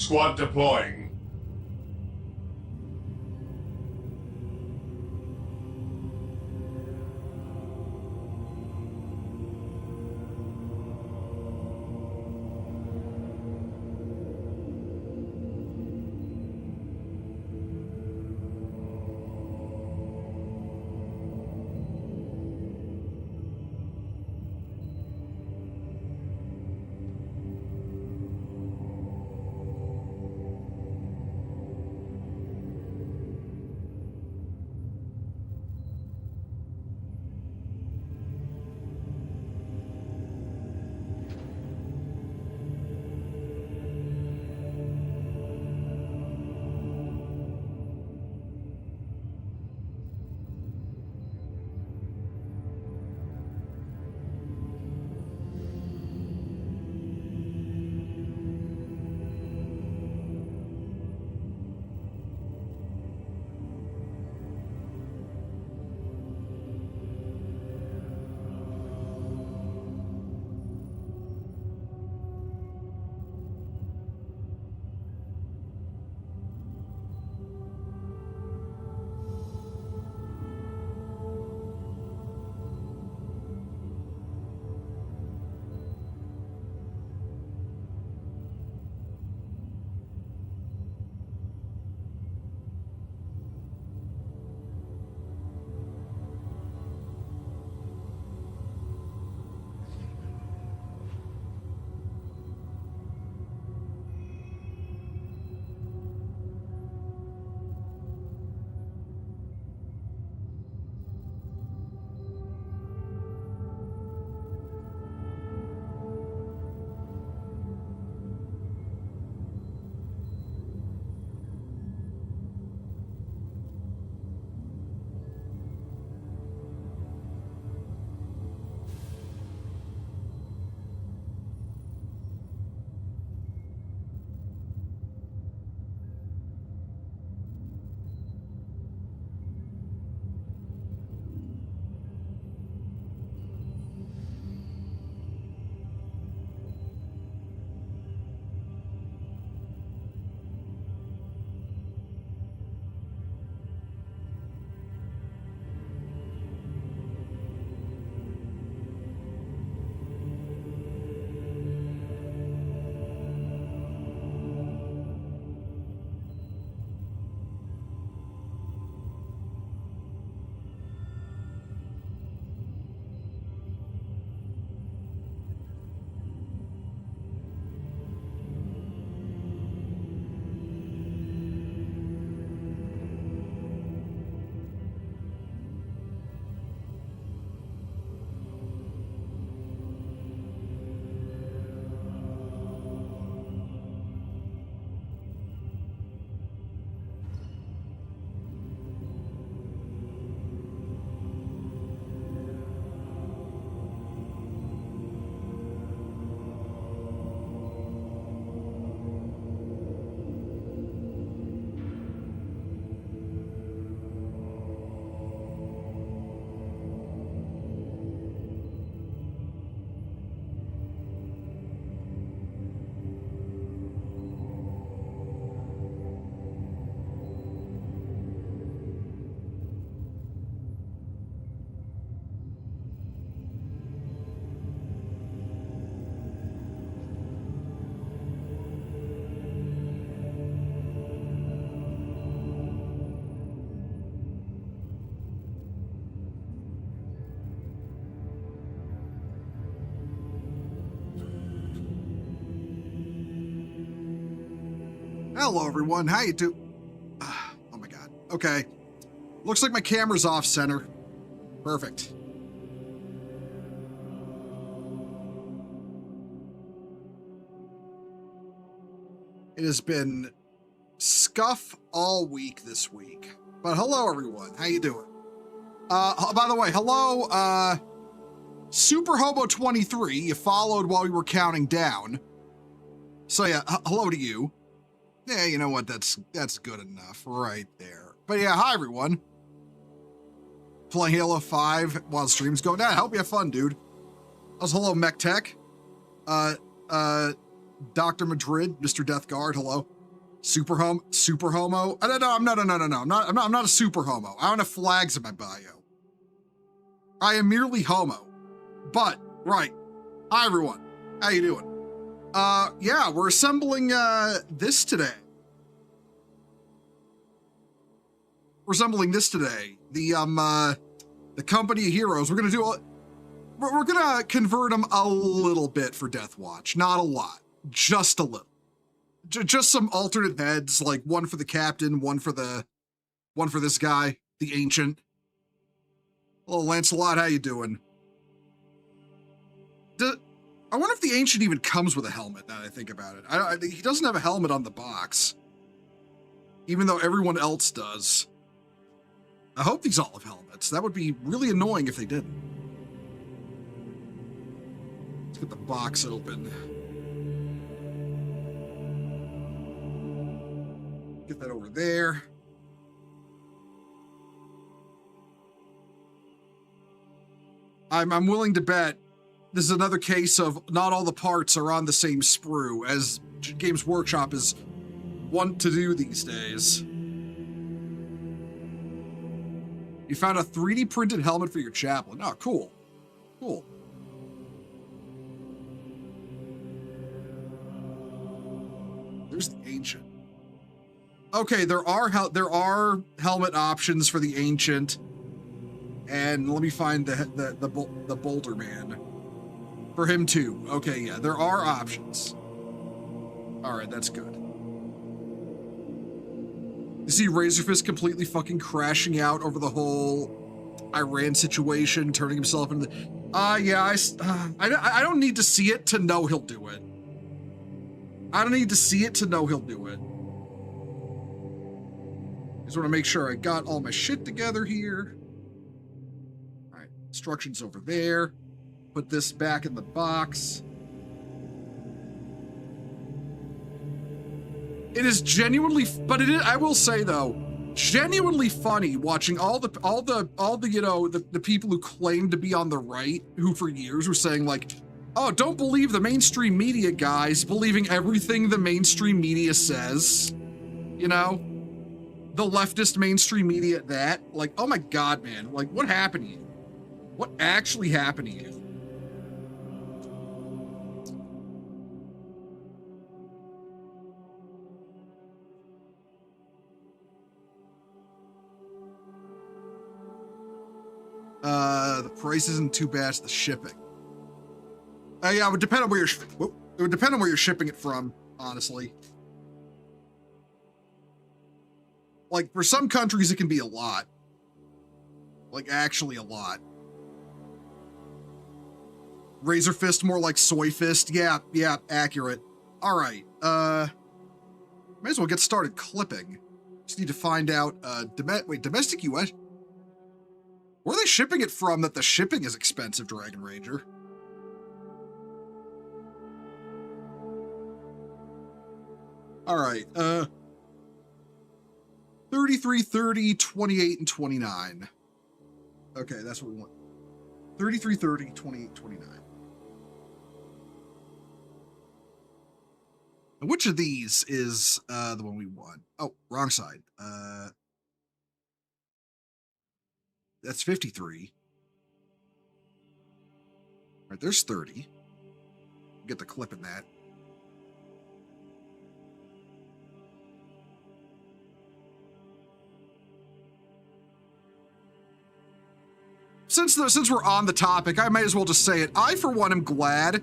Squad deploying. Hello, everyone. How you do? Oh my God. Okay. Looks like my camera's off center. Perfect. It has been scuff all week this week. But hello, everyone. How you doing? By the way, hello, Super Hobo 23. You followed while we were counting down. So yeah, hello to you. Yeah, you know what? That's good enough right there. But yeah, hi everyone. Playing Halo 5 while the stream's going down. I hope you have fun, dude. Also, hello, Mech Tech. Dr. Madrid, Mr. Death Guard, hello. Super homo? No, I'm not. I'm not a super homo. I don't have flags in my bio. I am merely homo. But, right. Hi, everyone. How you doing? Yeah, we're assembling, this today. We're assembling this today. The company of heroes. We're gonna convert them a little bit for Deathwatch. Not a lot. Just a little. Just some alternate heads, like one for the captain, one for this guy, the ancient. Hello, Lancelot, how you doing? I wonder if the ancient even comes with a helmet, now that I think about it. He doesn't have a helmet on the box, even though everyone else does. I hope these all have helmets. That would be really annoying if they didn't. Let's get the box open. Get that over there. I'm willing to bet this is another case of not all the parts are on the same sprue, as Games Workshop is wont to do these days. You found a 3D printed helmet for your chaplain. Oh, cool. Cool. There's the ancient. Okay, there are helmet options for the ancient. And let me find the Boulder Man. For him too. Okay, yeah, there are options. All right, that's good. You see Razorfist completely fucking crashing out over the whole Iran situation, turning himself into yeah, I don't need to see it to know he'll do it. I don't need to see it to know he'll do it. Just want to make sure I got all my shit together here. All right, instructions over there. Put this back in the box. It is genuinely, but it is, I will say though, genuinely funny watching all the you know, the people who claim to be on the right, who for years were saying like, oh, don't believe the mainstream media, guys, believing everything the mainstream media says. You know? The leftist mainstream media at that. Like, oh my God, man. Like, what happened to you? What actually happened to you? The price isn't too bad, it's the shipping. Yeah, it would depend on where you're shipping it from, honestly. Like, for some countries, it can be a lot. Like, actually a lot. Razor Fist, more like Soy Fist. Yeah, accurate. All right, may as well get started clipping. Just need to find out, domestic US? Where are they shipping it from that the shipping is expensive, Dragon Ranger? All right, 33, 30, 28, and 29. Okay, that's what we want. 33, 30, 28, 29. And which of these is the one we want? Oh, wrong side. That's 53. All right, there's 30. Get the clip in that. Since we're on the topic, I might as well just say it. I, for one, am glad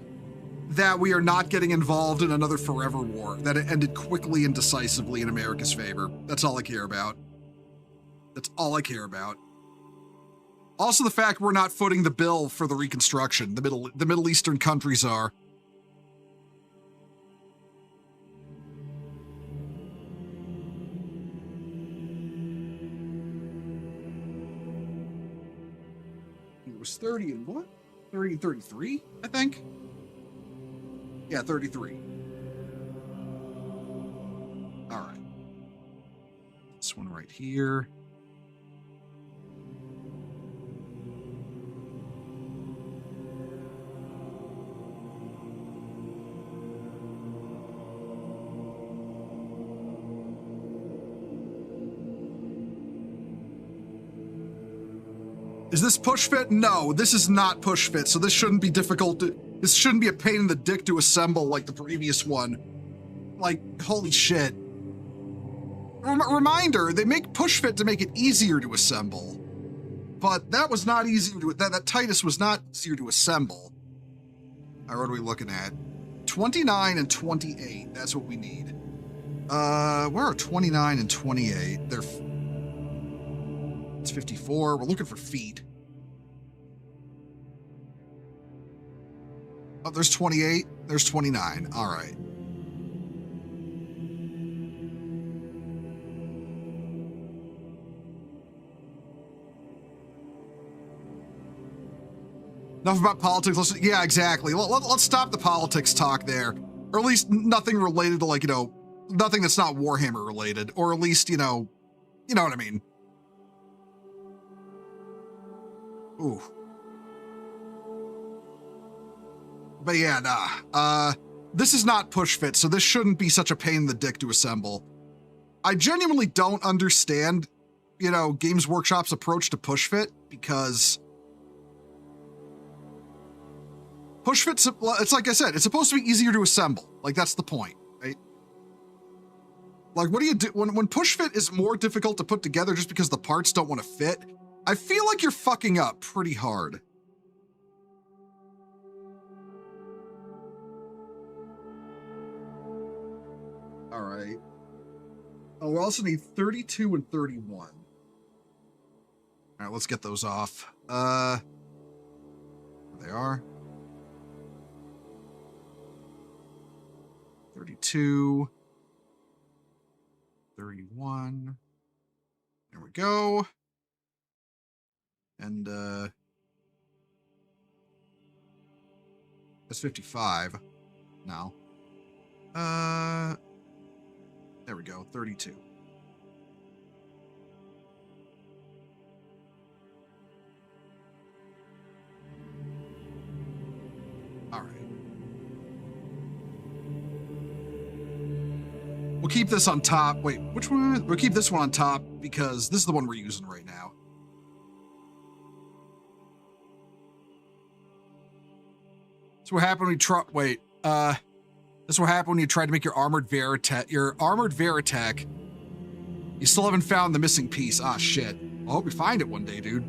that we are not getting involved in another forever war, that it ended quickly and decisively in America's favor. That's all I care about. That's all I care about. Also, the fact we're not footing the bill for the reconstruction. The Middle Eastern countries are. It was 30 and what? 30 and 33, I think. Yeah, 33. All right. This one right here. Is this push fit? No, this is not push fit, so this shouldn't be difficult this shouldn't be a pain in the dick to assemble like the previous one. Like, holy shit. Reminder, they make push fit to make it easier to assemble. But that was not easy to, that Titus was not easier to assemble. All right, what are we looking at? 29 and 28, that's what we need. Where are 29 and 28? It's 54, we're looking for feet. Oh, there's 28, there's 29, all right. Enough about politics. Yeah, exactly. Let's stop the politics talk there. Or at least nothing related to, like, nothing that's not Warhammer related. Or at least, you know what I mean. Ooh. But yeah, nah. This is not push fit, so this shouldn't be such a pain in the dick to assemble. I genuinely don't understand, Games Workshop's approach to push fit, because push fit's, it's like I said, it's supposed to be easier to assemble. Like, that's the point, right? Like, what do you do when push fit is more difficult to put together just because the parts don't want to fit? I feel like you're fucking up pretty hard. All right. Oh, we also need 32 and 31. All right, let's get those off. There they are. 32, 31, there we go. And, that's 55 now. There we go, 32. All right. We'll keep this on top. Wait, which one? We'll keep this one on top because this is the one we're using right now. So what happened when you try? Wait, this is what happened when you tried to make your armored Veritech. Your armored Veritech. You still haven't found the missing piece. Ah, shit. I hope you find it one day, dude.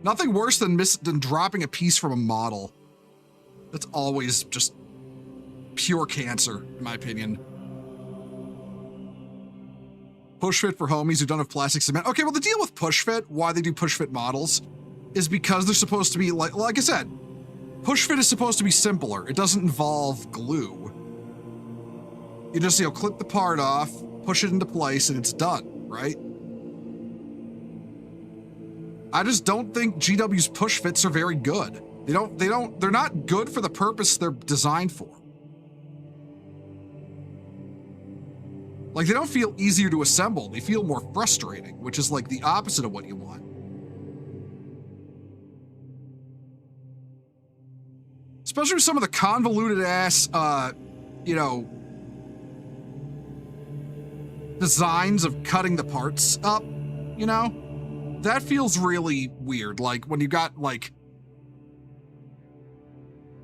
Nothing worse than dropping a piece from a model. That's always just pure cancer, in my opinion. Push fit for homies who don't have plastic cement. Okay, well, the deal with push fit, why they do push fit models, is because they're supposed to be like I said, push fit is supposed to be simpler. It doesn't involve glue. You just, clip the part off, push it into place, and it's done, right? I just don't think GW's push fits are very good. They're not good for the purpose they're designed for. Like, they don't feel easier to assemble. They feel more frustrating, which is like the opposite of what you want. Especially with some of the convoluted ass, designs of cutting the parts up, that feels really weird. Like when you got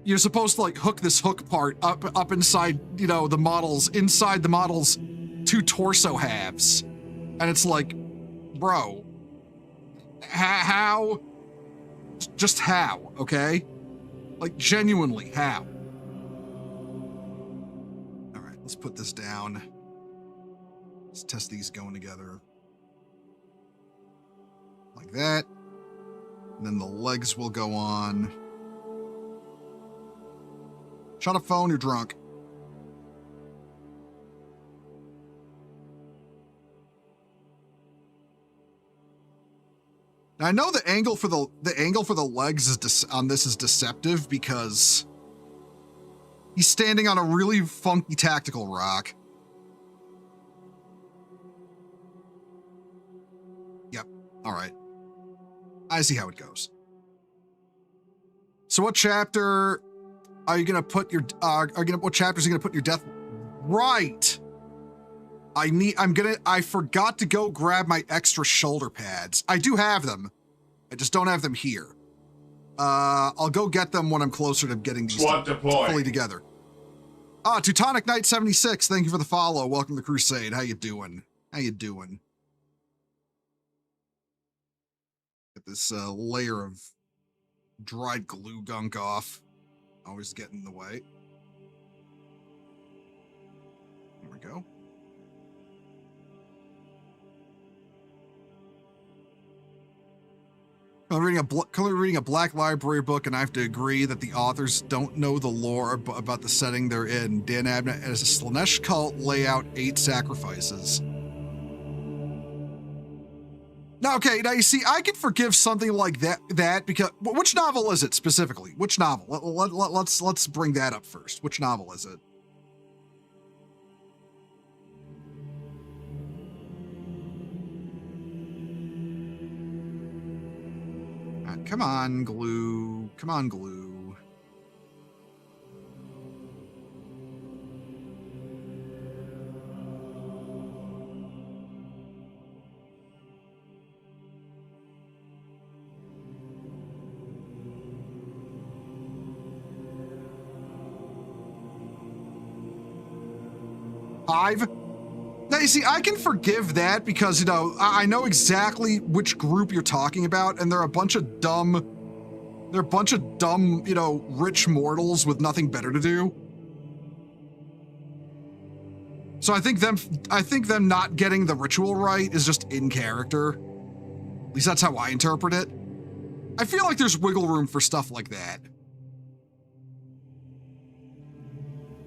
you're supposed to hook this hook part up inside, the models, inside the models' two torso halves. And it's like, bro, how? Just how, okay? Like, genuinely, how? All right, let's put this down. Let's test these going together. Like that. And then the legs will go on. Shut up, phone, you're drunk. Now, I know the angle for the legs is on this is deceptive because he's standing on a really funky tactical rock. Yep. All right. I see how it goes. So what chapter are you gonna put your what chapters are you gonna put your death? Right. I forgot to go grab my extra shoulder pads. I do have them, I just don't have them here. I'll go get them when I'm closer to getting these fully together. Teutonic Knight 76, thank you for the follow. Welcome to Crusade. How you doing? How you doing? Get this layer of dried glue gunk off. Always getting in the way. There we go. I'm reading a Black Library book, and I have to agree that the authors don't know the lore about the setting they're in. Dan Abnett, as a Slaanesh cult, lay out 8 sacrifices. Now, okay, now you see, I can forgive something like that because which novel is it specifically? Which novel? Let's bring that up first. Which novel is it? Come on, glue. Come on, glue. Five? Now, you see, I can forgive that because, you know, I know exactly which group you're talking about, and they're a bunch of dumb, you know, rich mortals with nothing better to do. So I think them not getting the ritual right is just in character. At least that's how I interpret it. I feel like there's wiggle room for stuff like that.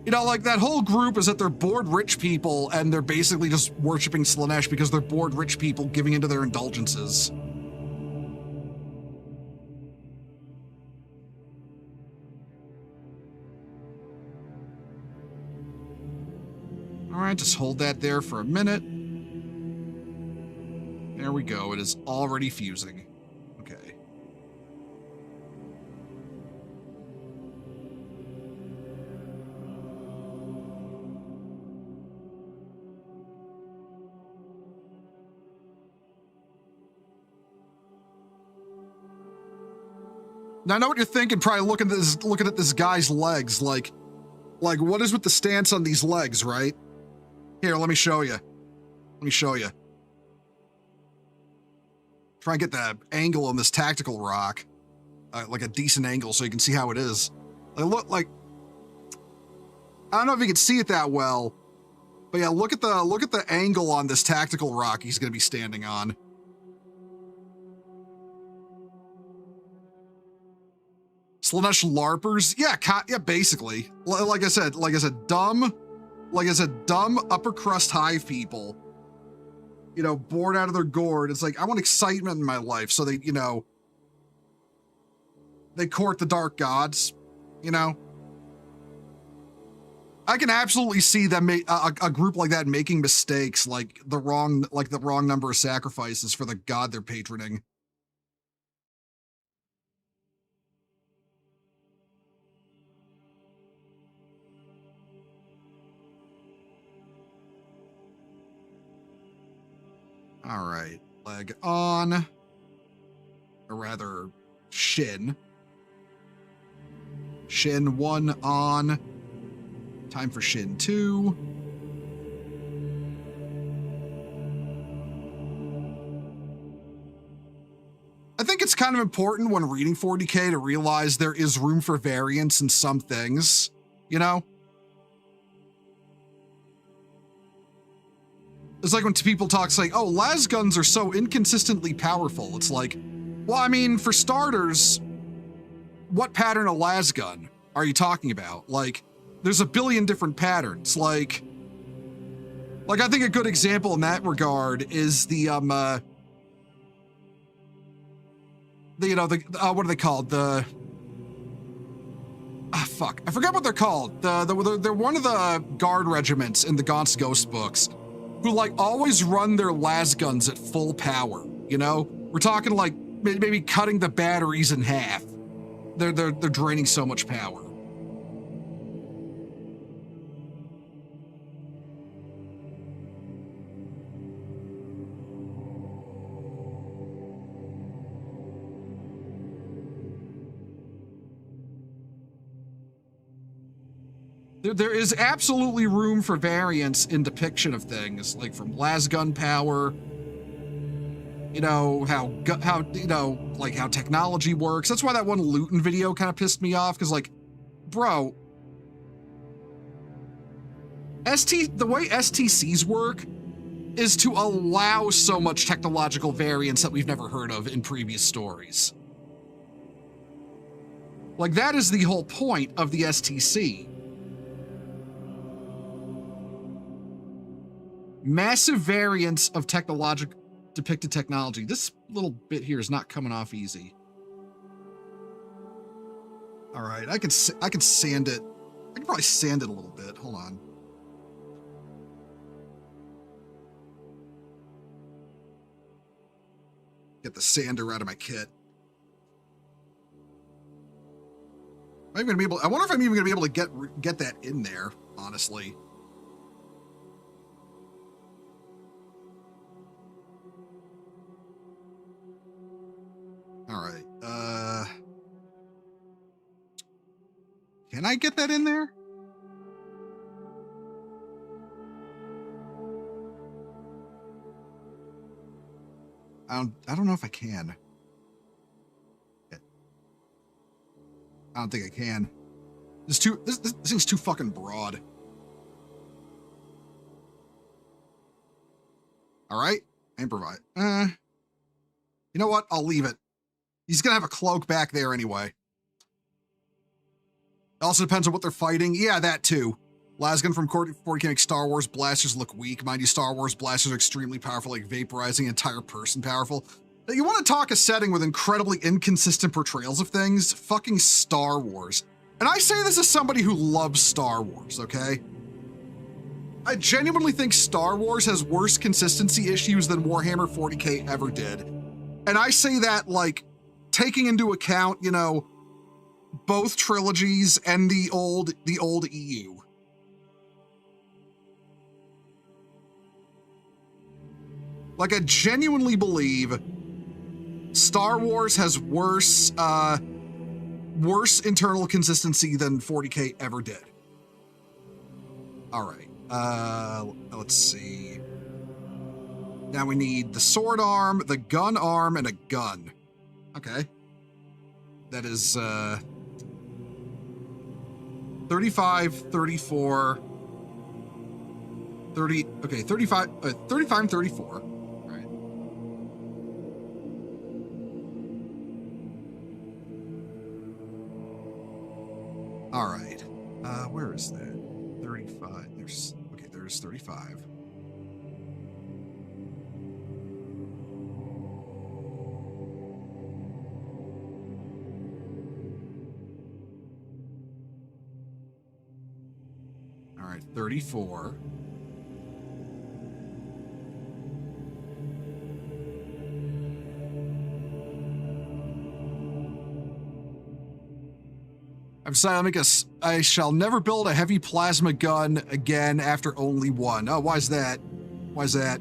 You know, like that whole group is that they're bored rich people and they're basically just worshiping Slaanesh because they're bored rich people giving into their indulgences. All right, just hold that there for a minute. There we go. It is already fusing. Okay. Now I know what you're thinking, probably looking at this guy's legs, like what is with the stance on these legs, right? Here, let me show you. Let me show you. Try and get the angle on this tactical rock, like a decent angle, so you can see how it is. Like, I don't know if you can see it that well, but yeah, look at the angle on this tactical rock he's going to be standing on. Slaanesh LARPers? Yeah, basically. Like I said, dumb upper crust hive people, you know, bored out of their gourd. It's like, I want excitement in my life. So they, you know, they court the dark gods, you know? I can absolutely see them a group like that making mistakes, like the wrong number of sacrifices for the god they're patroning. All right, leg on, or rather, shin. Shin 1 on. Time for shin 2. I think it's kind of important when reading 40K to realize there is room for variance in some things, you know? It's like when people talk, it's like, oh, las guns are so inconsistently powerful. It's like, well, I mean, for starters, what pattern of las gun are you talking about? Like, there's a billion different patterns. Like I think a good example in that regard is the what are they called? Fuck, I forgot what they're called. They're one of the guard regiments in the Gaunt's Ghost books, who like always run their las guns at full power, you know? We're talking like maybe cutting the batteries in half. They're draining so much power. There is absolutely room for variance in depiction of things, like from lasgun power, you know, how you know, like how technology works. That's why that one Luton video kind of pissed me off, because like, bro, the way STCs work is to allow so much technological variance that we've never heard of in previous stories. Like, that is the whole point of the STC. Massive variance of depicted technology. This little bit here is not coming off easy. All right, I can sand it. I can probably sand it a little bit. Hold on. Get the sander out of my kit. I wonder if I'm even gonna be able to get that in there, honestly. All right. Can I get that in there? I don't know if I can. I don't think I can. This thing's too fucking broad. All right, improvise. You know what? I'll leave it. He's gonna have a cloak back there anyway. Also depends on what they're fighting. Yeah, that too. Lasgun from 40K makes Star Wars blasters look weak. Mind you, Star Wars blasters are extremely powerful, like vaporizing an entire person powerful. You want to talk a setting with incredibly inconsistent portrayals of things? Fucking Star Wars. And I say this as somebody who loves Star Wars, okay? I genuinely think Star Wars has worse consistency issues than Warhammer 40K ever did. And I say that, like, taking into account, you know, both trilogies and the old EU. Like, I genuinely believe Star Wars has worse internal consistency than 40K ever did. All right, let's see. Now we need the sword arm, the gun arm, and a gun. Okay. That is 35, 34, 30, okay, 35 and 34. All right, where is that? 35, there's 35. All right, 34. I'm sorry, I shall never build a heavy plasma gun again after only one. Oh, why's that? Why's that?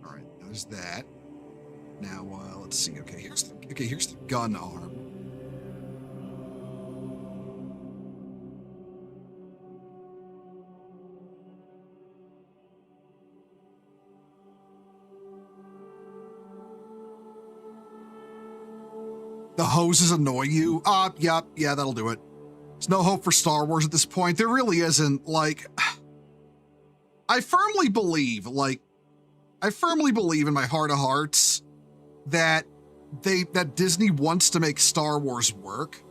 All right, there's that. Now, let's see. Okay, here's the gun arm. The hoses annoy you? Yeah, that'll do it. There's no hope for Star Wars at this point. There really isn't. Like, I firmly believe in my heart of hearts that Disney wants to make Star Wars work.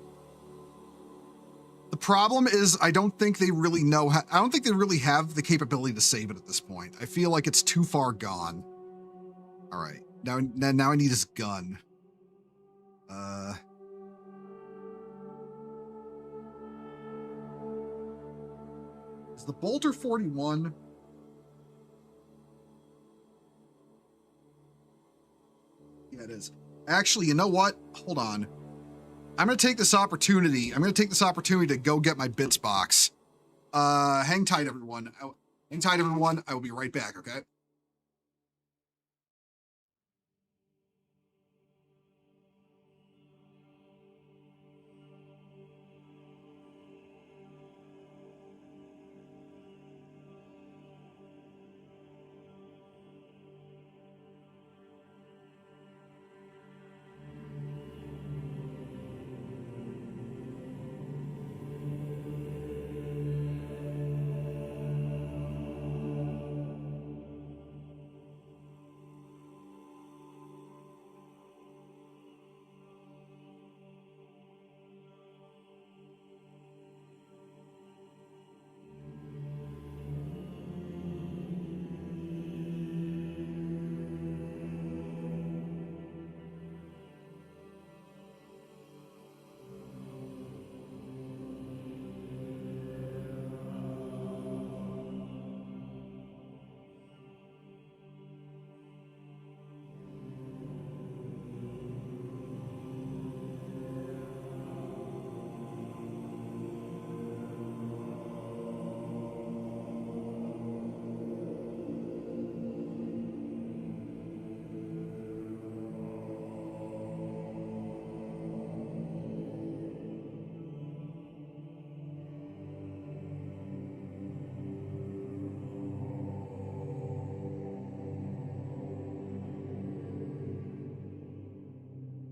The problem is I don't think they really have the capability to save it at this point. I feel like it's too far gone. All right, now I need his gun. Is the bolter 41? Yeah, it is. Actually, you know what? Hold on. I'm going to take this opportunity to go get my bits box. Hang tight, everyone. I will be right back, okay?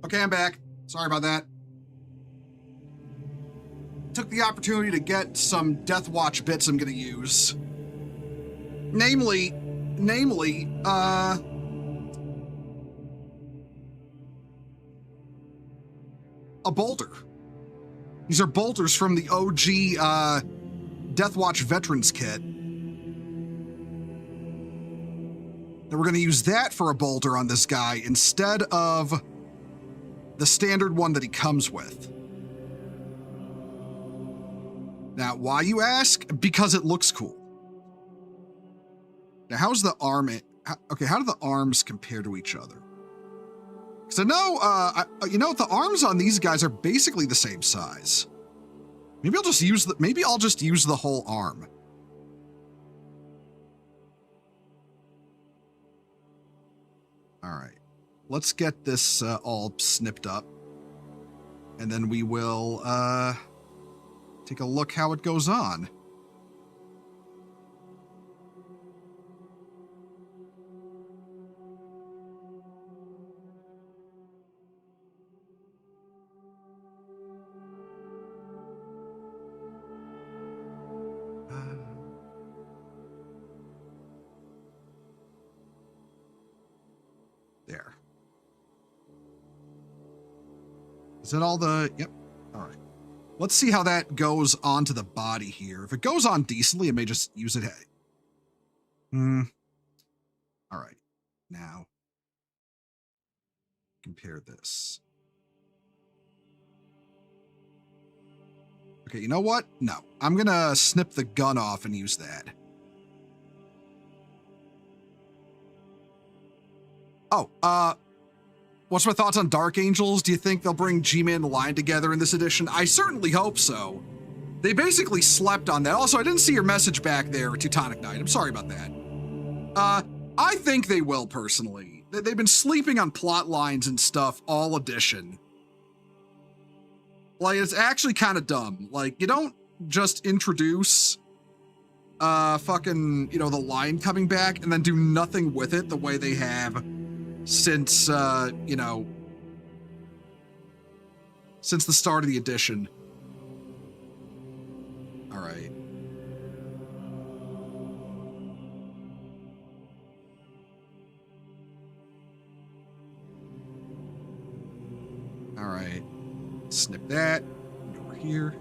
Okay, I'm back. Sorry about that. Took the opportunity to get some Deathwatch bits I'm gonna use. Namely, a bolter. These are bolters from the OG Deathwatch Veterans Kit. And we're going to use that for a bolter on this guy instead of the standard one that he comes with. Now, why, you ask? Because it looks cool. Now, how's the arm? Okay, how do the arms compare to each other? Because I know, you know, the arms on these guys are basically the same size. Maybe I'll just use the whole arm. All right, let's get this all snipped up, and then we will take a look how it goes on. There. Is that all the... Yep. All right. Let's see how that goes onto the body here. If it goes on decently, I may just use it. All right. Now, compare this. Okay, you know what? No. I'm going to snip the gun off and use that. Oh, what's my thoughts on Dark Angels? Do you think they'll bring G-Man and the Lion together in this edition? I certainly hope so. They basically slept on that. Also, I didn't see your message back there, Teutonic Knight. I'm sorry about that. I think they will, personally. They've been sleeping on plot lines and stuff all edition. Like, it's actually kind of dumb. Like, you don't just introduce fucking, you know, the Lion coming back and then do nothing with it the way they have since, you know, since the start of the edition. All right. All right. Snip that. Over here.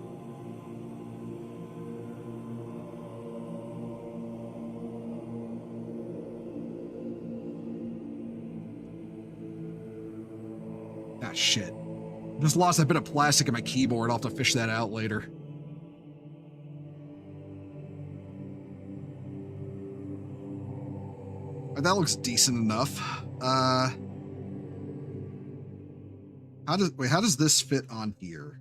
Ah, shit. Just lost a bit of plastic in my keyboard. I'll have to fish that out later. That looks decent enough. How does this fit on here?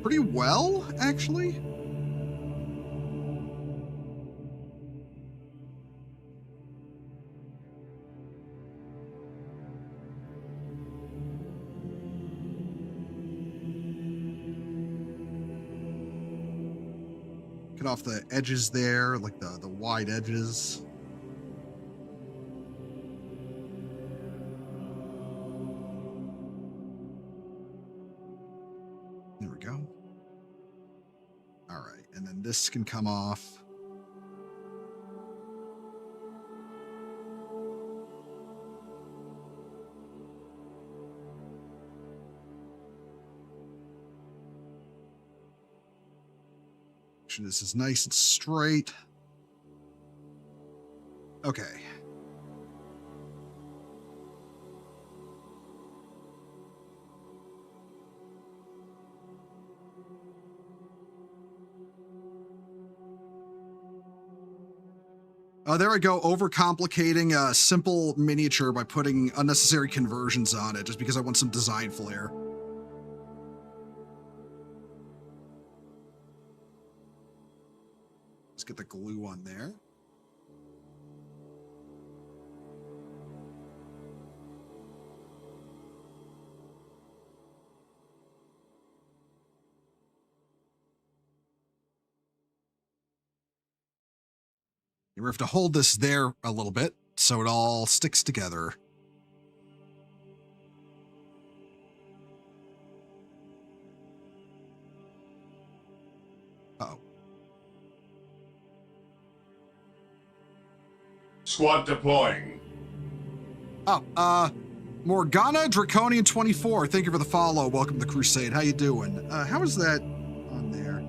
Pretty well, actually. Cut off the edges there, like the wide edges. There we go. All right, and then this can come off. This is nice and straight. Okay. There I go, overcomplicating a simple miniature by putting unnecessary conversions on it just because I want some design flair. Let's get the glue on there. We have to hold this there a little bit so it all sticks together. Uh-oh. Squad deploying. Oh, Morgana Draconian 24. Thank you for the follow. Welcome to the Crusade. How you doing? How is that on there?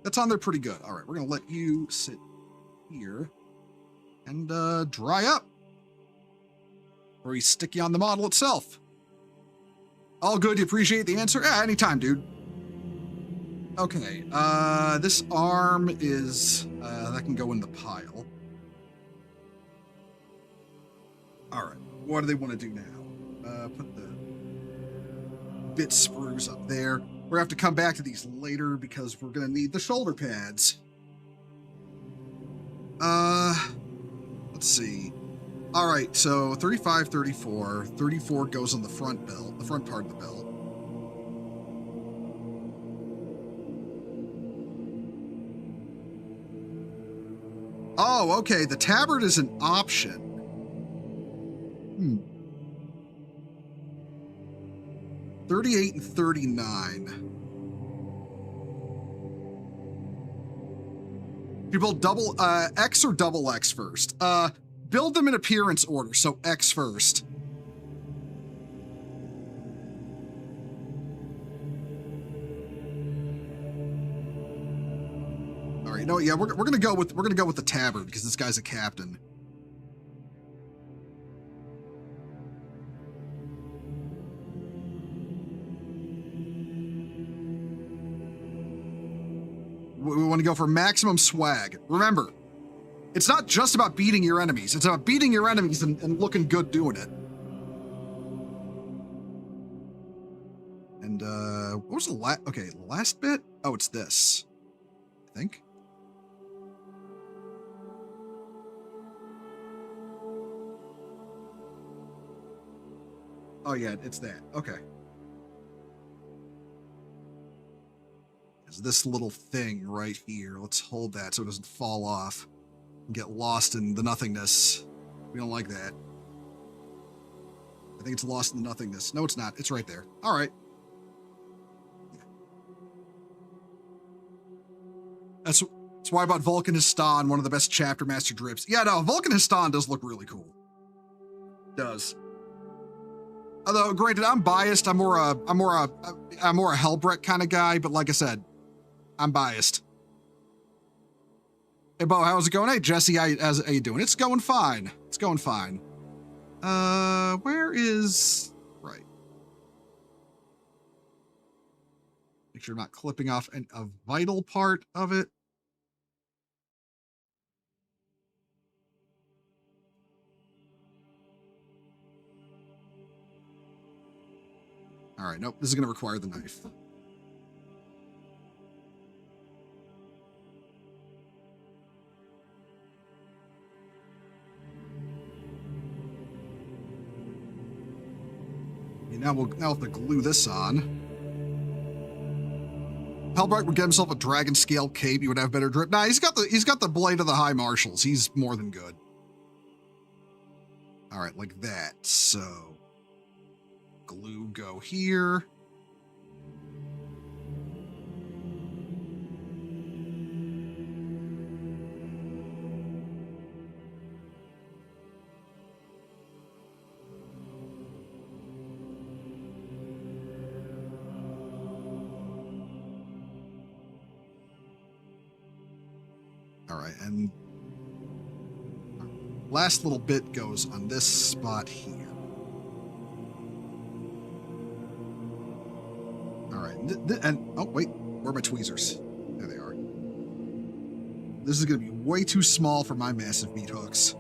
That's on there pretty good. All right, we're gonna let you sit here and dry up. Or we stick you on the model itself. All good. You appreciate the answer? Yeah, anytime, dude. Okay. This arm is that can go in the pile. All right. What do they want to do now? Put the bit sprues up there. We're gonna have to come back to these later because we're gonna need the shoulder pads. Let's see. All right, so 35, 34. 34 goes on the front belt, the front part of the belt. Oh, okay, the tabard is an option. 38 and 39. You build double X or double X first. Build them in appearance order, so X first. All right, no, yeah, we're gonna go with the tabard because this guy's a captain. We want to go for maximum swag. Remember, it's not just about beating your enemies. It's about beating your enemies and looking good doing it. And, what was the last bit? Oh, it's this, I think. Oh, yeah, it's that. Okay. Is this little thing right here. Let's hold that so it doesn't fall off and get lost in the nothingness. We don't like that. I think it's lost in the nothingness. No, it's not. It's right there. All right. That's why I bought Vulcan Histon, one of the best chapter master drips. Yeah, no, Vulcan Histon does look really cool. It does. Although, granted, I'm biased. I'm more a Hellbrett kind of guy, but like I said, I'm biased. Hey, Bo, how's it going? Hey, Jesse, how you doing? It's going fine. It's going fine. Where is... Right. Make sure I'm not clipping off a vital part of it. All right, nope, this is going to require the knife. Okay, now we'll have to glue this on. Hellbright would get himself a dragon scale cape. He would have better drip. Nah, he's got the blade of the High Marshals. He's more than good. All right, like that. So glue go here. All right, and last little bit goes on this spot here. All right, and oh wait, where are my tweezers? There they are. This is going to be way too small for my massive meat hooks.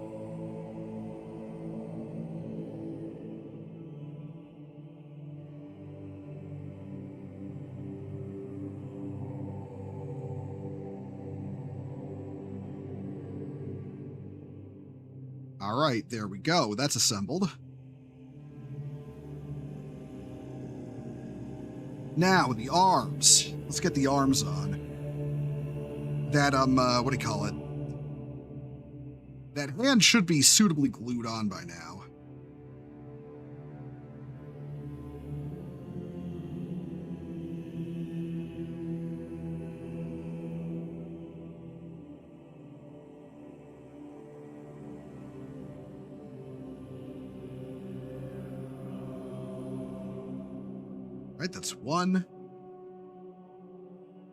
All right, there we go. That's assembled. Now, the arms. Let's get the arms on. That, what do you call it? That hand should be suitably glued on by now. Right, that's one.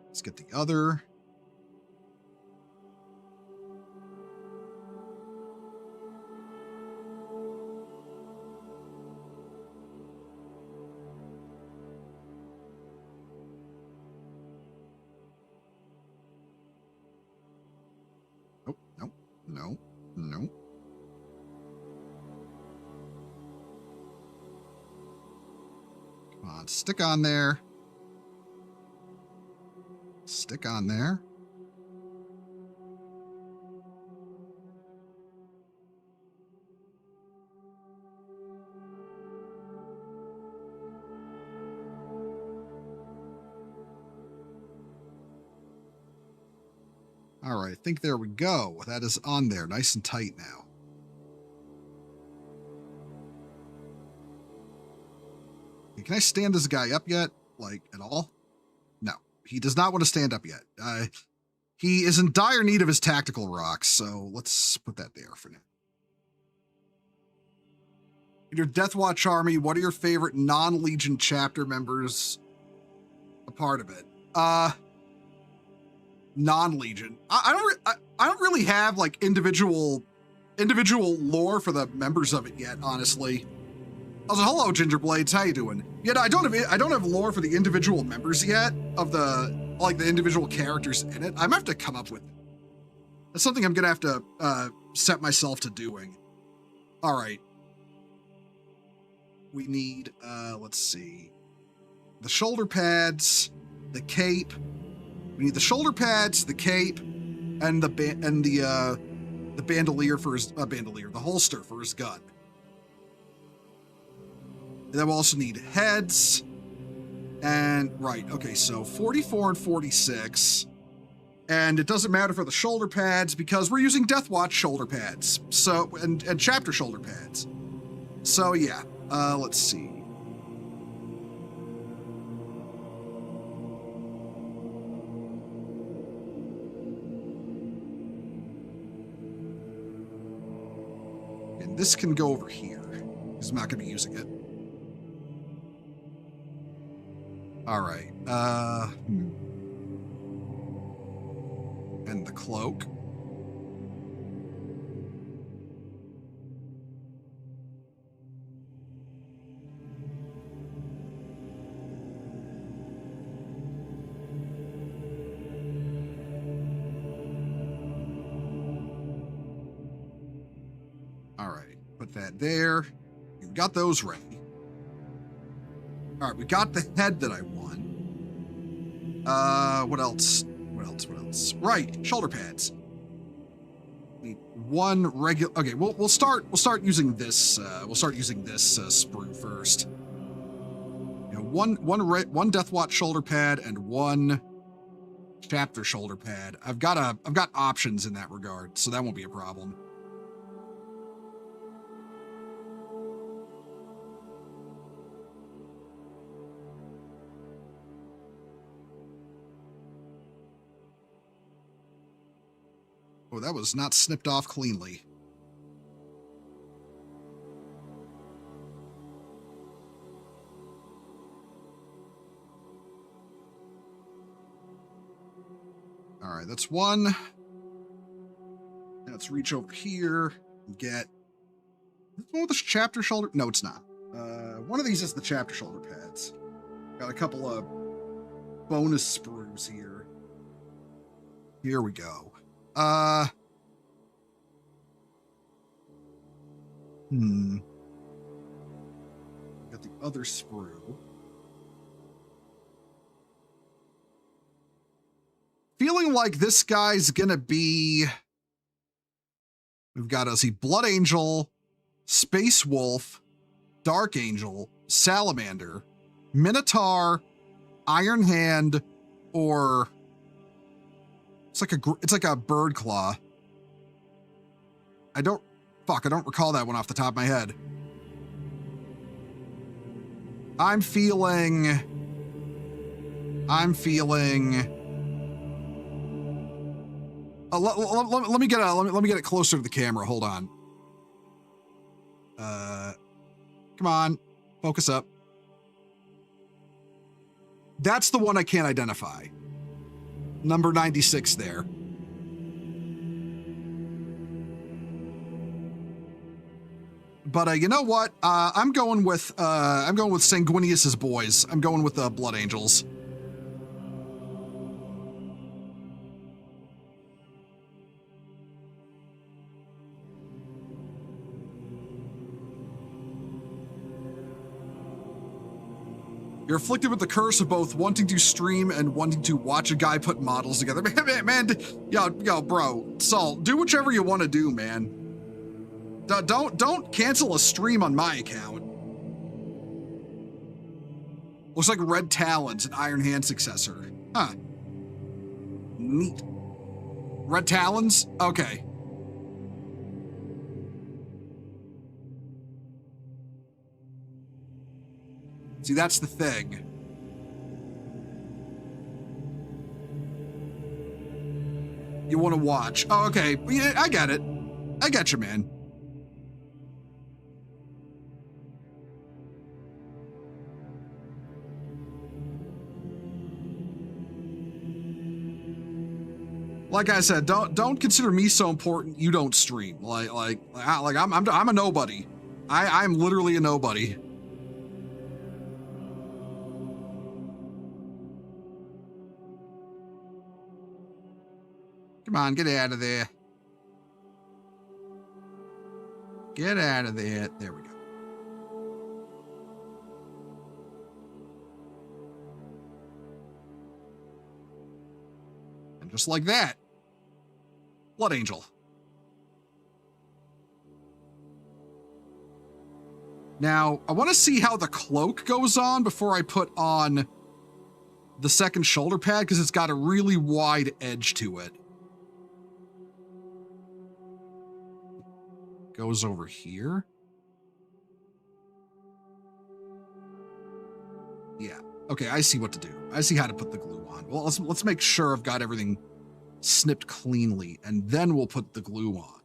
Let's get the other. Oh, no, no, no. Come on, stick on there. Stick on there. All right, I think there we go. That is on there, nice and tight now. Can I stand this guy up yet? Like, at all? No, he does not want to stand up yet. He is in dire need of his tactical rocks, so let's put that there for now. In your Deathwatch army, what are your favorite non-Legion chapter members a part of it? Non-Legion. I don't really have like individual lore for the members of it yet, honestly. Also, hello, Gingerblades. How you doing? Yeah, I don't have lore for the individual members yet of the individual characters in it. I'm gonna have to come up with it. That's something I'm gonna have to set myself to doing. All right. We need let's see, the shoulder pads, the cape. We need the shoulder pads, the cape, and the bandolier for his the holster for his gun. And then we'll also need heads. And right, okay, so 44 and 46. And it doesn't matter for the shoulder pads because we're using Deathwatch shoulder pads. So and chapter shoulder pads. So yeah, let's see. And this can go over here, because I'm not going to be using it. All right. And the cloak. All right, put that there. We've got those ready. All right, we got the head that I want. What else? What else? Right, shoulder pads. Need one regular. Okay, we'll start using this. We'll start using this sprue first. You know, one Deathwatch shoulder pad and one chapter shoulder pad. I've got options in that regard, so that won't be a problem. Oh, that was not snipped off cleanly. All right, that's one. Now let's reach over here and get this one with the chapter shoulder. No, it's not. One of these is the chapter shoulder pads. Got a couple of bonus sprues here. Here we go. Got the other sprue. Feeling like this guy's gonna be... We've got us Blood Angel, Space Wolf, Dark Angel, Salamander, Minotaur, Iron Hand, or... It's like a bird claw. I don't recall that one off the top of my head. I'm feeling. Let me get it closer to the camera. Hold on. Come on, focus up. That's the one I can't identify. Number 96 there. But you know what? I'm going with Sanguinius's boys. I'm going with the Blood Angels. You're afflicted with the curse of both wanting to stream and wanting to watch a guy put models together. Man, yo, bro, Salt, do whichever you want to do, man. Don't cancel a stream on my account. Looks like Red Talons, an Iron Hand successor. Huh. Neat. Red Talons? Okay. See, that's the thing. You want to watch. Oh, okay. Yeah, I get it. I get you, man. Like I said, don't consider me so important you don't stream. Like I'm a nobody. I'm literally a nobody. Come on, get out of there. Get out of there. There we go. And just like that, Blood Angel. Now, I want to see how the cloak goes on before I put on the second shoulder pad, because it's got a really wide edge to it. Goes over here. Yeah. Okay, I see what to do. I see how to put the glue on. Well, let's make sure I've got everything snipped cleanly, and then we'll put the glue on.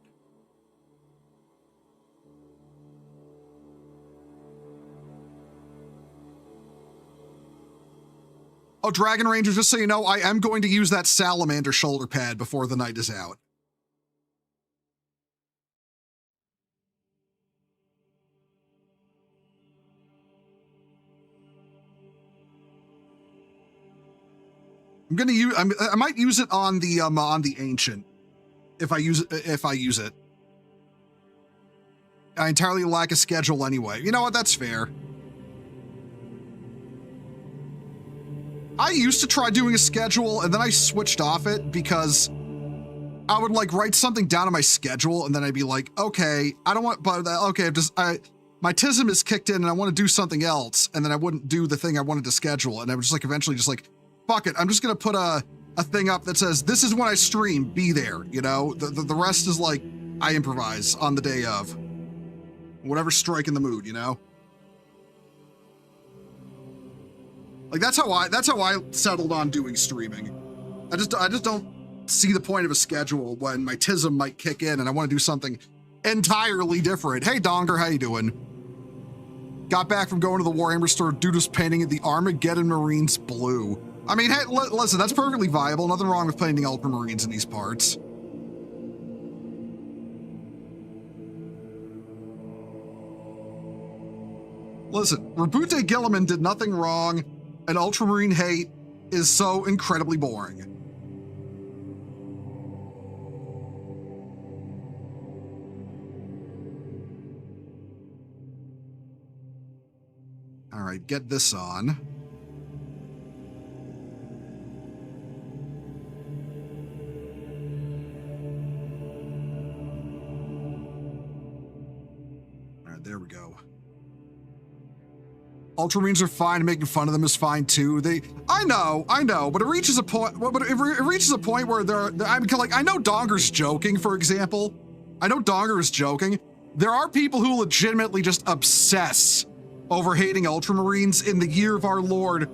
Oh, Dragon Ranger, just so you know, I am going to use that salamander shoulder pad before the night is out. I'm gonna use. I might use it on the ancient, if I use it. I entirely lack a schedule anyway. You know what? That's fair. I used to try doing a schedule and then I switched off it because I would like write something down on my schedule and then I'd be like, okay, I don't want, but okay, my TISM is kicked in and I want to do something else, and then I wouldn't do the thing I wanted to schedule, and I was just like eventually just like, fuck it, I'm just gonna put a thing up that says this is when I stream, be there, you know? The rest is like I improvise on the day of. Whatever's striking the mood, you know? Like that's how I settled on doing streaming. I just don't see the point of a schedule when my TISM might kick in and I want to do something entirely different. Hey Donger, how you doing? Got back from going to the Warhammer store, dude was painting the Armageddon Marines blue. I mean, hey, listen, that's perfectly viable. Nothing wrong with painting Ultramarines in these parts. Listen, Rabute Gilliman did nothing wrong, and Ultramarine hate is so incredibly boring. All right, get this on. All right, there we go. Ultramarines are fine, making fun of them is fine too. I know, but it reaches a point. But it reaches a point where I know Donger's joking, for example, I know Donger is joking. There are people who legitimately just obsess over hating Ultramarines in the year of our Lord,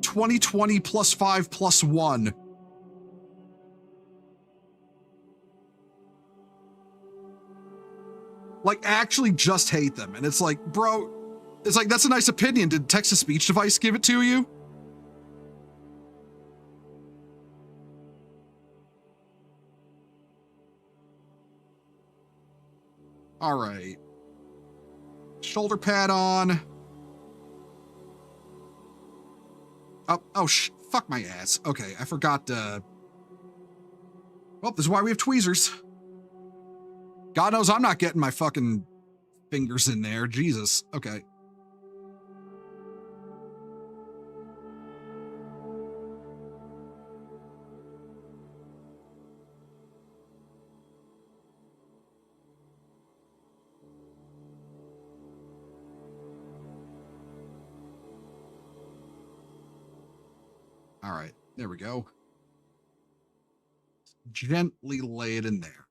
2020 plus 5 plus 1. Like, actually just hate them. And it's like, bro, it's like, that's a nice opinion. Did text-to-speech device give it to you? All right. Shoulder pad on. Oh, fuck my ass. Okay, I forgot, well, this is why we have tweezers. God knows I'm not getting my fucking fingers in there. Jesus. Okay. All right, there we go. Gently lay it in there.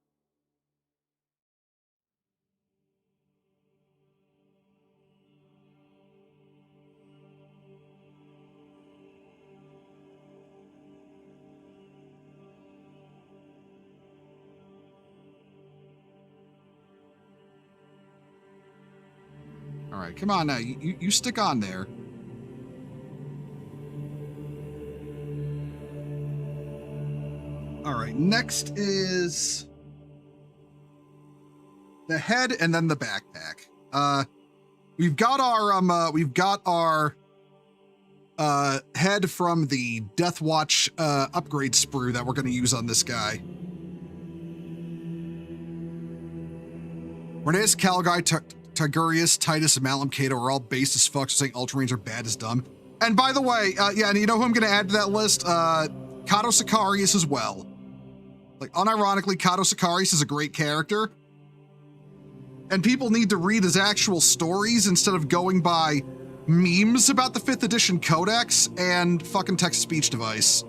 All right, come on now. You stick on there. All right, next is the head and then the backpack. We've got our head from the Deathwatch upgrade sprue that we're going to use on this guy. Reneus, Calgai, Tigurius, Titus, and Malum Cato are all base as fuck, so saying Ultramarines are bad as dumb. And by the way, yeah, and you know who I'm going to add to that list? Cato Sicarius as well. Like, unironically, Cato Sicarius is a great character. And people need to read his actual stories instead of going by memes about the 5th edition codex and fucking text-to-speech device.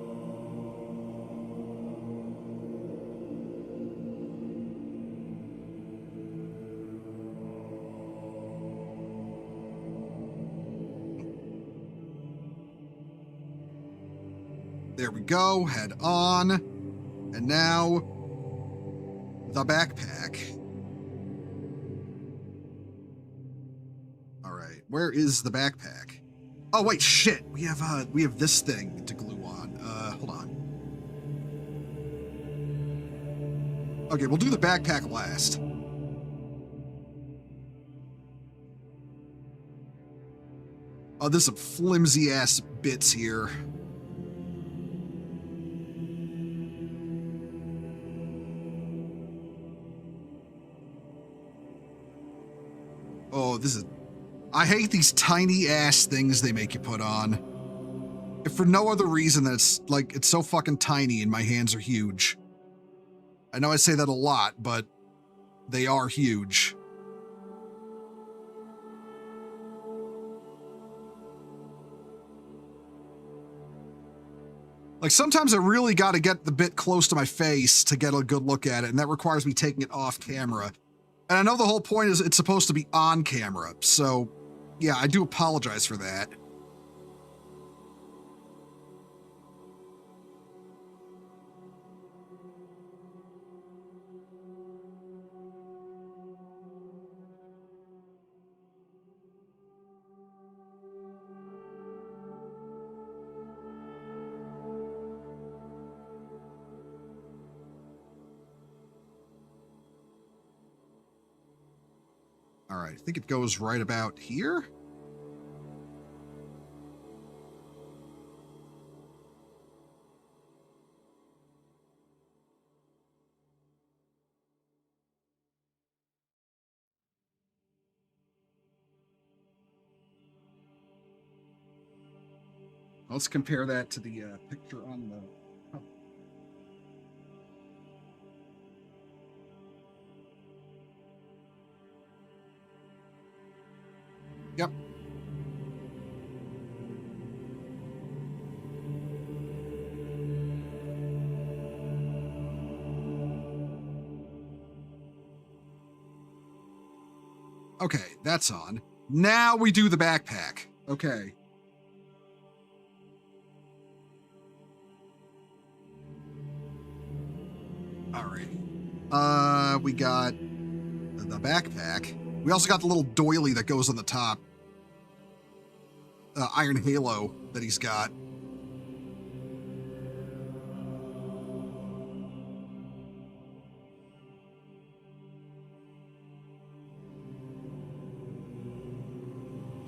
There we go, head on. And now, the backpack. All right, where is the backpack? Oh wait, shit, we have this thing to glue on. Hold on. Okay, we'll do the backpack last. Oh, there's some flimsy ass bits here. Oh, I hate these tiny ass things they make you put on. If for no other reason than it's so fucking tiny and my hands are huge. I know I say that a lot, but they are huge. Like, sometimes I really got to get the bit close to my face to get a good look at it, and that requires me taking it off camera. And I know the whole point is it's supposed to be on camera, so yeah, I do apologize for that. All right, I think it goes right about here. Let's compare that to the picture on the... Oh. Yep. Okay, that's on. Now we do the backpack. Okay. All right. We got the backpack. We also got the little doily that goes on the top. Iron Halo that he's got.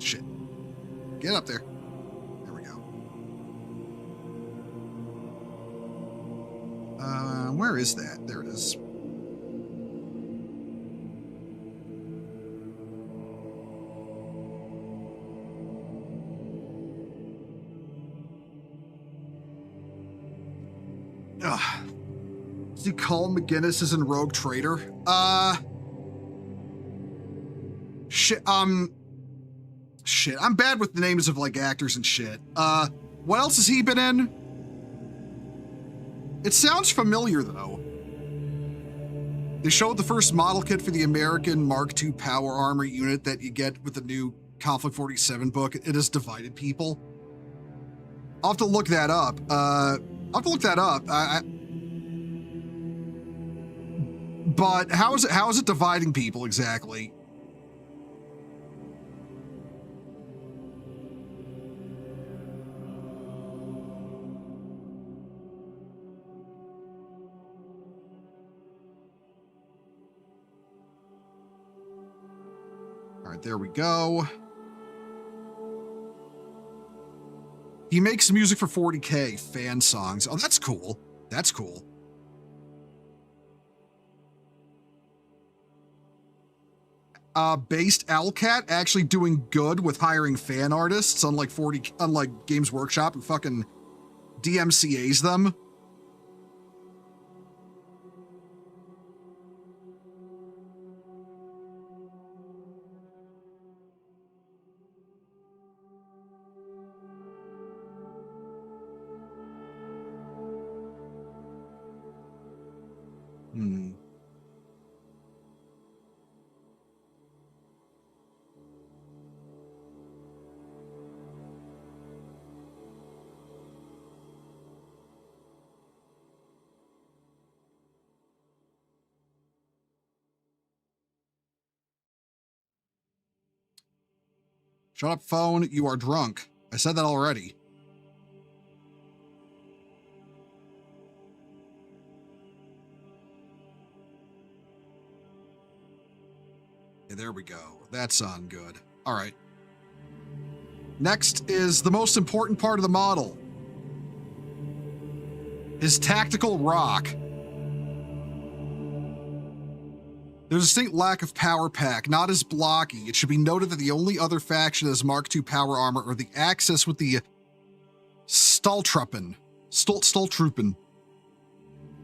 Shit. Get up there. There we go. Where is that? There it is. Does he call McGinnis as in Rogue Trader? Shit, shit, I'm bad with the names of, like, actors and shit. What else has he been in? It sounds familiar, though. They showed the first model kit for the American Mark II power armor unit that you get with the new Conflict 47 book. It has divided people. I'll have to look that up. But how is it dividing people exactly? All right, there we go. He makes music for 40K, fan songs. Oh, that's cool. That's cool. Based Owlcat actually doing good with hiring fan artists, unlike Games Workshop, who fucking DMCA's them. Shut up, phone. You are drunk. I said that already. Okay, there we go. That's on good. All right. Next is the most important part of the model. His tactical rock. There's a distinct lack of power pack, not as blocky. It should be noted that the only other faction that has Mark II power armor are the Axis with the Stoltruppen.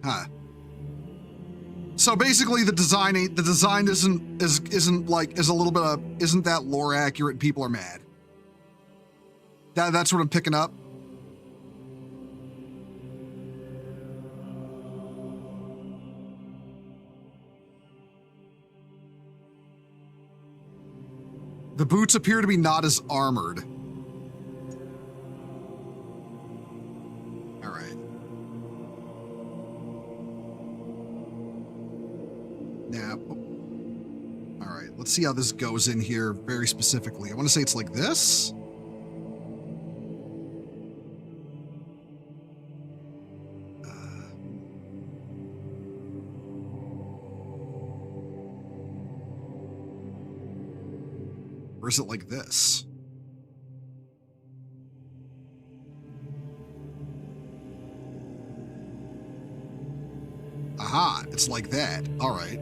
Huh. So basically the design isn't that lore accurate and people are mad. That's what I'm picking up. The boots appear to be not as armored. All right. Now, all right, let's see how this goes in here very specifically. I want to say it's like this. Or is it like this? Aha, it's like that. All right.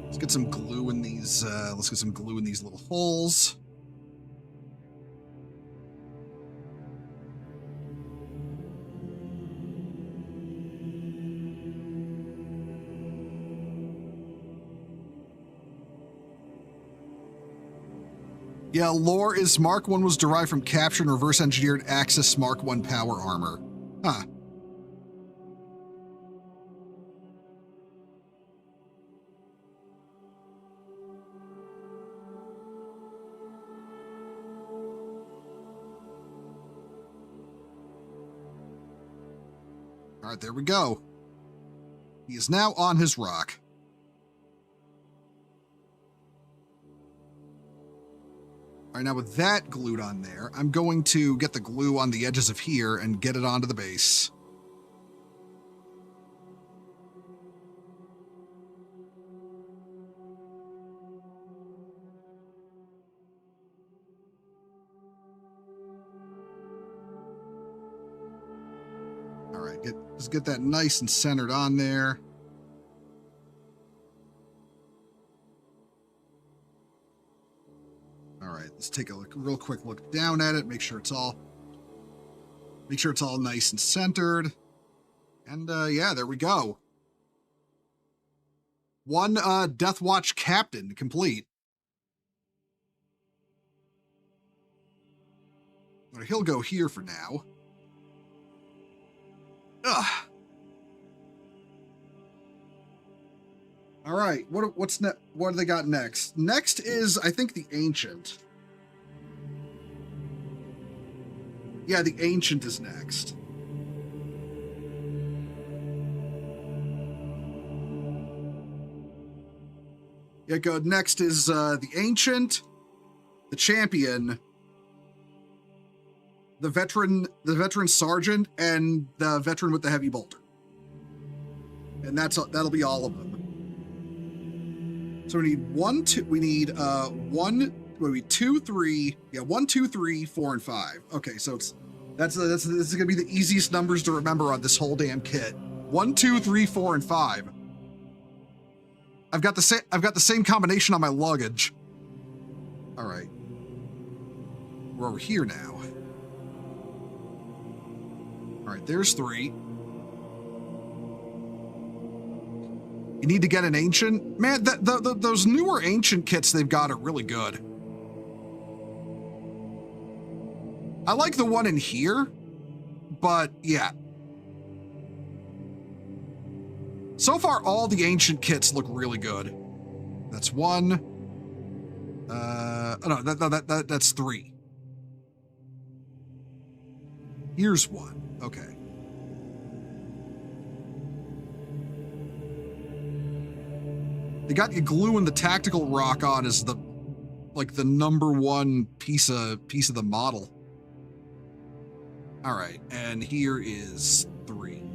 Let's get some glue in these, little holes. Yeah, lore is Mark I was derived from captured and reverse engineered Axis Mark I power armor. Huh. All right, there we go. He is now on his rock. All right, now with that glued on there, I'm going to get the glue on the edges of here and get it onto the base. All right, just get that nice and centered on there. All right, let's take a real quick look down at it, make sure it's all nice and centered. And yeah, there we go. One Deathwatch captain complete. Well, he'll go here for now. Ugh. All right, what do they got next? Next is, I think, the Ancient. Yeah, the Ancient is next. Yeah, good. Next is the Ancient, the Champion, the Veteran Sergeant, and the Veteran with the Heavy Bolter. And that'll be all of them. So we need two, three, 1, 2, 3, 4, and 5. Okay, so this is gonna be the easiest numbers to remember on this whole damn kit. 1, 2, 3, 4, and 5. I've got the same combination on my luggage. All right, we're over here now. All right, there's 3. You need to get an Ancient. Man, those newer Ancient kits they've got are really good. I like the one in here, but yeah. So far, all the Ancient kits look really good. That's 1. Oh no, that's 3. Here's 1. Okay. They got you gluing the tactical rock on as the number 1 piece of the model. All right, and here is 3.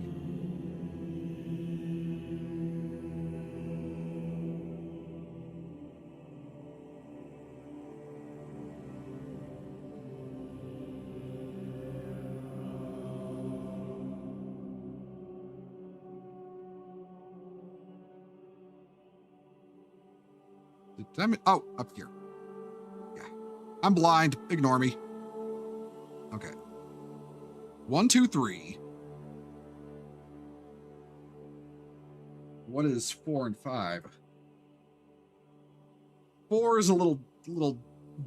Oh, up here. Yeah. I'm blind. Ignore me. Okay. 1, 2, 3. What is 4 and 5? 4 is a little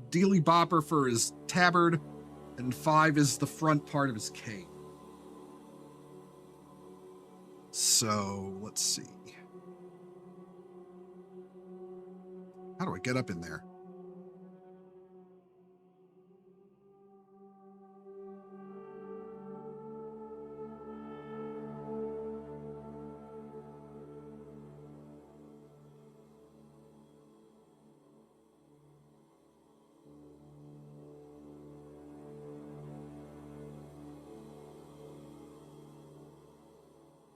dealy bopper for his tabard, and 5 is the front part of his cape. So let's see. How do I get up in there?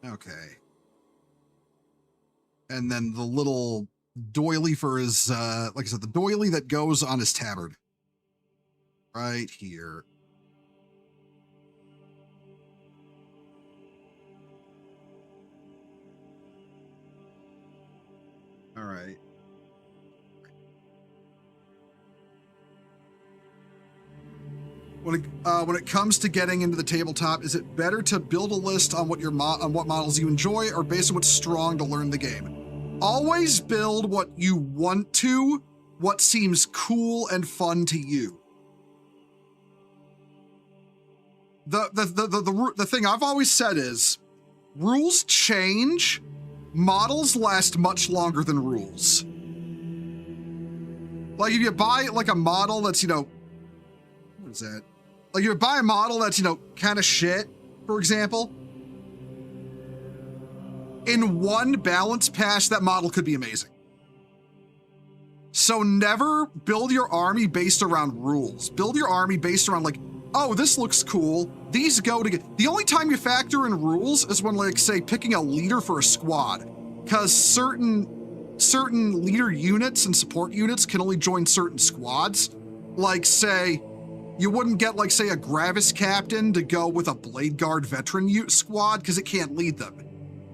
Okay. And then the little doily for his, like I said, the doily that goes on his tabard. Right here. All right. When it comes to getting into the tabletop, is it better to build a list on what models you enjoy, or based on what's strong to learn the game? Always build what you want to, what seems cool and fun to you. The thing I've always said is, rules change, models last much longer than rules. Like if you buy like a model that's, what is that? Like you buy a model that's, kind of shit, for example, in one balance pass, that model could be amazing. So never build your army based around rules. Build your army based around like, oh, this looks cool. These go together. The only time you factor in rules is when, like, say, picking a leader for a squad, because certain leader units and support units can only join certain squads. Like, say, you wouldn't get, like, say, a Gravis captain to go with a Blade Guard veteran squad because it can't lead them.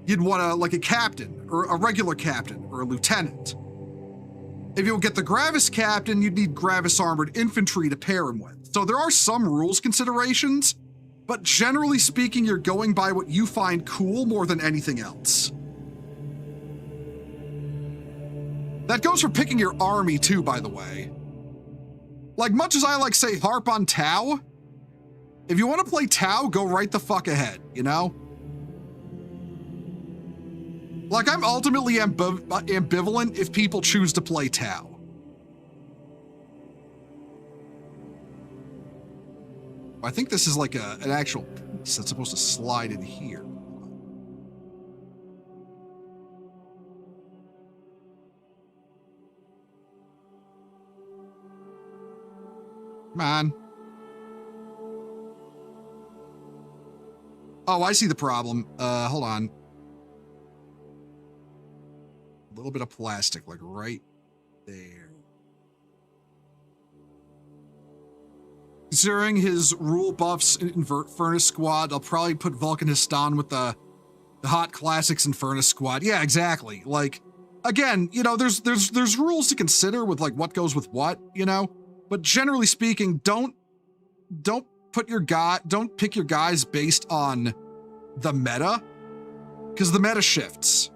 You'd want like a captain or a regular captain or a lieutenant. If you get the Gravis captain, you'd need Gravis armored infantry to pair him with. So there are some rules considerations, but generally speaking, you're going by what you find cool more than anything else. That goes for picking your army too, by the way. Like, much as I like, say, harp on Tau, if you want to play Tau, go right the fuck ahead, you know? Like, I'm ultimately ambivalent if people choose to play Tau. I think this is like an actual piece that's supposed to slide in here. Come on. Oh, I see the problem. Hold on. A little bit of plastic, like right there. Considering his rule buffs in Invert Furnace Squad, I'll probably put Vulcanistan with the Hot Classics in Furnace Squad. Yeah, exactly. Like, again, you know, there's rules to consider with like what goes with what, you know? But generally speaking, don't pick your guys based on the meta, because the meta shifts.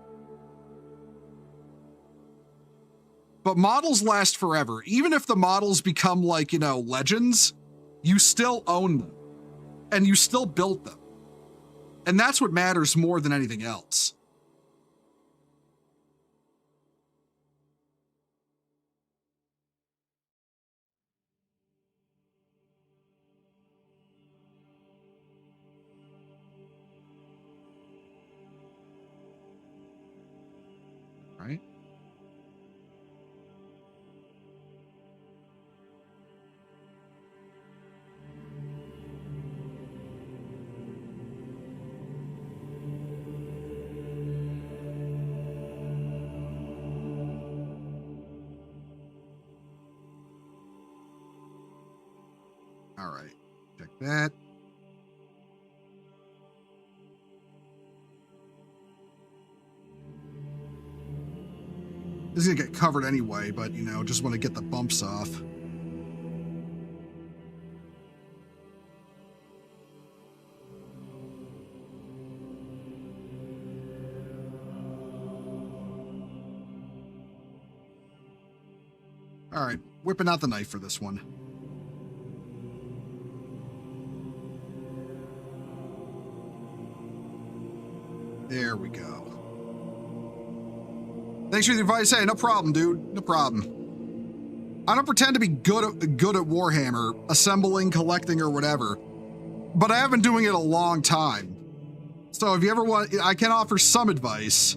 But models last forever. Even if the models become like, you know, legends, you still own them and you still built them. And that's what matters more than anything else. Right? All right, check that. This is gonna get covered anyway, but you know, just want to get the bumps off. All right, whipping out the knife for this one. There we go. Thanks for the advice. Hey, no problem, dude. No problem. I don't pretend to be good at Warhammer, assembling, collecting, or whatever, but I have been doing it a long time. So if you ever want, I can offer some advice.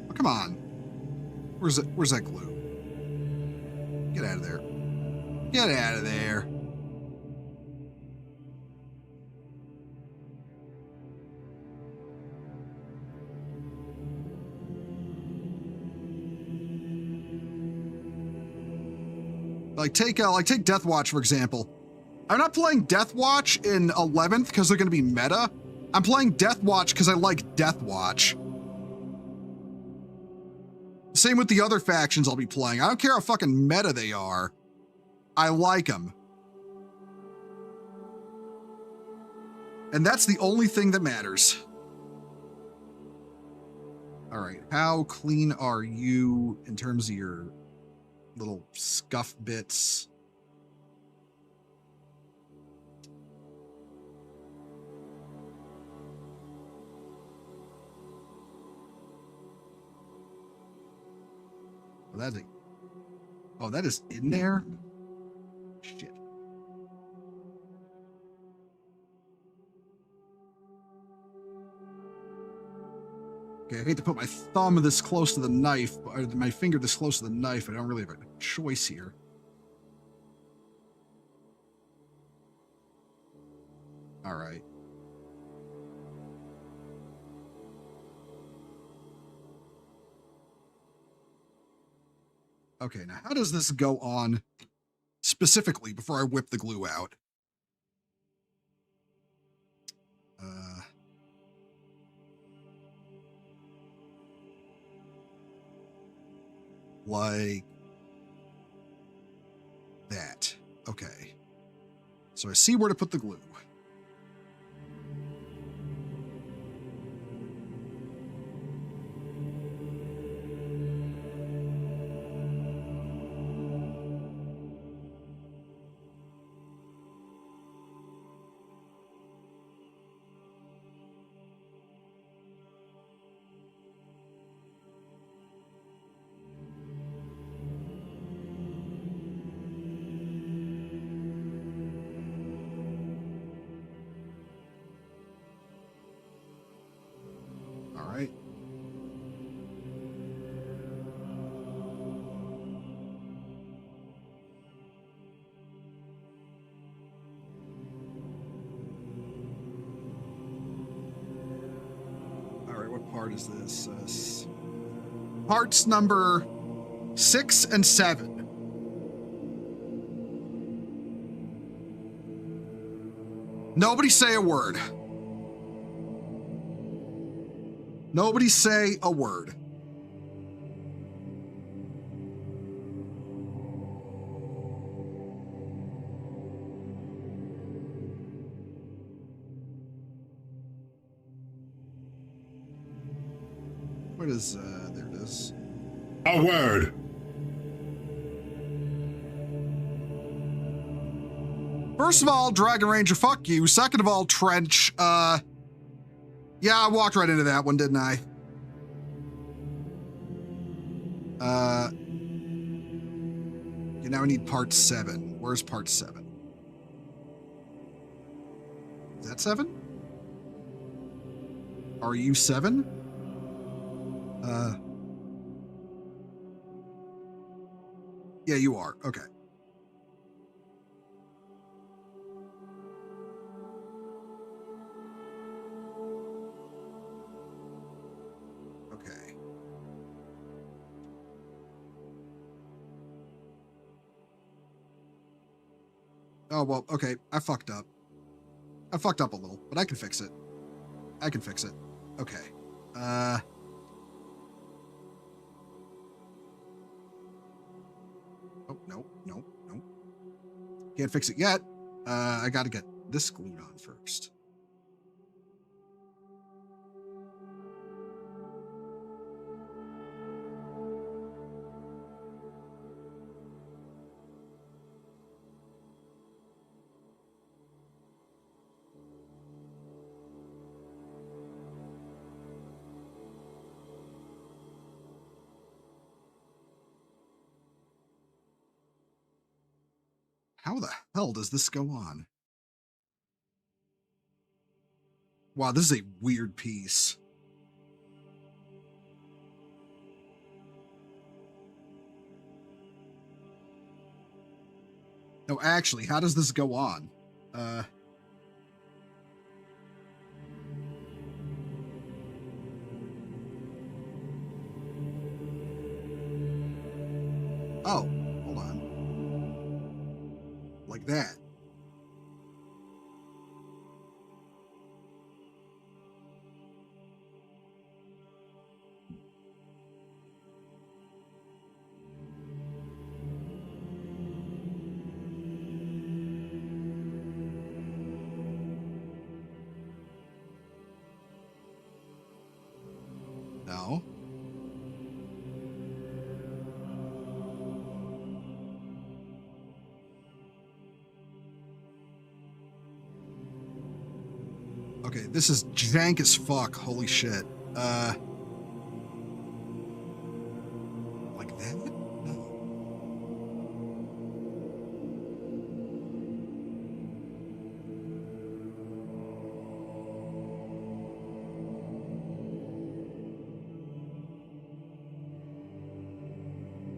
Oh, come on. Where's that glue? Get out of there. Get out of there. Like take Deathwatch, for example. I'm not playing Deathwatch in 11th because they're going to be meta. I'm playing Deathwatch because I like Deathwatch. Same with the other factions I'll be playing. I don't care how fucking meta they are. I like them. And that's the only thing that matters. All right, how clean are you in terms of your little scuff bits? Oh, that is in there? Shit. Okay, I hate to put my thumb this close to the knife, or my finger this close to the knife. I don't really have a choice here. All right. Okay, now how does this go on specifically before I whip the glue out? Like that. Okay. So I see where to put the glue. All right. All right, what part is this? Parts number 6 and 7. Nobody say a word. Nobody say a word. What is, there it is. A word. First of all, Dragon Ranger, fuck you. Second of all, Trench, yeah, I walked right into that one, didn't I? Okay, now I need part 7. Where's part 7? Is that 7? Are you 7? Yeah, you are. Okay. Okay. Oh, well, okay. I fucked up. I fucked up a little, but I can fix it. I can fix it. Okay. Oh, no, no, no. Can't fix it yet. I gotta get this glued on first. How the hell does this go on? Wow, this is a weird piece. No, actually, how does this go on? Oh, hold on. Like that. No. Okay, this is jank as fuck. Holy shit. Like that?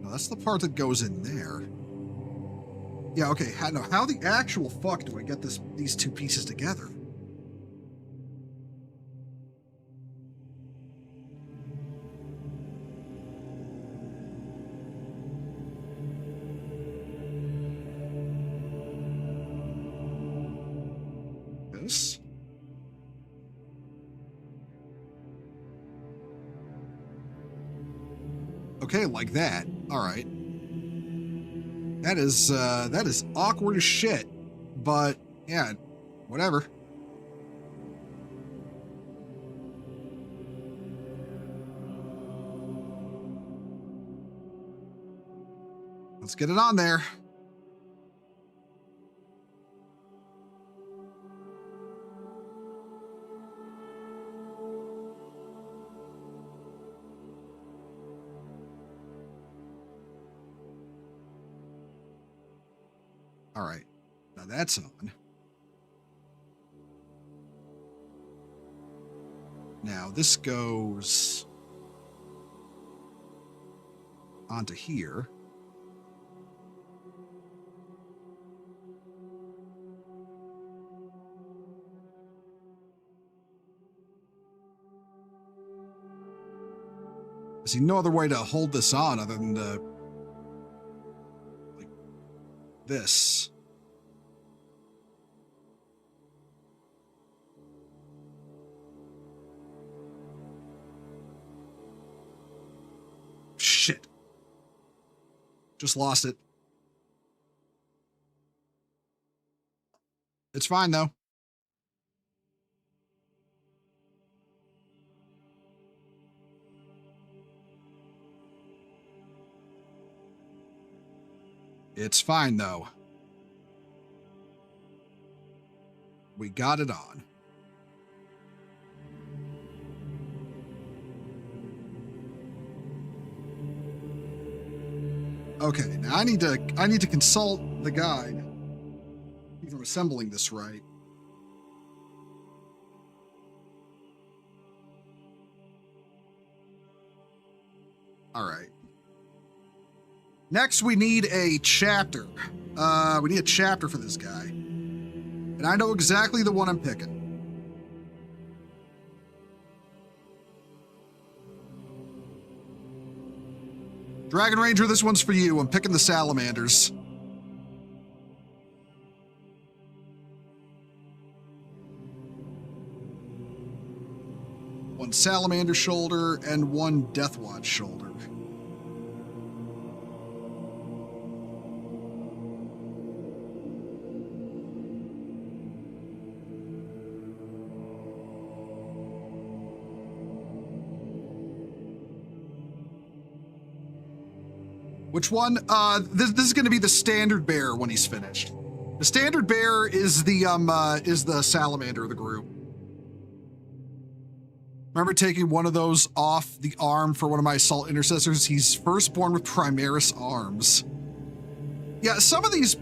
Well, that's the part that goes in there. Yeah, okay. How the actual fuck do I get these two pieces together? This? Okay, like that. All right. That is awkward as shit. But yeah, whatever. Let's get it on there. All right. Now that's on. Now this goes onto here. I see no other way to hold this on other than to, like, this. Shit. Just lost it. It's fine, though. It's fine, though. We got it on. Okay, now I need to consult the guide. If I'm assembling this right. All right. Next, we need a chapter. We need a chapter for this guy. And I know exactly the one I'm picking. Dragon Ranger, this one's for you. I'm picking the salamanders. One salamander shoulder and one Deathwatch shoulder. Which one? This is going to be the standard bearer when he's finished. The standard bearer is the salamander of the group. Remember taking one of those off the arm for one of my assault intercessors? He's first born with Primaris arms. Yeah, some of these,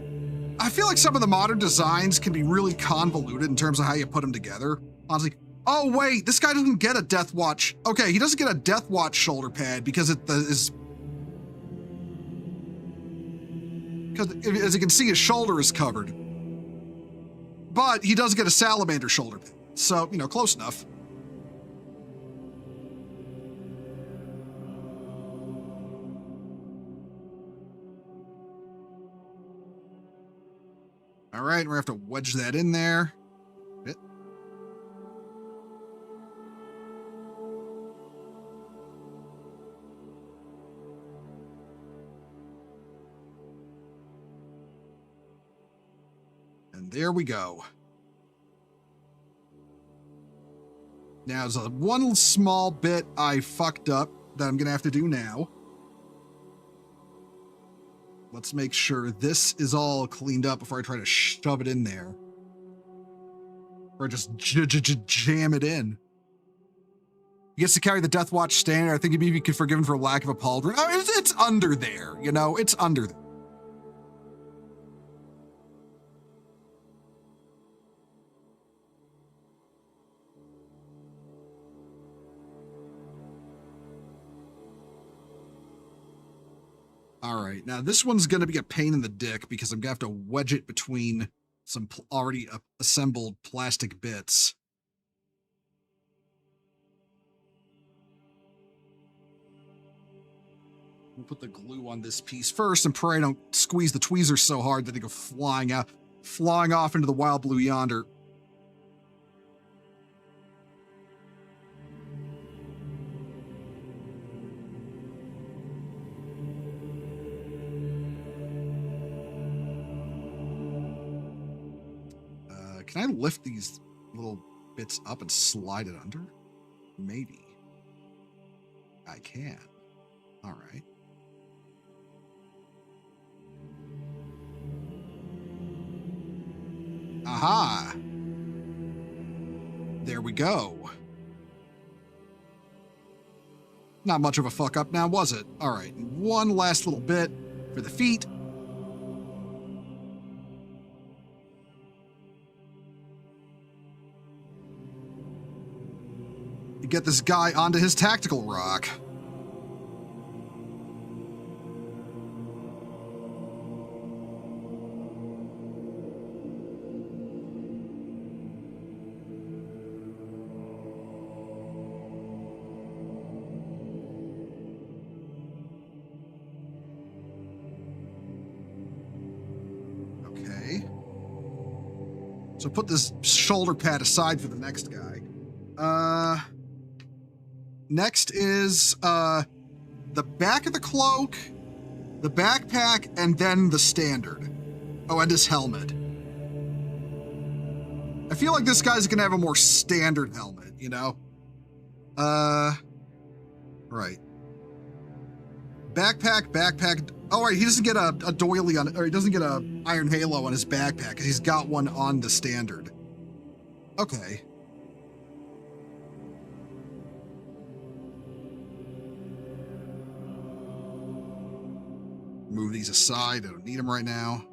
I feel like some of the modern designs can be really convoluted in terms of how you put them together. Honestly. Oh wait, this guy doesn't get a Deathwatch. Okay, he doesn't get a Deathwatch shoulder pad because because as you can see, his shoulder is covered. But he does get a salamander shoulder pad. So, close enough. All right, we're gonna have to wedge that in there. And there we go. Now, there's one small bit I fucked up that I'm gonna have to do now. Let's make sure this is all cleaned up before I try to shove it in there. Or just jam it in. He gets to carry the Deathwatch standard. I think he'd be forgiven for lack of a pauldron. Oh, it's under there, it's under there. All right, now this one's going to be a pain in the dick because I'm going to have to wedge it between some already assembled plastic bits. We'll put the glue on this piece first and pray I don't squeeze the tweezers so hard that they go flying off into the wild blue yonder. Can I lift these little bits up and slide it under? Maybe. I can. All right. Aha! There we go. Not much of a fuck up now, was it? All right, one last little bit for the feet. You get this guy onto his tactical rock. So put this shoulder pad aside for the next guy. Next is the back of the cloak, the backpack, and then the standard. Oh, and his helmet. I feel like this guy's gonna have a more standard helmet, you know? Right. Backpack. Oh, right, he doesn't get a doily on, or he doesn't get a iron halo on his backpack because he's got one on the standard. Okay. Move these aside. I don't need them right now.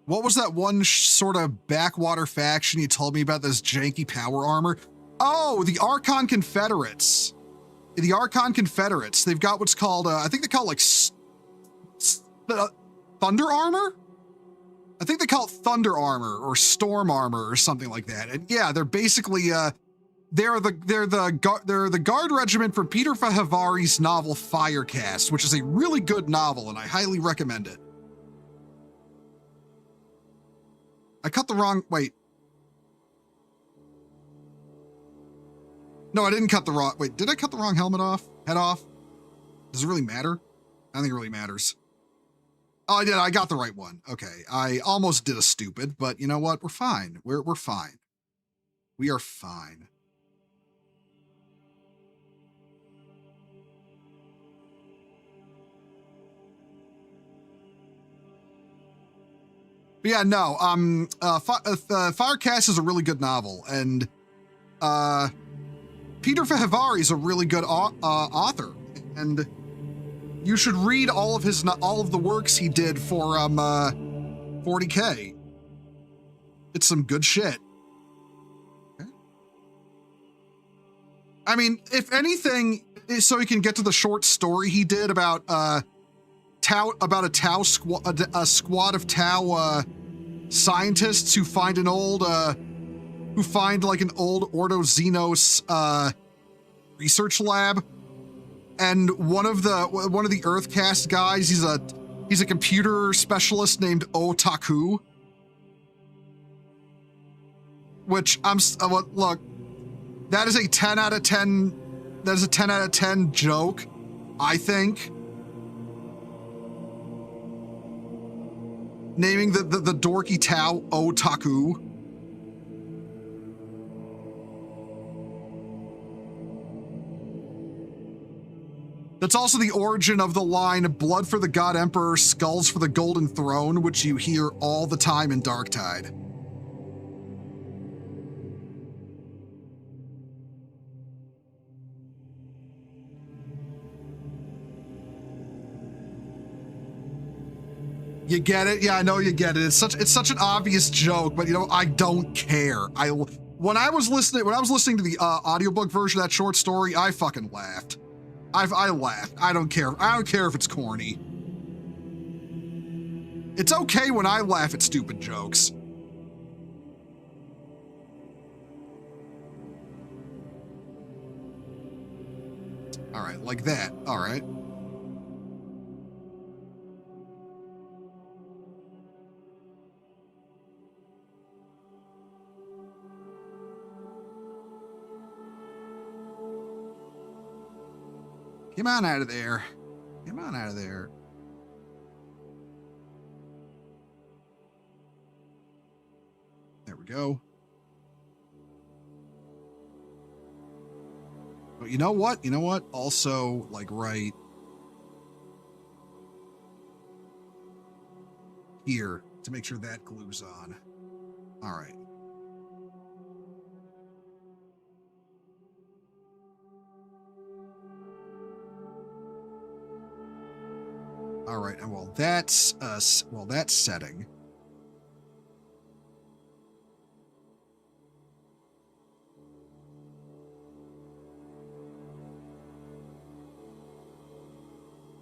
What was that one sort of backwater faction you told me about, this janky power armor? Oh, the Archon Confederates. The Archon Confederates. They've got what's called, I think they call it like Thunder Armor? I think they call it Thunder Armor or Storm Armor or something like that. And yeah, they're basically, they're the guard regiment from Peter Fahavari's novel Firecast, which is a really good novel, and I highly recommend it. I cut the wrong, wait. No, I didn't cut the wrong, wait, did I cut the wrong helmet off? Head off? Does it really matter? I don't think it really matters. Oh, I did, I got the right one. Okay, I almost did a stupid, but you know what? We're fine. We're fine. We are fine. But yeah, no, Firecast is a really good novel, and Peter Fahavari is a really good author, and you should read all of the works he did for 40K. It's some good shit. Okay. I mean, if anything, so he can get to the short story he did about a squad of Tau scientists who find like an old Ordo Xenos research lab, and one of the Earthcast guys, he's a computer specialist named Otaku, which look, that is a 10 out of 10. That is a 10 out of 10 joke, I think. Naming the dorky Tau Otaku. That's also the origin of the line, blood for the God Emperor, skulls for the Golden Throne, which you hear all the time in Darktide. You get it? Yeah, I know you get it. It's such an obvious joke, but you know, I don't care. When I was listening to the audiobook version of that short story, I fucking laughed. I laughed. I don't care. I don't care if it's corny. It's okay when I laugh at stupid jokes. All right, like that. All right. Come on out of there. Come on out of there. There we go. But you know what? You know what? Also, like right here to make sure that glues on. All right. All right, and well, that's setting.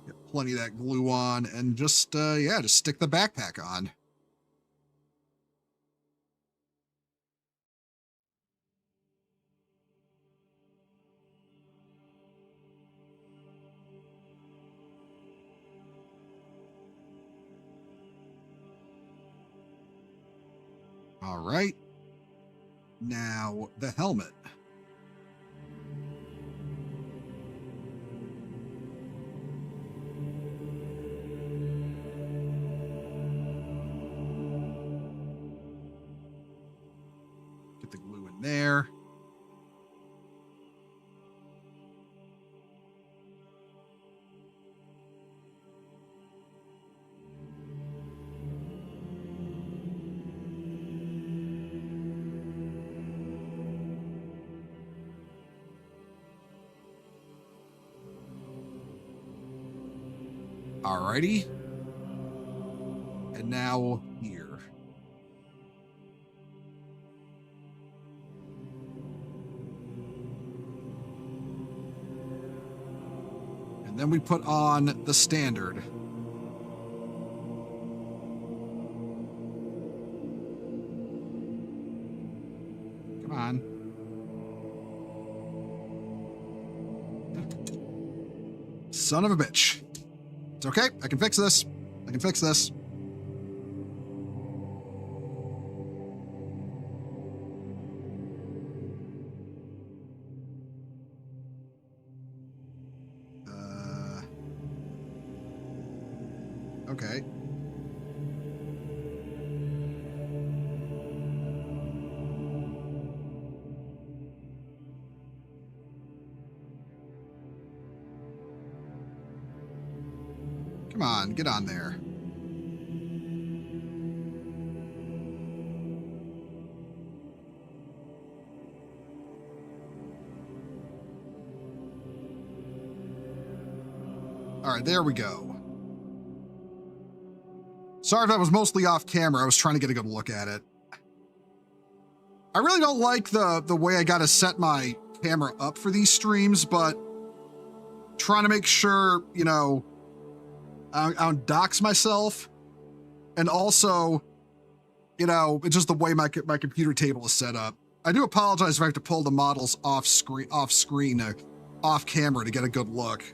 Get plenty of that glue on, and just just stick the backpack on. All right. Now the helmet. Get the glue in there. Alrighty. And now here. And then we put on the standard. Come on. Son of a bitch. It's okay. I can fix this. I can fix this. Okay. Come on, get on there. All right, there we go. Sorry if that was mostly off camera. I was trying to get a good look at it. I really don't like the way I got to set my camera up for these streams, but trying to make sure, you know, I don't dox myself, and also, you know, it's just the way my computer table is set up. I do apologize if I have to pull the models off camera to get a good look.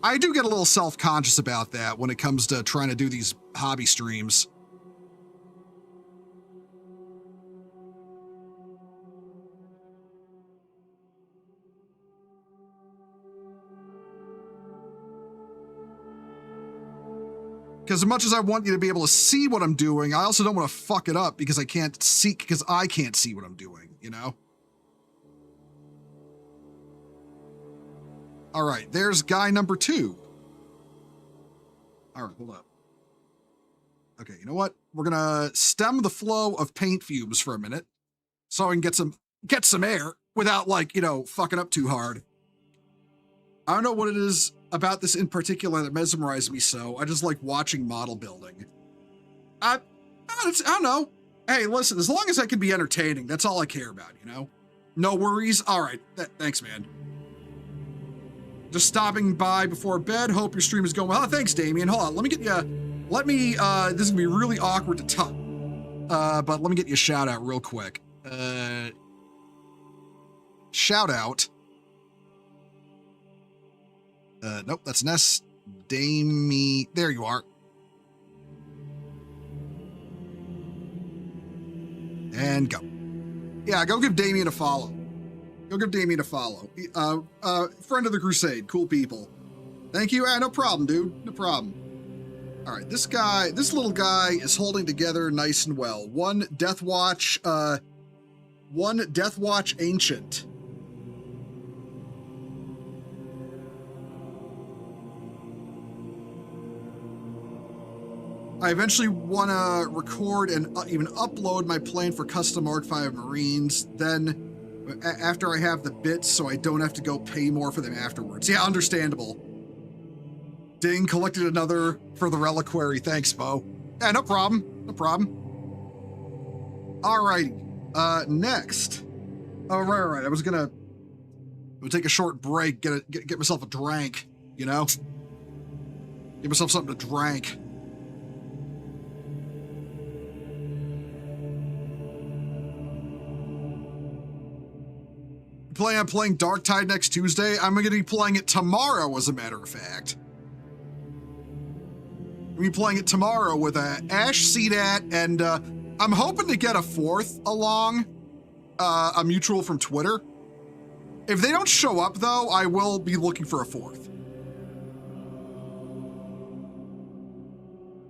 I do get a little self-conscious about that when it comes to trying to do these hobby streams. Because as much as I want you to be able to see what I'm doing, I also don't want to fuck it up because I can't see what I'm doing, you know? All right, there's guy number 2. All right, hold up. Okay, you know what? We're gonna stem the flow of paint fumes for a minute so I can get some air without, like, you know, fucking up too hard. I don't know what it is about this in particular that mesmerized me so. I just like watching model building. I don't know. Hey, listen, as long as I can be entertaining, that's all I care about, you know? No worries. All right. Thanks, man. Just stopping by before bed. Hope your stream is going well. Oh, thanks, Damien. Hold on. Let me get you. This is gonna be really awkward to talk. But let me get you a shout out real quick. Shout out. Nope, that's Ness. Damie. There you are. And go. Yeah, go give Damien a follow. Go give Damien a follow. Friend of the Crusade. Cool people. Thank you. No problem, dude. No problem. All right, this little guy is holding together nice and well. One Deathwatch Ancient. I eventually want to record and even upload my plan for custom Mark V Marines. Then, after I have the bits, so I don't have to go pay more for them afterwards. Yeah, understandable. Ding, collected another for the reliquary. Thanks, Bo. Yeah, no problem. No problem. Alrighty. Next. Oh, right. I was gonna take a short break, get myself a drink, you know? Give myself something to drink. Plan on playing Darktide next Tuesday. I'm going to be playing it tomorrow, as a matter of fact. I'm going to be playing it tomorrow with Ash, CDAT, and I'm hoping to get a fourth along, a mutual from Twitter. If they don't show up, though, I will be looking for a fourth.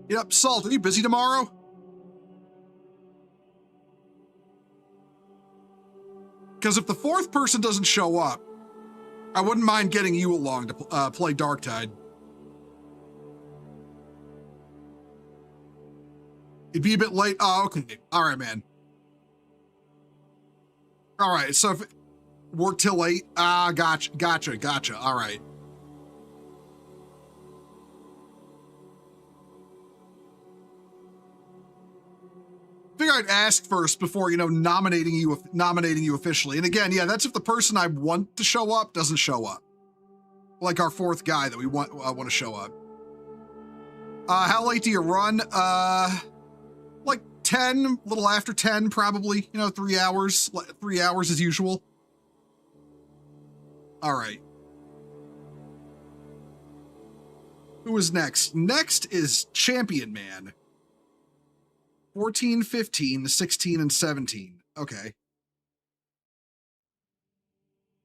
Yep, Salt, are you busy tomorrow? Because if the fourth person doesn't show up, I wouldn't mind getting you along to play Darktide. It'd be a bit late. Oh, okay. All right, man. All right, so if work till 8. Gotcha. All right. Figure I'd ask first before, nominating you officially. And again, yeah, that's if the person I want to show up doesn't show up. Like our fourth guy that we want to show up. How late do you run? Like 10, a little after 10, probably. 3 hours. 3 hours as usual. All right. Who is next? Next is Champion Man. 14, 15, 16, and 17. Okay.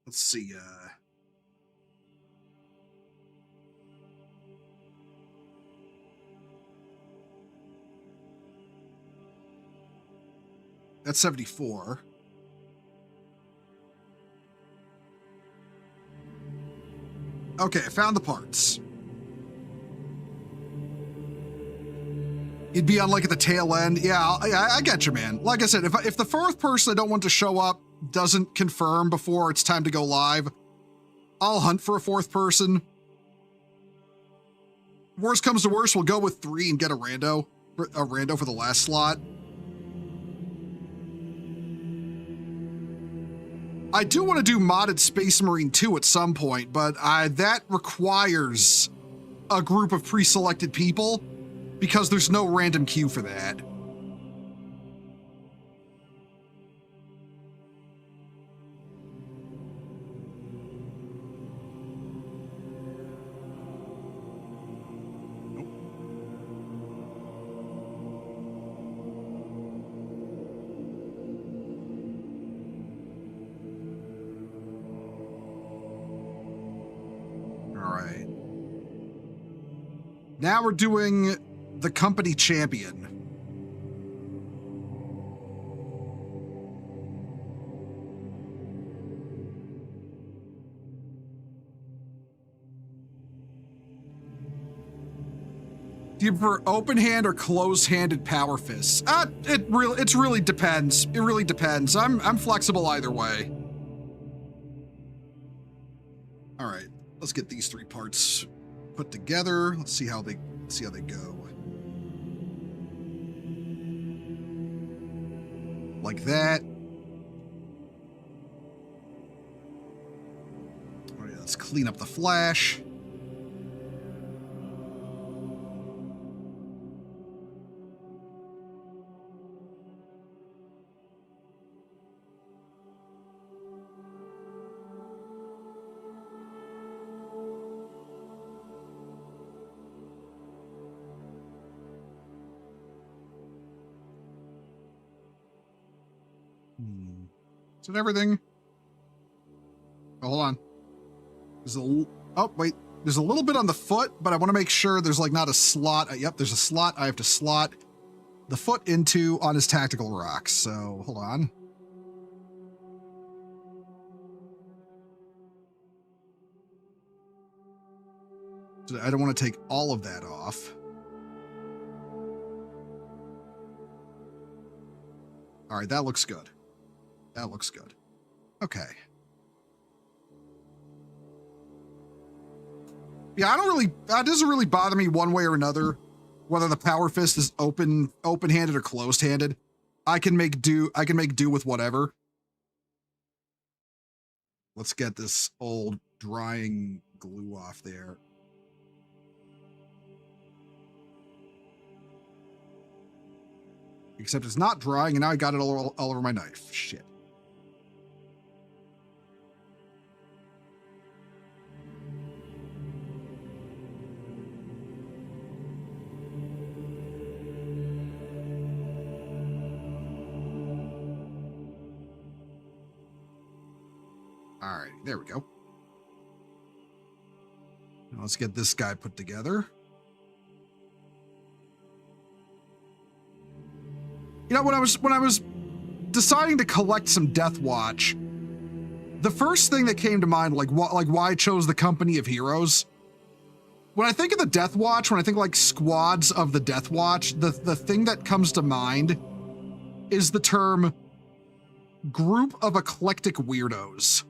Let's see. That's 74. Okay, I found the parts. You'd be on like at the tail end. Yeah, I get you, man. Like I said, if the fourth person I don't want to show up doesn't confirm before it's time to go live, I'll hunt for a fourth person. Worst comes to worst, we'll go with 3 and get a rando for the last slot. I do want to do modded Space Marine 2 at some point, but that requires a group of pre-selected people, because there's no random queue for that. Nope. All right. Now we're doing the company champion. Do you prefer open hand or closed-handed power fists? It really depends. It really depends. I'm flexible either way. All right. Let's get these 3 parts put together. Let's see how they go. Like that. All right, let's clean up the flash. Is it everything? Oh, hold on. Oh, wait. There's a little bit on the foot, but I want to make sure there's like not a slot. Yep, there's a slot. I have to slot the foot into on his tactical rocks. So hold on. So I don't want to take all of that off. All right, that looks good. That looks good. Okay. Yeah, that doesn't really bother me one way or another, whether the power fist is open-handed or closed-handed. I can make do with whatever. Let's get this old drying glue off there. Except it's not drying, and now I got it all over my knife. Shit. All right, there we go. Now let's get this guy put together. You know, when I was deciding to collect some Deathwatch, the first thing that came to mind, like why I chose the Company of Heroes. When I think of the Deathwatch, when I think like squads of the Deathwatch, the thing that comes to mind is the term group of eclectic weirdos.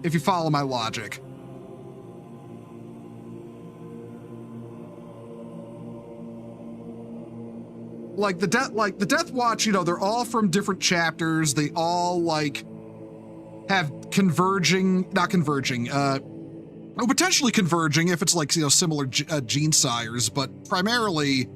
If you follow my logic. Like the Deathwatch, you know, they're all from different chapters. They all like have not converging, potentially converging if it's like, you know, similar gene sires, but primarily,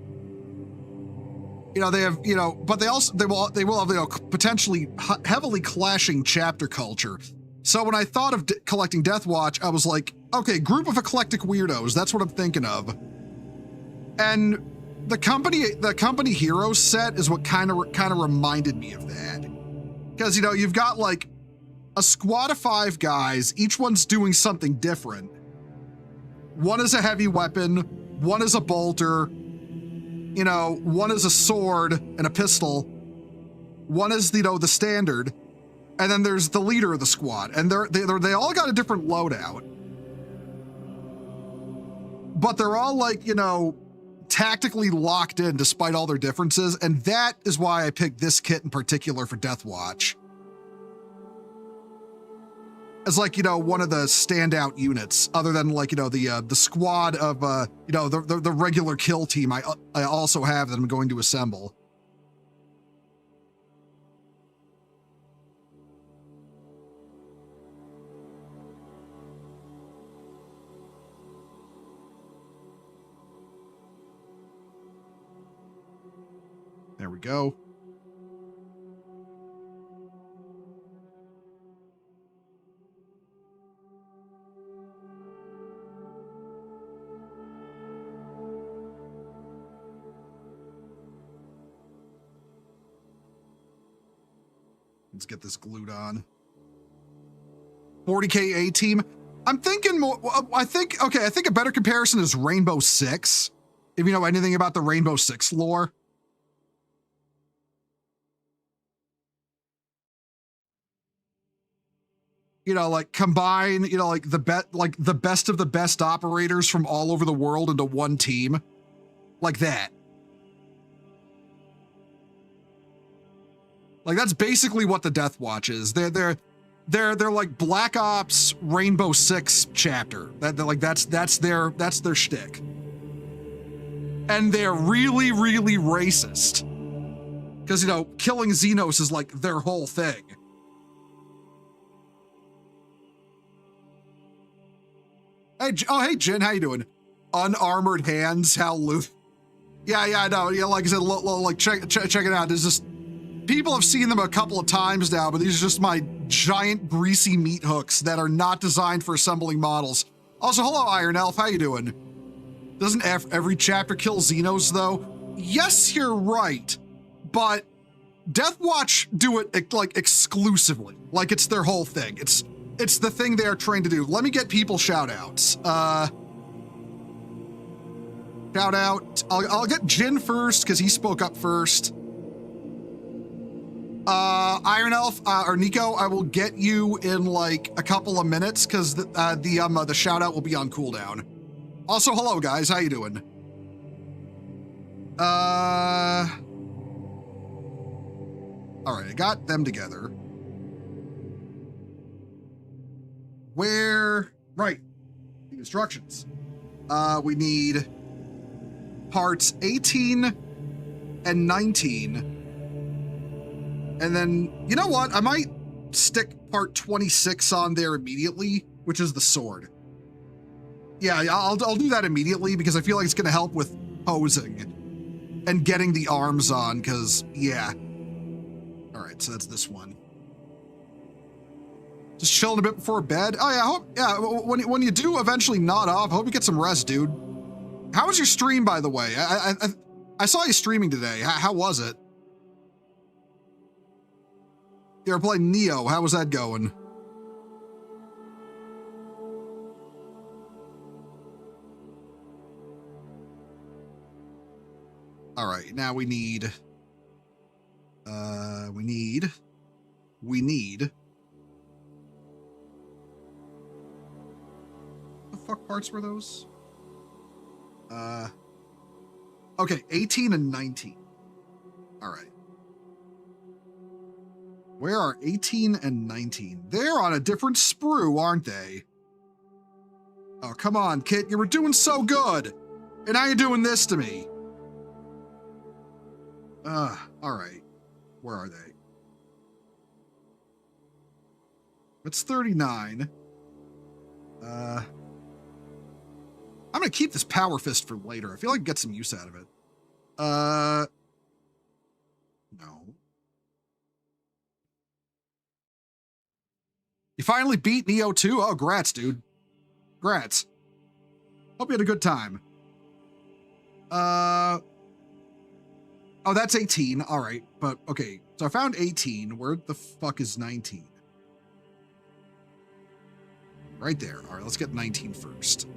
you know, they have, you know, but they will have, you know, potentially heavily clashing chapter culture. So when I thought of collecting Deathwatch, I was like, okay, group of eclectic weirdos. That's what I'm thinking of. And the company Heroes set is what kind of reminded me of that. Because, you know, you've got like a squad of 5 guys, each one's doing something different. One is a heavy weapon, one is a bolter, you know, one is a sword and a pistol, one is, you know, the standard, and then there's the leader of the squad, and they all got a different loadout. But they're all like, you know, tactically locked in despite all their differences, and that is why I picked this kit in particular for Deathwatch. As like, you know, one of the standout units, other than like, you know, the squad of, you know, the regular kill team I also have that I'm going to assemble. There we go. Let's get this glued on. 40K A-team. I'm thinking more, I think a better comparison is Rainbow Six. If you know anything about the Rainbow Six lore. You know, like combine, you know, like the best of the best operators from all over the world into one team. Like that. Like that's basically what the Deathwatch is. They're They're like Black Ops Rainbow Six chapter. That's their shtick. And they're really, really racist. Because, you know, killing Xenos is like their whole thing. Hey, hey, Jin, how you doing? Unarmored hands, how loose. Yeah, I know. Yeah, like I said, like check it out. There's just people have seen them a couple of times now, but these are just my giant greasy meat hooks that are not designed for assembling models. Also, hello, Iron Elf. How you doing? Doesn't every chapter kill Xenos though? Yes, you're right, but Deathwatch do it like exclusively, like it's their whole thing. It's the thing they are trained to do. Let me get people shout outs. Shout out. I'll get Jin first because he spoke up first. Iron Elf or Nico, I will get you in like a couple of minutes because the shout out will be on cooldown. Also, hello guys, how you doing? All right, I got them together. Where? Right. The instructions. We need parts 18 and 19. And then, you know what? I might stick part 26 on there immediately, which is the sword. Yeah, I'll do that immediately because I feel like it's going to help with posing and getting the arms on because, yeah. All right, so that's this one. Just chilling a bit before bed. Oh yeah, when you do eventually nod off, I hope you get some rest, dude. How was your stream, by the way? I saw you streaming today. How was it? You were playing Neo. How was that going? All right, now we need. The fuck parts were those? Okay, 18 and 19. All right. Where are 18 and 19? They're on a different sprue, aren't they? Oh, come on, Kit. You were doing so good. And now you're doing this to me. All right. Where are they? It's 39. I'm gonna keep this power fist for later. I feel like I get some use out of it. No. You finally beat Neo 2? Oh, grats, dude. Grats. Hope you had a good time. Oh, that's 18. All right, but okay. So I found 18. Where the fuck is 19? Right there. All right, let's get 19 first.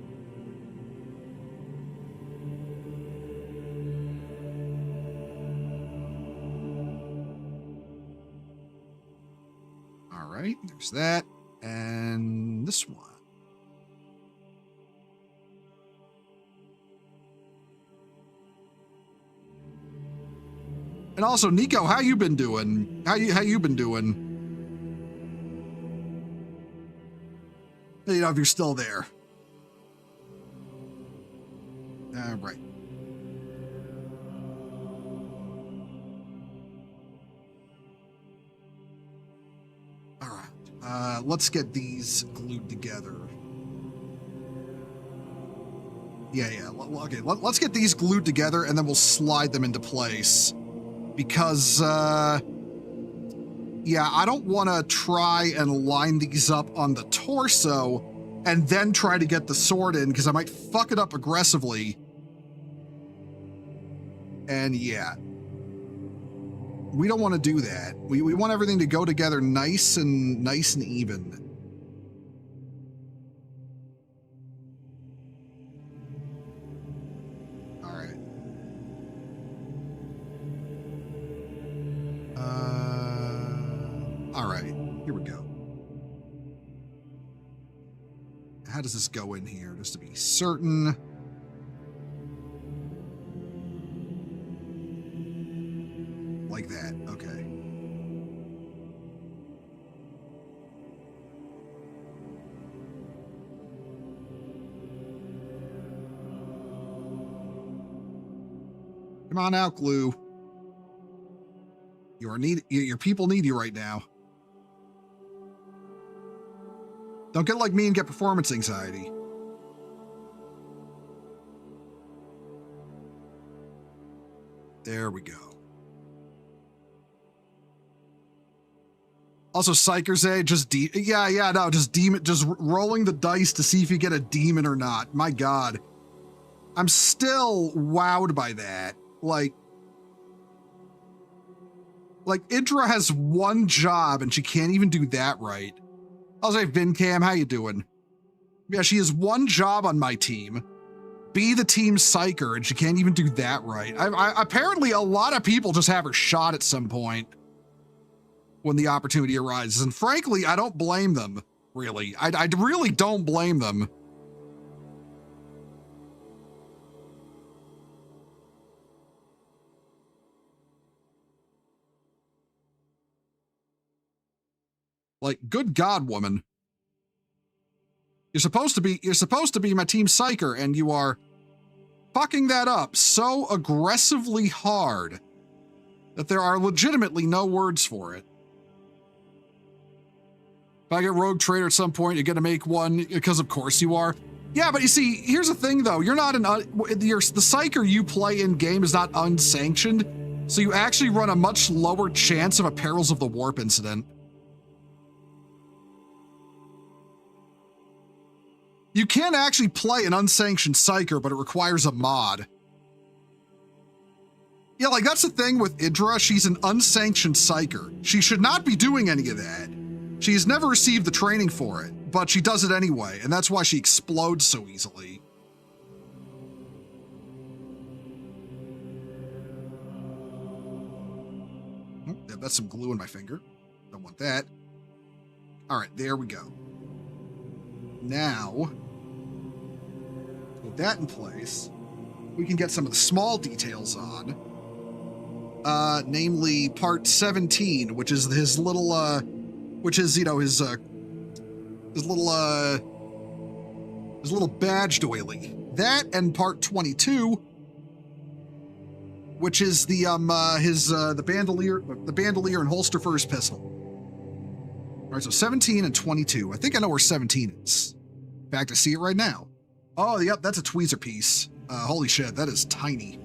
All right, there's that. And this one. And also, Nico, how you been doing? How you been doing? You know, if you're still there. All right. All right. Let's get these glued together. Yeah. Okay. Let's get these glued together, and then we'll slide them into place. Because, yeah, I don't want to try and line these up on the torso and then try to get the sword in because I might fuck it up aggressively. And yeah, we don't want to do that. We want everything to go together nice and even. All right. All right, here we go. How does this go in here, just to be certain? Like that, okay. Come on out, Glue. Your people need you right now. Don't get like me and get performance anxiety. There we go. Also, Psychers, just demon, just rolling the dice to see if you get a demon or not. My God. I'm still wowed by that. Like Idra has one job and she can't even do that right. I'll say, Vincam, how you doing? Yeah, she has one job on my team. Be the team psycher, and she can't even do that right. Apparently, a lot of people just have her shot at some point when the opportunity arises. And frankly, I don't blame them, really. I really don't blame them. Like, good God, woman. You're supposed to be my team psycher, and you are fucking that up so aggressively hard that there are legitimately no words for it. If I get Rogue Trader at some point, you're gonna make one, because of course you are. Yeah, but you see, here's the thing though, you're not the psycher you play in game is not unsanctioned, so you actually run a much lower chance of a Perils of the Warp incident. You can actually play an unsanctioned psycher, but it requires a mod. Yeah, like that's the thing with Idra, she's an unsanctioned psycher. She should not be doing any of that. She has never received the training for it, but she does it anyway, and that's why she explodes so easily. Oh, yeah, that's some glue in my finger. Don't want that. All right, there we go. Now, with that in place, we can get some of the small details on, namely part 17, which is his little, his little badge doily. That and part 22, which is the bandolier and holster for his pistol. All right, so 17 and 22. I think I know where 17 is. In fact, I see it right now. Oh, yep, that's a tweezer piece. Holy shit, that is tiny.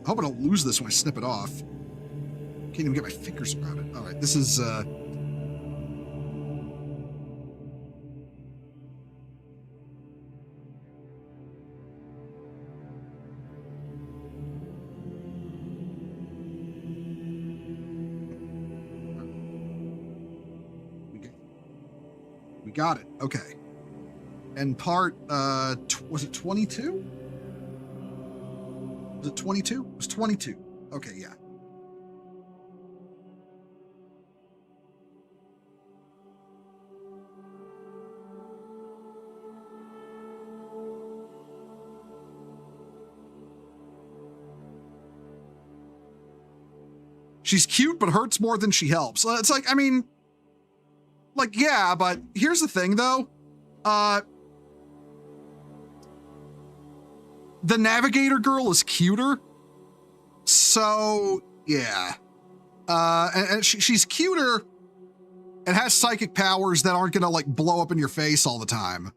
I hope I don't lose this when I snip it off. Can't even get my fingers around it. All right, this is, We got it. Okay. And part, was it 22? Was it 22? It was 22. Okay, yeah. She's cute, but hurts more than she helps. It's like, I mean, like, yeah, but here's the thing, though. The Navigator girl is cuter. So, yeah. And she's cuter and has psychic powers that aren't gonna, like, blow up in your face all the time.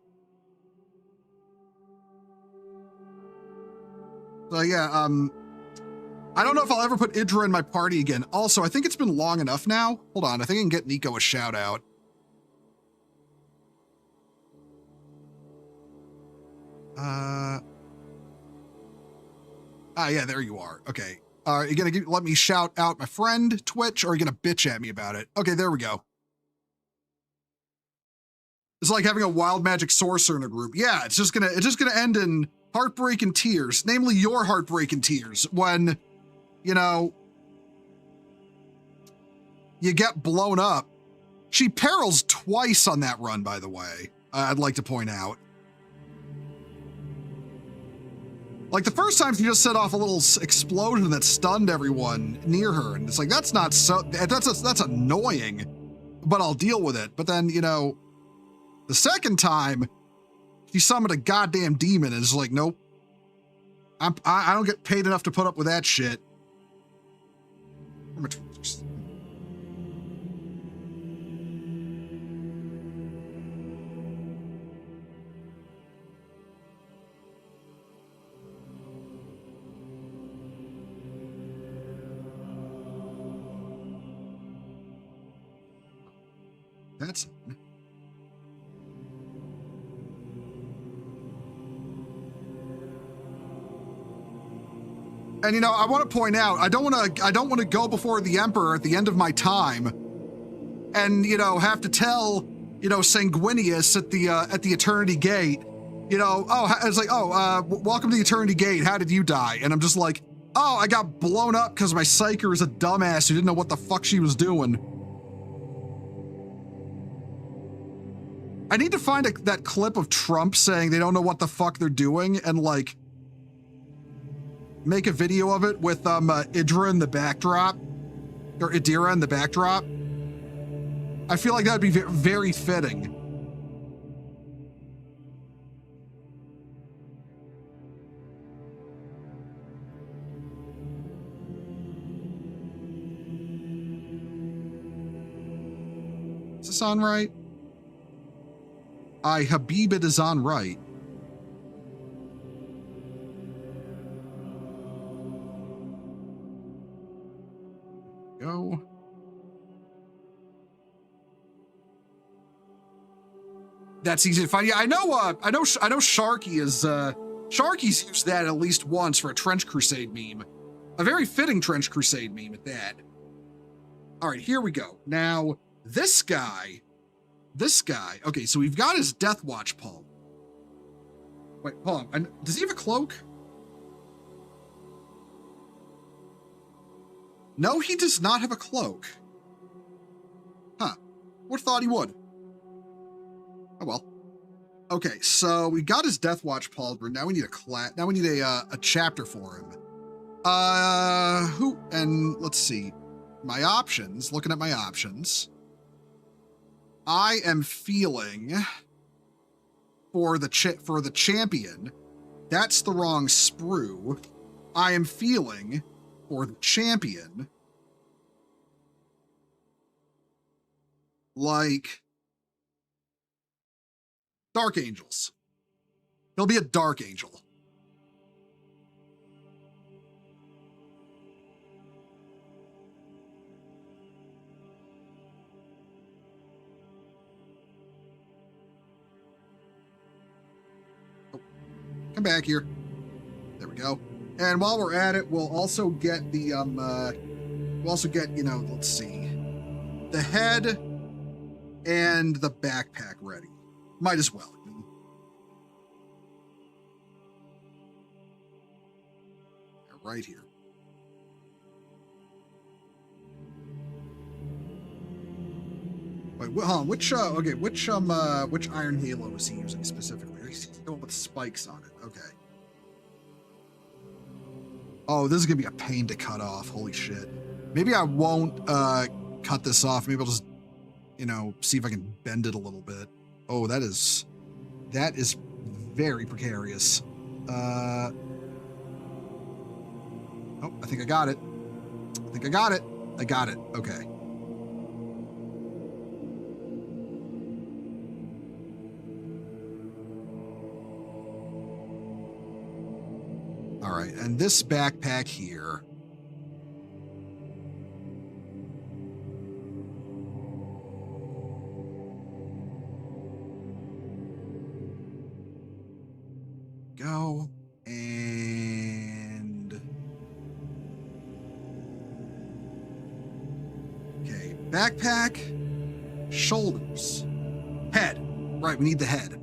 So, yeah, I don't know if I'll ever put Idra in my party again. Also, I think it's been long enough now. Hold on, I think I can get Nico a shout out. Yeah, there you are. Okay. Are you gonna let me shout out my friend, Twitch, or are you gonna bitch at me about it? Okay, there we go. It's like having a wild magic sorcerer in a group. Yeah, it's just gonna end in heartbreak and tears, namely your heartbreak and tears when, you know, you get blown up. She perils twice on that run, by the way. I'd like to point out. Like the first time she just set off a little explosion that stunned everyone near her. And it's like, that's not so, that's annoying, but I'll deal with it. But then, you know, the second time she summoned a goddamn demon and it's like, nope, I don't get paid enough to put up with that shit. That's... And, you know, I want to point out, I don't want to go before the Emperor at the end of my time and, you know, have to tell, you know, Sanguinius at the Eternity Gate, you know, it's like, welcome to the Eternity Gate. How did you die? And I'm just like, oh, I got blown up because my psyker is a dumbass who didn't know what the fuck she was doing. I need to find that clip of Trump saying they don't know what the fuck they're doing and, like, make a video of it with Idra in the backdrop, or Idira in the backdrop. I feel like that would be very fitting. Is this on right? Habib, it is on right. Go. That's easy to find. Yeah, I know Sharky is Sharky's used that at least once for a Trench Crusade meme. A very fitting Trench Crusade meme at that. All right, here we go. Now, this guy, okay, so we've got his Deathwatch palm. Wait, hold on. Does he have a cloak? No, he does not have a cloak. Huh. Would have thought he would. Oh well. Okay, so we got his Deathwatch Pauldron. Now we need a chapter for him. Let's see. My options, looking at my options. I am feeling for the champion. That's the wrong sprue. I am feeling for the champion, like Dark Angels. He'll be a Dark Angel. Oh, come back here. There we go. And while we're at it, we'll also get the, you know, let's see, the head and the backpack ready. Might as well. Right here. Wait, hold on, which Iron Halo is he using specifically? He's going with spikes on it, okay. Oh, this is gonna be a pain to cut off. Holy shit. Maybe I won't cut this off. Maybe I'll just, you know, see if I can bend it a little bit. Oh, that is very precarious. Oh, I think I got it. I got it. Okay. All right, and this backpack here. Go and okay, backpack, shoulders, head. Right, we need the head.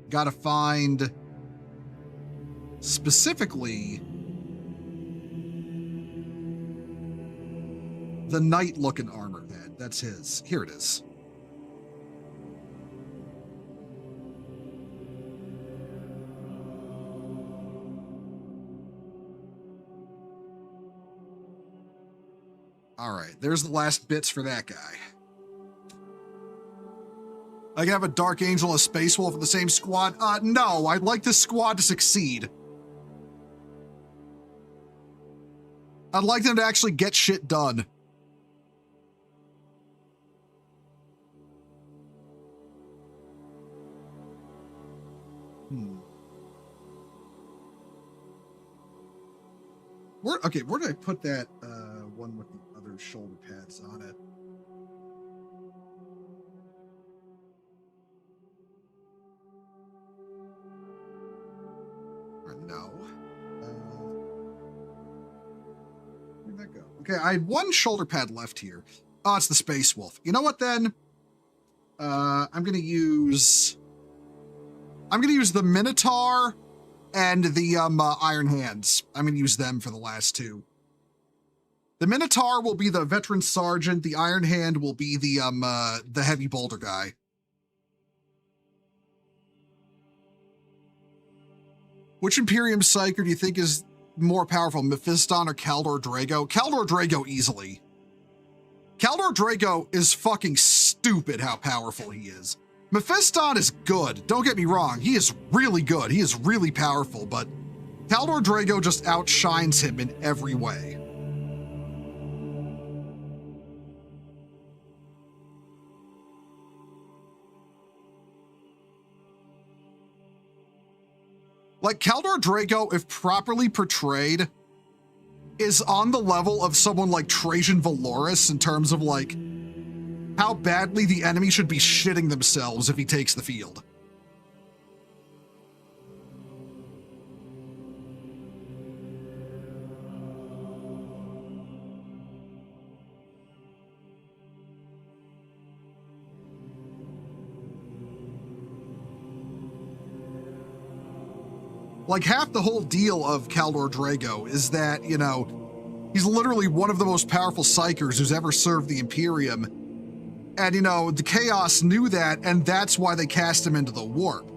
Gotta find specifically the knight looking armor head. That's his. Here it is. All right, there's the last bits for that guy. I can have a Dark Angel and a Space Wolf in the same squad? No, I'd like this squad to succeed. I'd like them to actually get shit done. Where did I put that one with the other shoulder pads on it? No. Where'd that go? Okay, I had one shoulder pad left here. Oh, it's the Space Wolf. You know what then? I'm gonna use the Minotaur and the Iron Hands. I'm gonna use them for the last two. The Minotaur will be the veteran sergeant. The Iron Hand will be the heavy boulder guy. Which Imperium Psyker do you think is more powerful, Mephiston or Kaldor Drago? Kaldor Drago easily. Kaldor Drago is fucking stupid how powerful he is. Mephiston is good, don't get me wrong. He is really good, he is really powerful, but Kaldor Drago just outshines him in every way. Like, Kaldor Drago, if properly portrayed, is on the level of someone like Trajan Valoris in terms of, like, how badly the enemy should be shitting themselves if he takes the field. Like, half the whole deal of Kaldor Drago is that, you know, he's literally one of the most powerful psychers who's ever served the Imperium. And, you know, the Chaos knew that, and that's why they cast him into the Warp.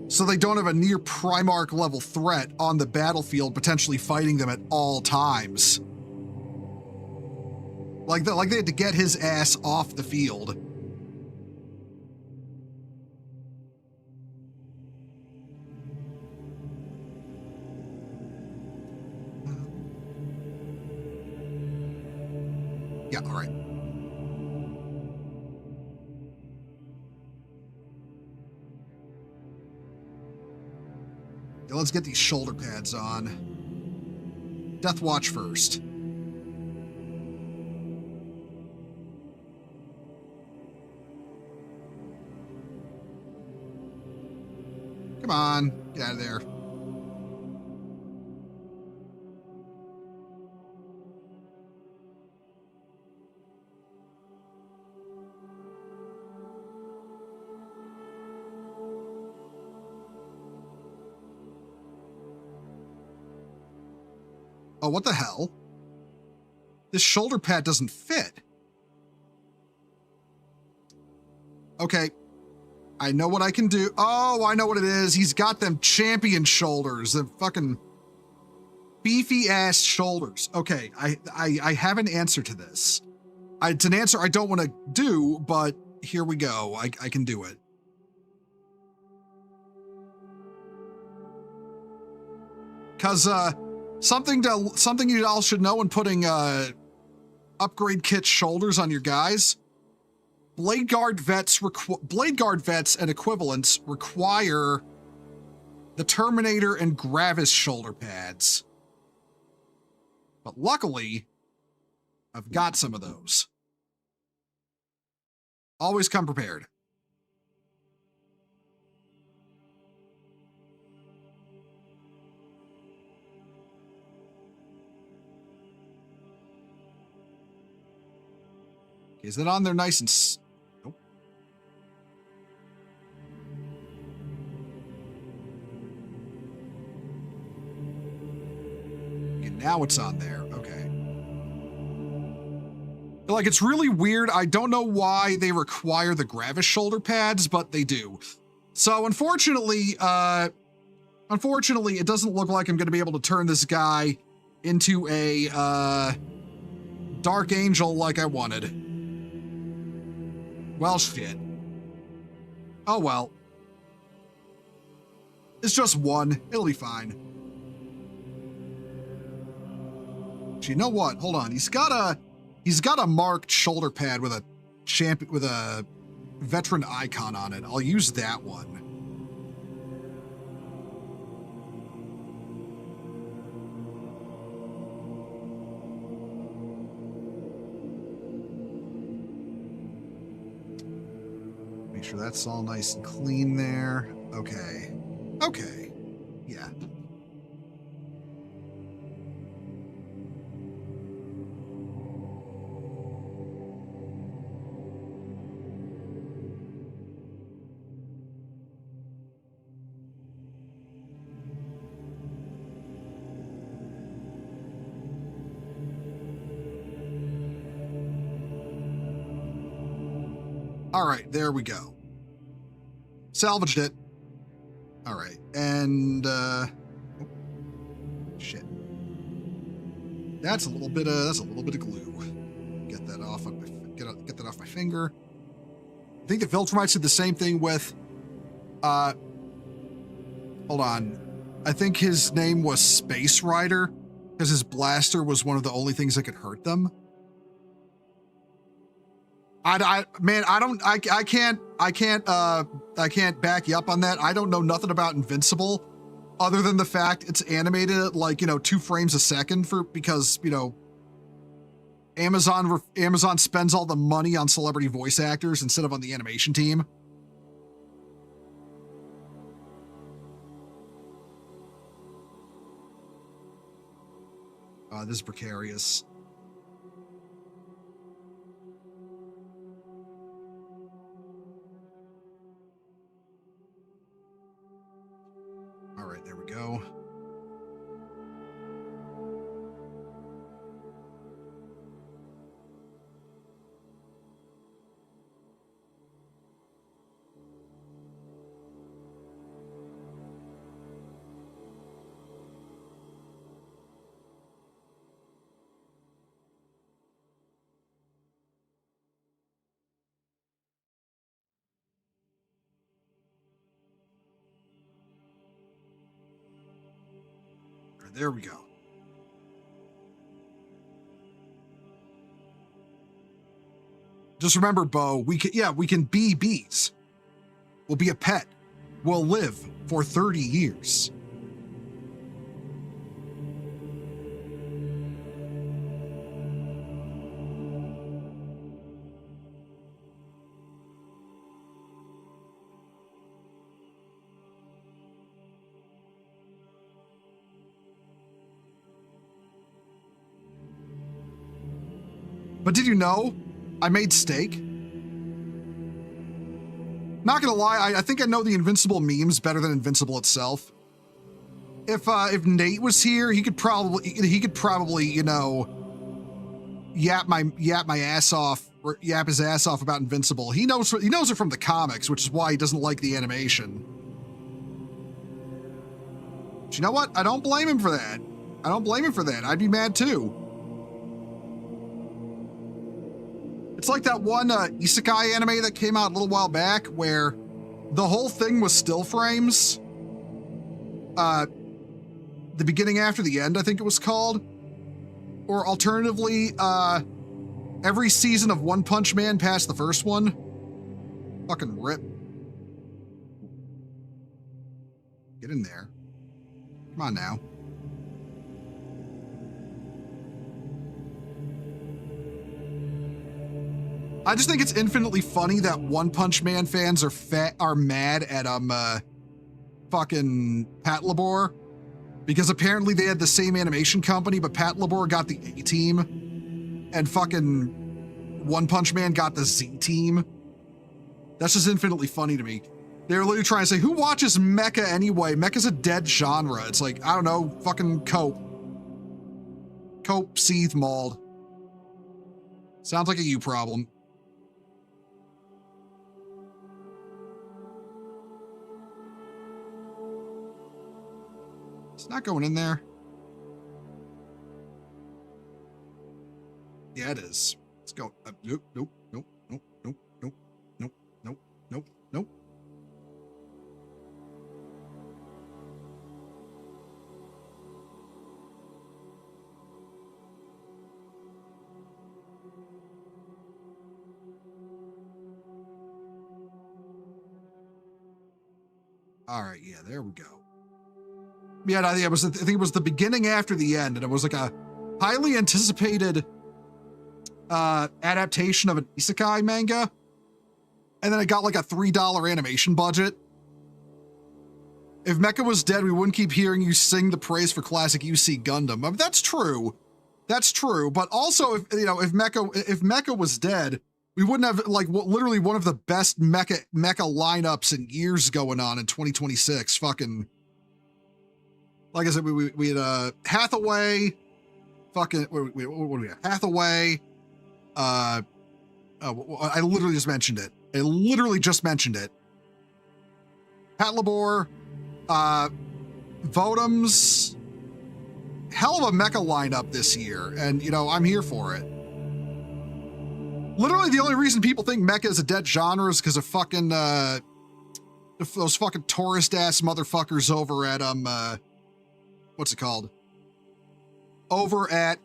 So they don't have a near Primarch level threat on the battlefield, potentially fighting them at all times. Like they had to get his ass off the field. Yeah, all right. Yeah, let's get these shoulder pads on. Deathwatch first. Come on, get out of there. Oh, what the hell? This shoulder pad doesn't fit. Okay. I know what I can do. Oh, I know what it is. He's got them champion shoulders. The fucking beefy ass shoulders. Okay, I have an answer to this. It's an answer I don't want to do, but here we go. I can do it. Cause something you all should know when putting upgrade kit shoulders on your guys. Blade Guard vets and equivalents require the Terminator and Gravis shoulder pads. But luckily, I've got some of those. Always come prepared. Is it on there nice and... Nope. Okay, now it's on there. Okay. Like, it's really weird. I don't know why they require the Gravis shoulder pads, but they do. So, unfortunately, it doesn't look like I'm going to be able to turn this guy into a, Dark Angel like I wanted. Well, shit. Oh, well. It's just one. It'll be fine. Actually, you know what? Hold on. He's got a marked shoulder pad with a veteran icon on it. I'll use that one. Make sure that's all nice and clean there. Okay. Okay. Yeah. All right, there we go. Salvaged it. All right, and oh, shit. That's a little bit of glue. Get that off. Get that off my finger. I think the Viltrumites did the same thing with. Hold on. I think his name was Space Rider because his blaster was one of the only things that could hurt them. I can't back you up on that. I don't know nothing about Invincible other than the fact it's animated at like, 2 frames a second because, Amazon spends all the money on celebrity voice actors instead of on the animation team. This is precarious. All right, there we go. There we go. Just remember, Bo, we can be bees. We'll be a pet. We'll live for 30 years. But did you know I made steak? Not gonna lie, I think I know the Invincible memes better than Invincible itself. If Nate was here, he could probably yap my ass off, or yap his ass off about Invincible. He knows it from the comics, which is why he doesn't like the animation. But you know what? I don't blame him for that. I'd be mad too. It's like that one isekai anime that came out a little while back where the whole thing was still frames. The beginning after the end, I think it was called. Or alternatively, every season of One Punch Man past the first one. Fucking rip. Get in there. Come on now. I just think it's infinitely funny that One Punch Man fans are mad at fucking Pat Labor, because apparently they had the same animation company, but Pat Labor got the A team and fucking One Punch Man got the Z team. That's just infinitely funny to me. They're literally trying to say, who watches mecha anyway? Mecha's a dead genre. It's like, I don't know, fucking Cope, Seeth, Mauled. Sounds like a you problem. It's not going in there. Yeah, it is. Let's go. Nope, nope, nope, nope, nope, nope, nope, nope, nope, nope, All right, yeah, there we go. Yeah, I think it was the beginning after the end, and it was like a highly anticipated adaptation of an isekai manga, and then it got like a $3 animation budget. If Mecha was dead, we wouldn't keep hearing you sing the praise for classic UC Gundam. I mean, that's true. That's true. But also, if Mecha was dead, we wouldn't have like literally one of the best mecha lineups in years going on in 2026. Fucking, like I said, we had Hathaway, fucking what do we have? Hathaway. I literally just mentioned it. Hatlabor, Vodums. Hell of a mecha lineup this year, and I'm here for it. Literally, the only reason people think mecha is a dead genre is because of fucking those fucking tourist ass motherfuckers over at what's it called? Over at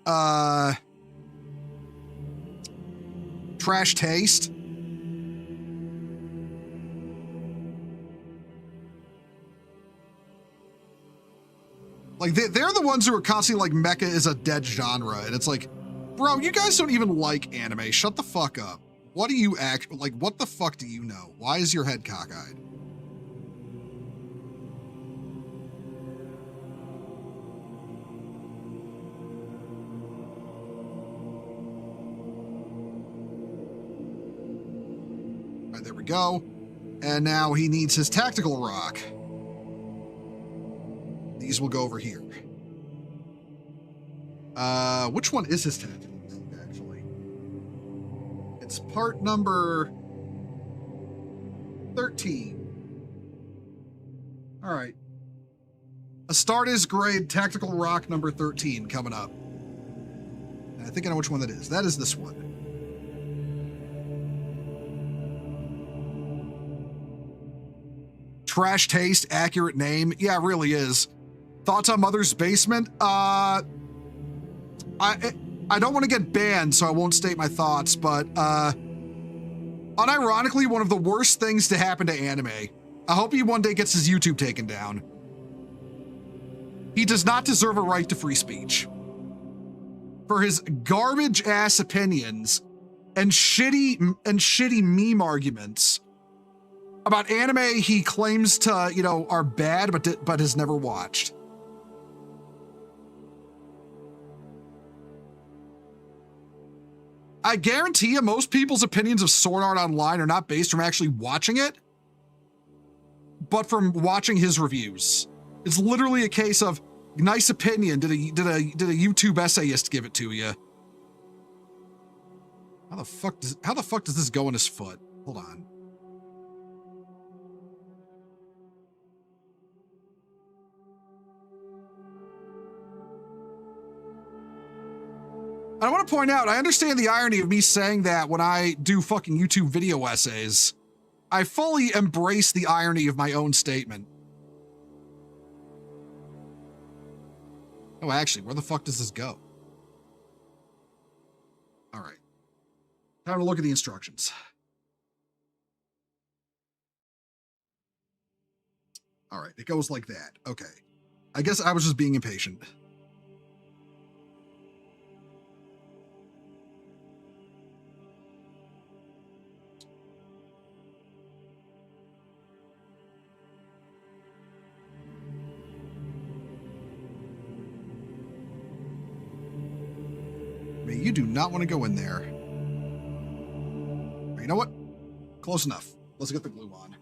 Trash Taste. Like, they're the ones who are constantly like, mecha is a dead genre. And it's like, bro, you guys don't even like anime. Shut the fuck up. What do you what the fuck do you know? Why is your head cockeyed? All right, there we go. And now he needs his tactical rock. These will go over here. Which one is his tactical rock, actually? It's part number 13. All right. Astartes grade tactical rock number 13 coming up. And I think I know which one that is. That is this one. Trash Taste, accurate name. Yeah, it really is. Thoughts on Mother's Basement? I don't want to get banned, so I won't state my thoughts, but unironically, one of the worst things to happen to anime. I hope he one day gets his YouTube taken down. He does not deserve a right to free speech. For his garbage ass opinions and shitty meme arguments about anime he claims to, are bad but has never watched. I guarantee you most people's opinions of Sword Art Online are not based from actually watching it, but from watching his reviews. It's literally a case of nice opinion. Did a YouTube essayist give it to you? How the fuck does this go in his foot? Hold on. I want to point out, I understand the irony of me saying that when I do fucking YouTube video essays. I fully embrace the irony of my own statement. Oh, actually, where the fuck does this go? All right. Time to look at the instructions. All right, it goes like that. Okay. I guess I was just being impatient. You do not want to go in there. You know what? Close enough. Let's get the glue on.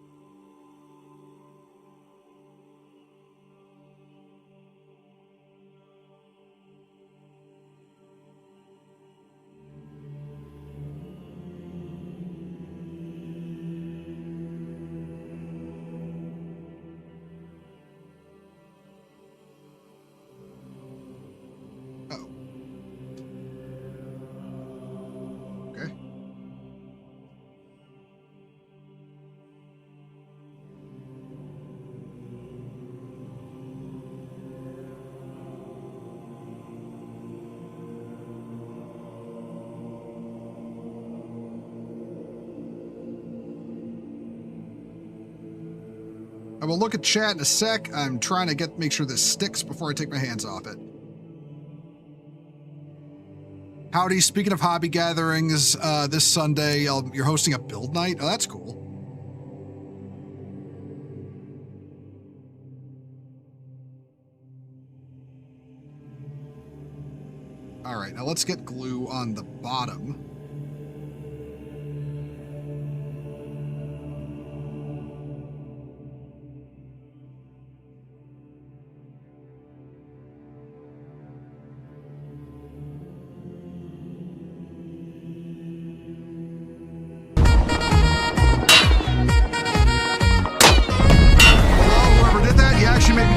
I will look at chat in a sec. I'm trying to make sure this sticks before I take my hands off it. Howdy, speaking of hobby gatherings, this Sunday, you're hosting a build night? Oh, that's cool. All right, now let's get glue on the bottom.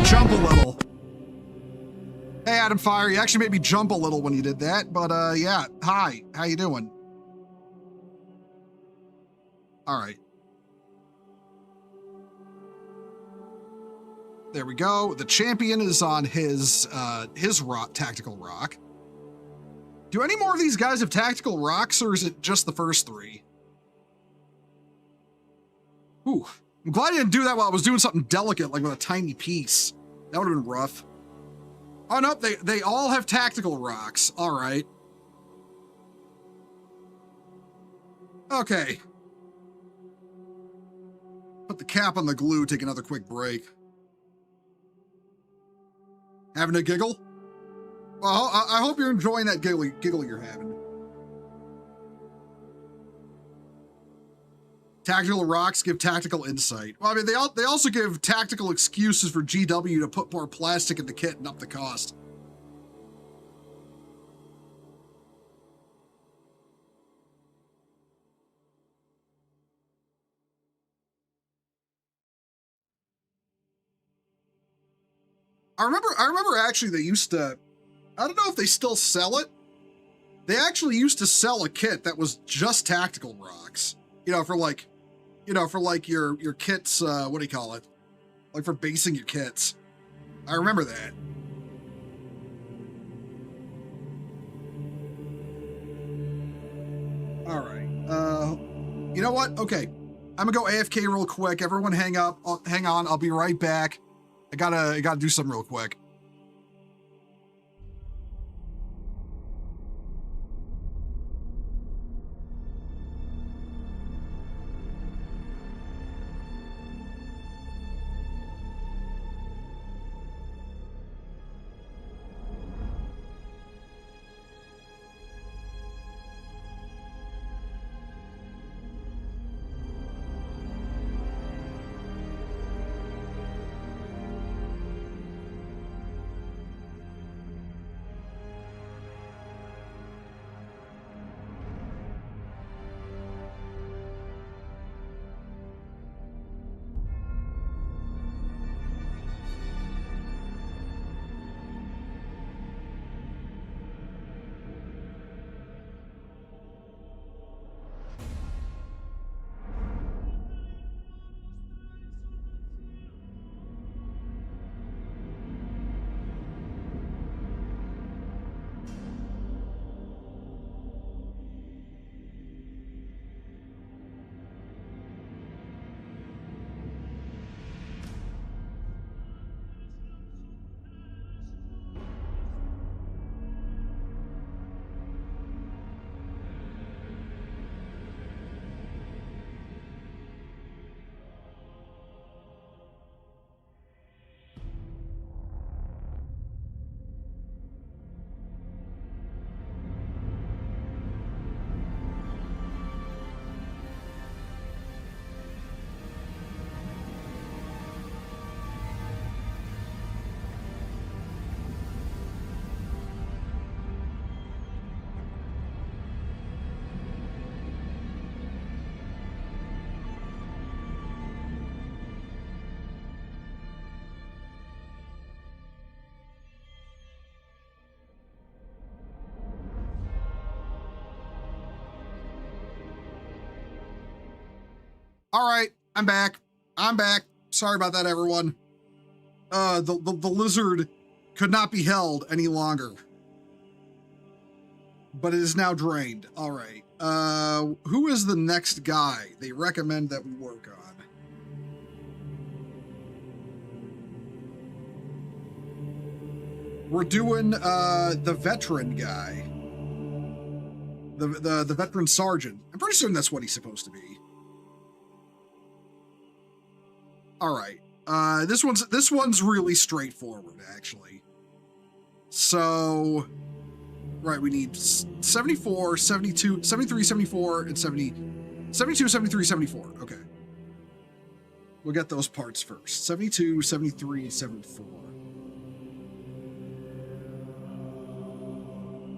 Jump a little. Hey, Adam Fire, you actually made me jump a little when you did that, but yeah, hi, how you doing? All right. There we go. The champion is on his rock, tactical rock. Do any more of these guys have tactical rocks, or is it just the first three? Ooh, I'm glad I didn't do that while I was doing something delicate, like with a tiny piece. That would have been rough. Oh, no, they all have tactical rocks. All right. Okay. Put the cap on the glue, take another quick break. Having a giggle? Well, I hope you're enjoying that giggle you're having. Tactical rocks give tactical insight. Well, I mean, they also give tactical excuses for GW to put more plastic in the kit and up the cost. I remember actually they used to, I don't know if they still sell it. They actually used to sell a kit that was just tactical rocks. You know, for like your kits, what do you call it? Like for basing your kits. I remember that. All right. You know what? Okay. I'm gonna go AFK real quick. Everyone hang on. I'll be right back. I gotta do something real quick. All right, I'm back. Sorry about that, everyone. The lizard could not be held any longer, but it is now drained. All right. Who is the next guy they recommend that we work on? We're doing the veteran guy. The veteran sergeant. I'm pretty certain that's what he's supposed to be. All right. This one's really straightforward, actually. So, right, we need 74, 72, 73, 74, and 70, 72, 73, 74. Okay. We'll get those parts first. 72, 73, 74.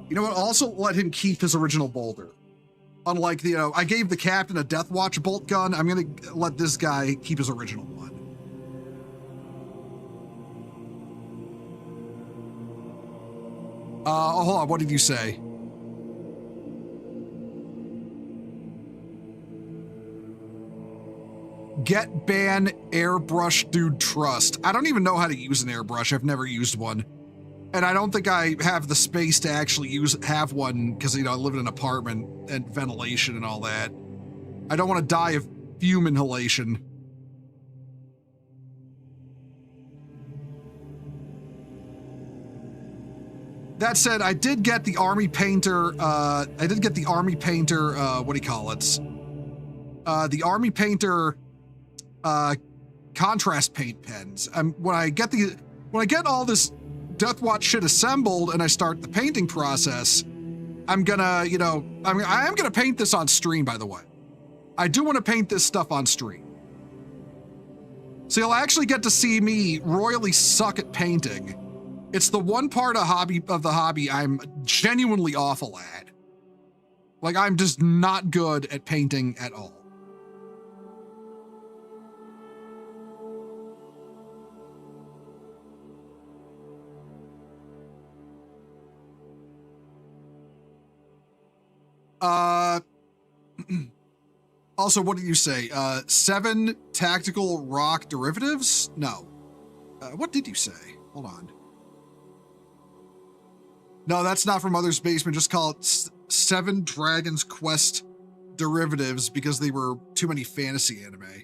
You know what? Also let him keep his original boulder. Unlike, I gave the captain a Deathwatch bolt gun. I'm going to let this guy keep his original one. Hold on. What did you say? Get ban airbrush dude trust. I don't even know how to use an airbrush. I've never used one. And I don't think I have the space to actually have one because, I live in an apartment and ventilation and all that. I don't want to die of fume inhalation. That said, I did get the army painter, what do you call it? The army painter, contrast paint pens. When I get all this Deathwatch shit assembled and I start the painting process, I'm gonna, I am gonna paint this on stream, by the way. I do want to paint this stuff on stream. So you'll actually get to see me royally suck at painting. It's the one part of the hobby I'm genuinely awful at. Like, I'm just not good at painting at all. Also, what did you say? 7 tactical rock derivatives? No. What did you say? Hold on. No, that's not from Mother's Basement. Just call it 7 Dragon's Quest derivatives because they were too many fantasy anime.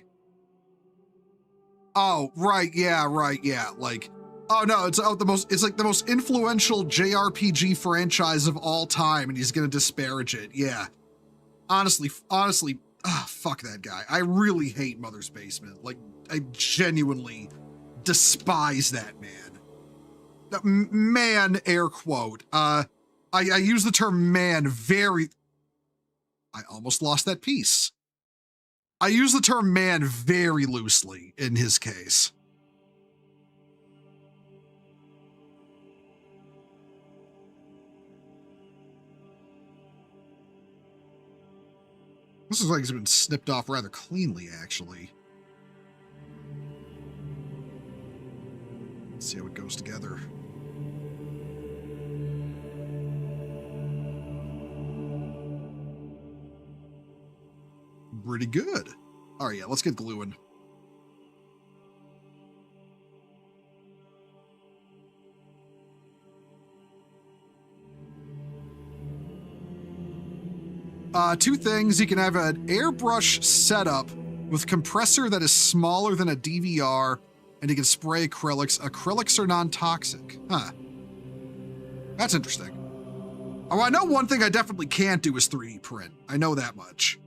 Oh, right. Yeah, right. Yeah. Like, oh no, it's like the most influential JRPG franchise of all time, and he's gonna disparage it. Yeah. Honestly, fuck that guy. I really hate Mother's Basement. Like, I genuinely despise that man. Man, air quote. I use the term man very... I almost lost that piece. I use the term man very loosely in his case. This is like it's been snipped off rather cleanly, actually. Let's see how it goes together. Pretty good. All right, yeah, let's get gluing. Two things. You can have an airbrush setup with compressor that is smaller than a DVR, and you can spray acrylics. Acrylics are non-toxic. Huh. That's interesting. Oh, I know one thing I definitely can't do is 3D print. I know that much.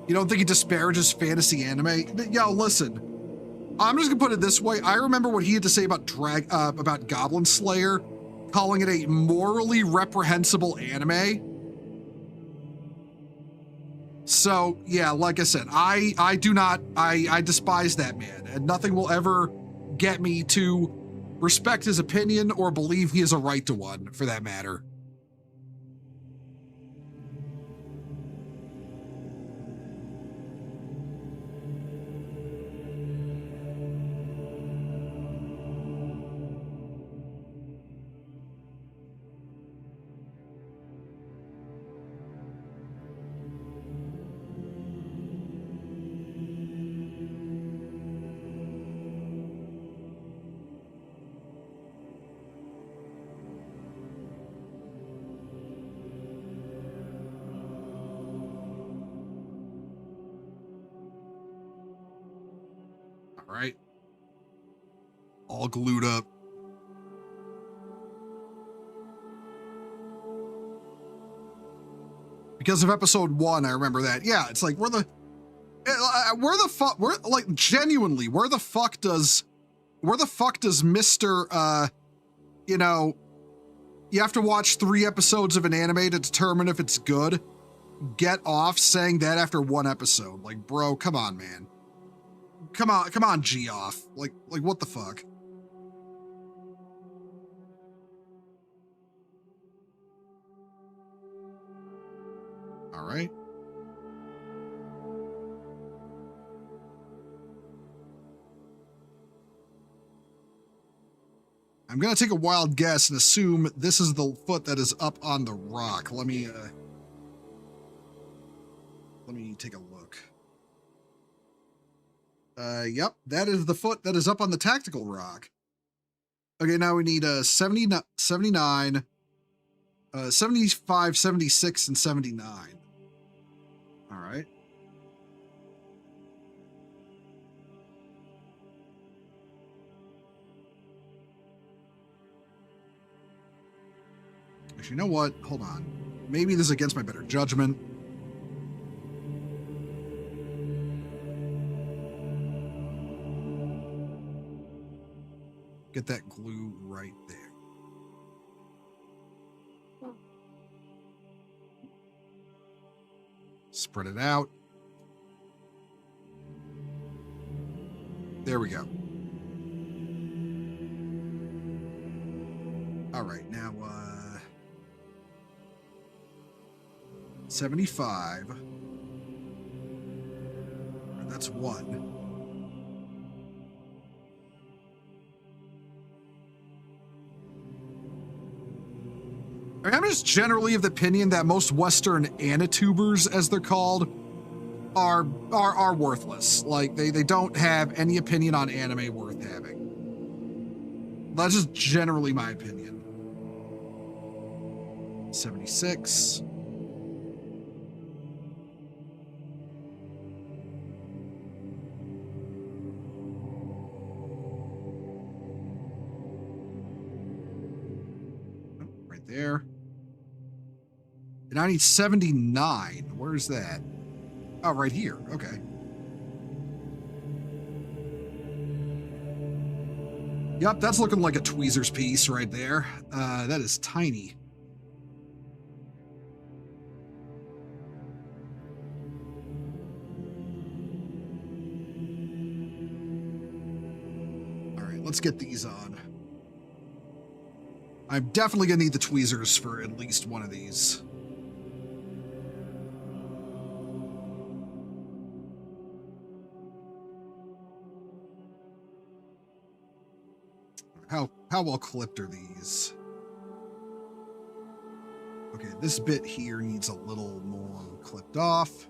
You don't think he disparages fantasy anime? Yo, listen. I'm just gonna put it this way. I remember what he had to say about Goblin Slayer, calling it a morally reprehensible anime. So yeah, like I said, I despise that man, and nothing will ever get me to respect his opinion or believe he has a right to one, for that matter. All glued up. Because of episode 1, I remember that. Yeah, it's like, where the fuck, like, genuinely, where the fuck does Mr., you know, you have to watch 3 episodes of an anime to determine if it's good, get off saying that after 1 episode? Like, bro, come on, man. Come on, G-off. Like, what the fuck? All right. I'm gonna take a wild guess and assume this is the foot that is up on the rock. Let me take a look. Yep, that is the foot that is up on the tactical rock. Okay, now we need 79, 75, 76, and 79. All right. Actually, you know what? Hold on. Maybe this is against my better judgment. Get that glue right there. Spread it out. There we go. All right, now 75. That's 1. I mean, I'm just generally of the opinion that most Western Anitubers, as they're called, are worthless. Like, they don't have any opinion on anime worth having. That's just generally my opinion. 76. Right there. And I need 79. Where's that? Oh, right here. Okay. Yep, that's looking like a tweezers piece right there. That is tiny. All right, let's get these on. I'm definitely gonna need the tweezers for at least one of these. How well clipped are these? Okay, this bit here needs a little more clipped off.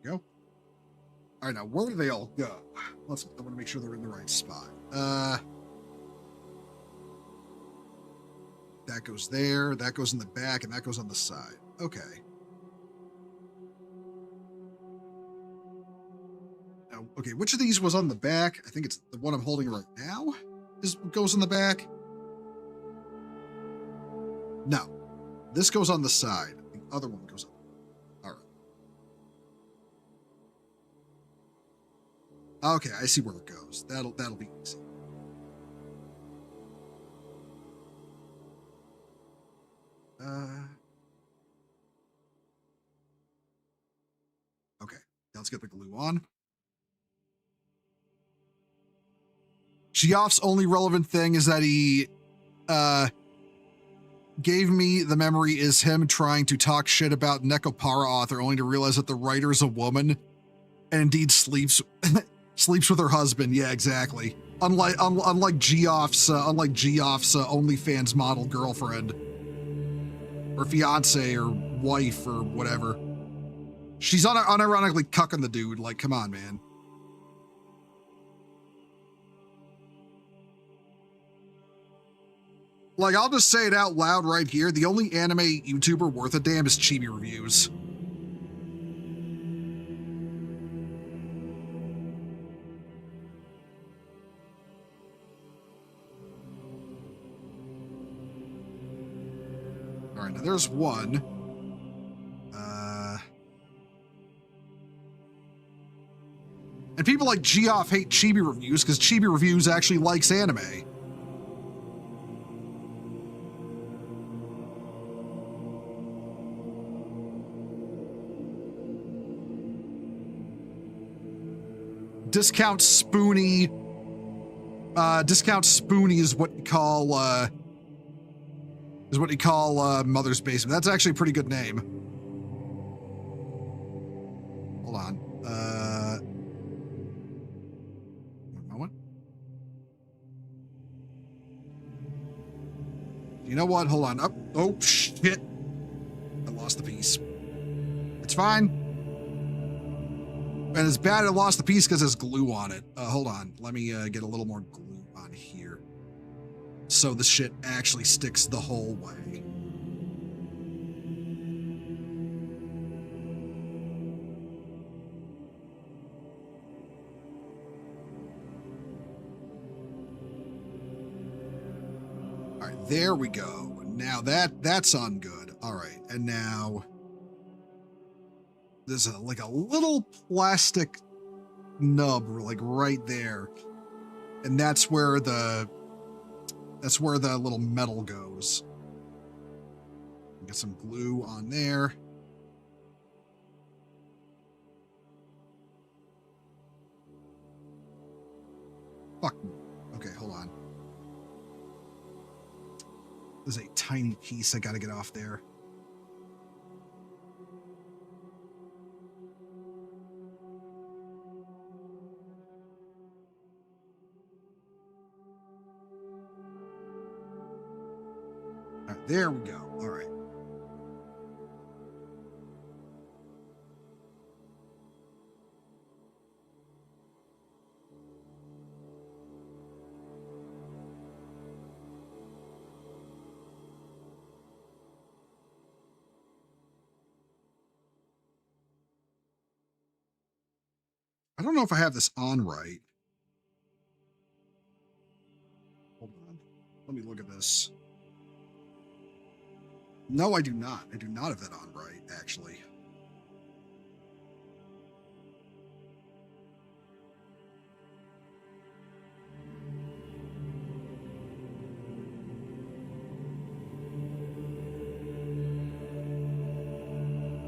Go. All right, now where do they all go? I want to make sure they're in the right spot. That goes there, that goes in the back, and that goes on the side. Okay. Now, okay, which of these was on the back? I think it's the one I'm holding right now goes in the back. No, this goes on the side. The other one goes up. All right. Okay, I see where it goes. That'll be easy. Okay, now let's get the glue on. Geoff's only relevant thing is that he gave me the memory is him trying to talk shit about Nekopara author only to realize that the writer is a woman and indeed sleeps with her husband. Yeah, exactly. Unlike Geoff's OnlyFans model girlfriend or fiance or wife or whatever. She's unironically cucking the dude. Like, come on, man. Like, I'll just say it out loud right here. The only anime YouTuber worth a damn is Chibi Reviews. there's one. And people like Geoff hate Chibi Reviews because Chibi Reviews actually likes anime. Discount Spoonie. Discount Spoonie is what you call Mother's Basement. That's actually a pretty good name. Hold on. One moment. You know what? Hold on. Oh shit! I lost the piece. It's fine. And it's bad I lost the piece because there's glue on it. Hold on. Let me get a little more glue on here. So the shit actually sticks the whole way. All right, there we go. Now that's on good. All right, and now there's like a little plastic nub like right there, and that's where the little metal goes. Get some glue on there. Fuck. Okay, hold on. There's a tiny piece I gotta get off there. All right, there we go. All right. I don't know if I have this on right. Hold on. Let me look at this. No, I do not. I do not have that on right, actually.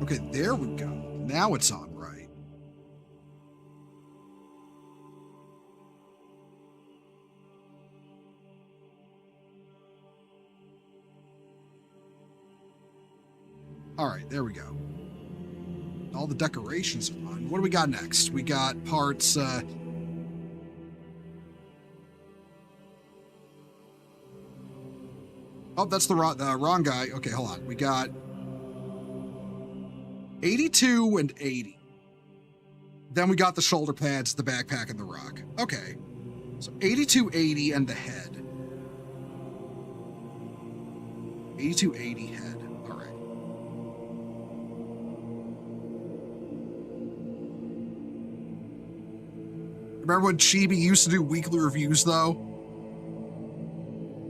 Okay, there we go. Now it's on right. All right, there we go. All the decorations are on. What do we got next? We got parts, oh, that's the wrong guy. Okay, hold on. We got 82 and 80. Then we got the shoulder pads, the backpack, and the rock. Okay. So 82, 80, and the head. 82, 80 head. All right. Remember when Chibi used to do weekly reviews, though?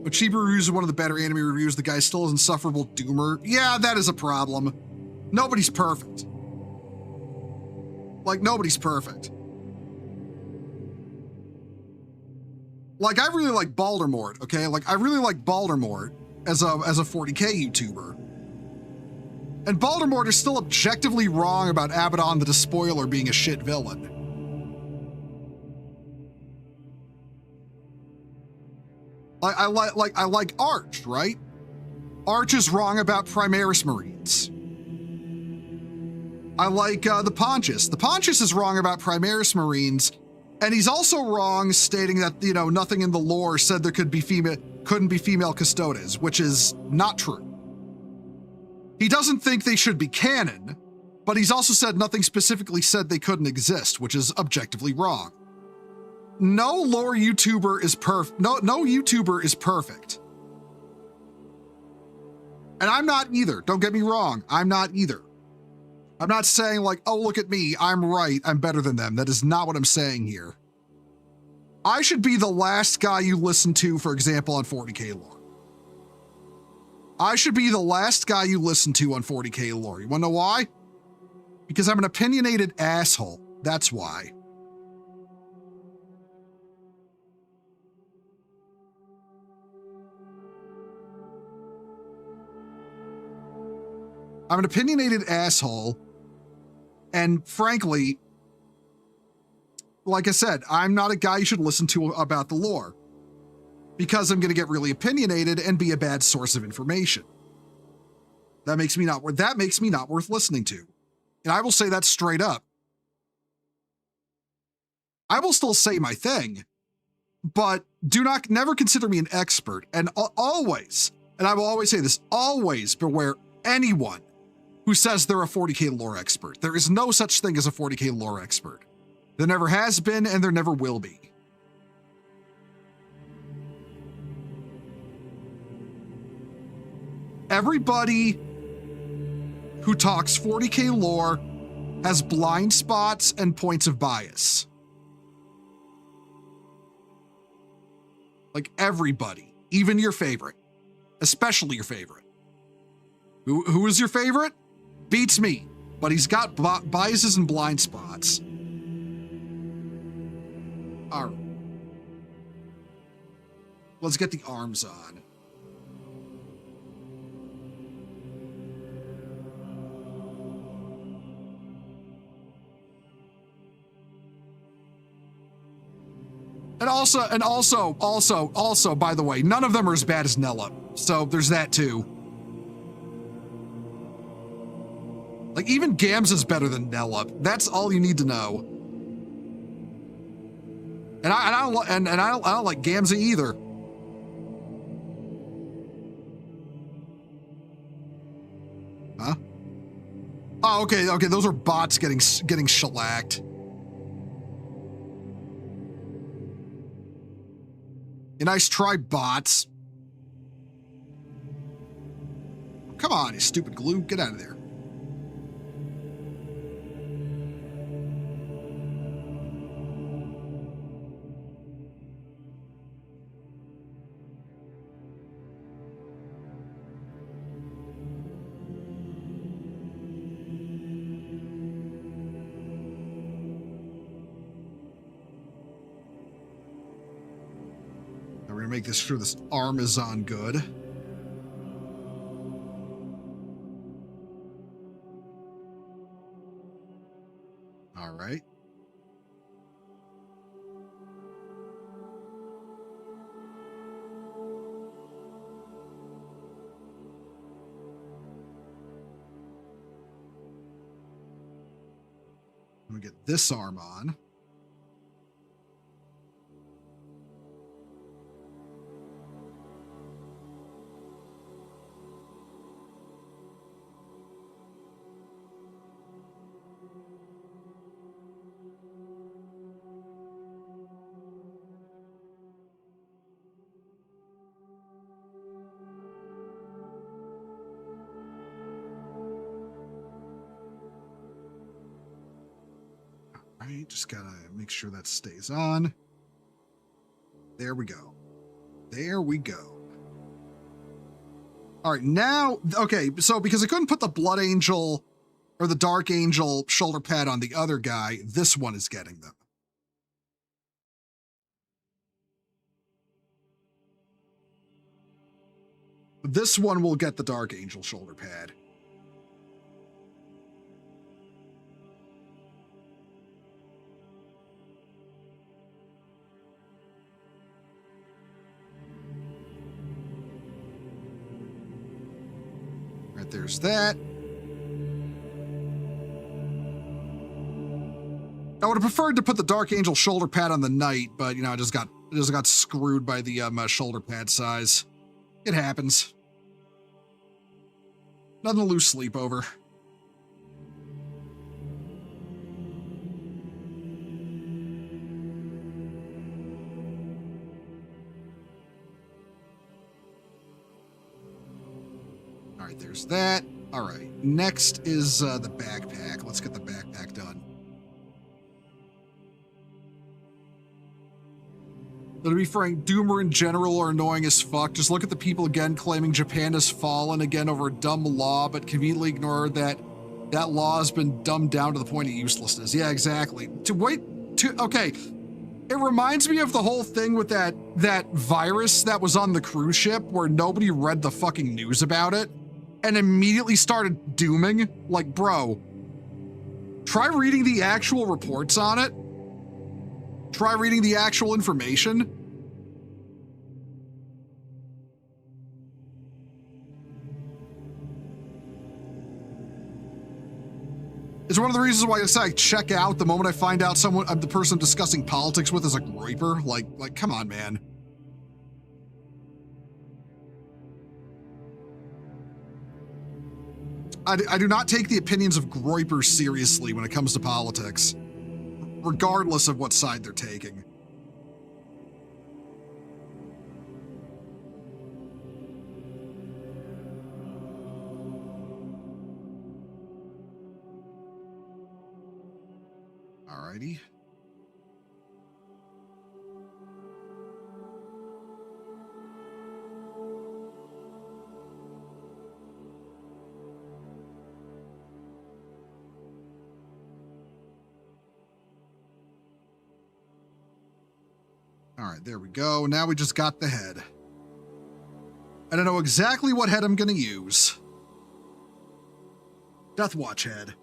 But Chibi Reviews is one of the better anime reviews. The guy still is insufferable doomer. Yeah, that is a problem. Nobody's perfect. Like, nobody's perfect. Like, I really like Baldermort, okay? Like, I really like Baldermort as a 40k YouTuber. And Baldermort is still objectively wrong about Abaddon the Despoiler being a shit villain. I like Arch, right? Arch is wrong about Primaris Marines. I like the Pontius. The Pontius is wrong about Primaris Marines, and he's also wrong stating that, you know, nothing in the lore said there couldn't be female custodes, which is not true. He doesn't think they should be canon, but he's also said nothing specifically said they couldn't exist, which is objectively wrong. No lore YouTuber is no YouTuber is perfect. And I'm not either. Don't get me wrong. I'm not either. I'm not saying like, oh, look at me. I'm right. I'm better than them. That is not what I'm saying here. I should be the last guy you listen to, for example, on 40k lore. I should be the last guy you listen to on 40k lore. You wanna know why? Because I'm an opinionated asshole. That's why. I'm an opinionated asshole. And frankly, like I said, I'm not a guy you should listen to about the lore. Because I'm going to get really opinionated and be a bad source of information. That makes me not worth listening to. And I will say that straight up. I will still say my thing, but never consider me an expert. And always, and I will always say this, always beware anyone who says they're a 40k lore expert. There is no such thing as a 40k lore expert. There never has been, and there never will be. Everybody who talks 40k lore has blind spots and points of bias. Like everybody, even your favorite, especially your favorite. Who is your favorite? Beats me, but he's got biases and blind spots. All right. Let's get the arms on. And also, by the way, none of them are as bad as Nella. So there's that too. Like even Gams is better than Nella. That's all you need to know. And I don't like Gamza either. Huh? Oh, okay. Those are bots getting shellacked. A nice try, bots. Come on, you stupid glue. Get out of there. Make sure this arm is on good. All right. Let me get this arm on. Right, just gotta make sure that stays on. There we go. There we go. All right, now, okay, so because I couldn't put the Blood Angel or the Dark Angel shoulder pad on the other guy, this one is getting them. This one will get the Dark Angel shoulder pad. Right, there's that. I would have preferred to put the Dark Angel shoulder pad on the Knight, but you know, I just got screwed by the shoulder pad size. It happens. Nothing to lose sleep over. All right, there's that. All right, next is the backpack. Let's get the backpack done. To be frank, Doomer in general are annoying as fuck. Just look at the people again claiming Japan has fallen again over a dumb law, but conveniently ignore that that law has been dumbed down to the point of uselessness. Yeah, exactly. Okay. It reminds me of the whole thing with that virus that was on the cruise ship where nobody read the fucking news about it and immediately started dooming. Like, bro, try reading the actual reports on it. Try reading the actual information. It's one of the reasons why I say I check out the moment I find out the person I'm discussing politics with is a groiper. Like, come on, man. I do not take the opinions of groipers seriously when it comes to politics, regardless of what side they're taking. Alrighty. All right, there we go. Now we just got the head. I don't know exactly what head I'm going to use. Deathwatch head.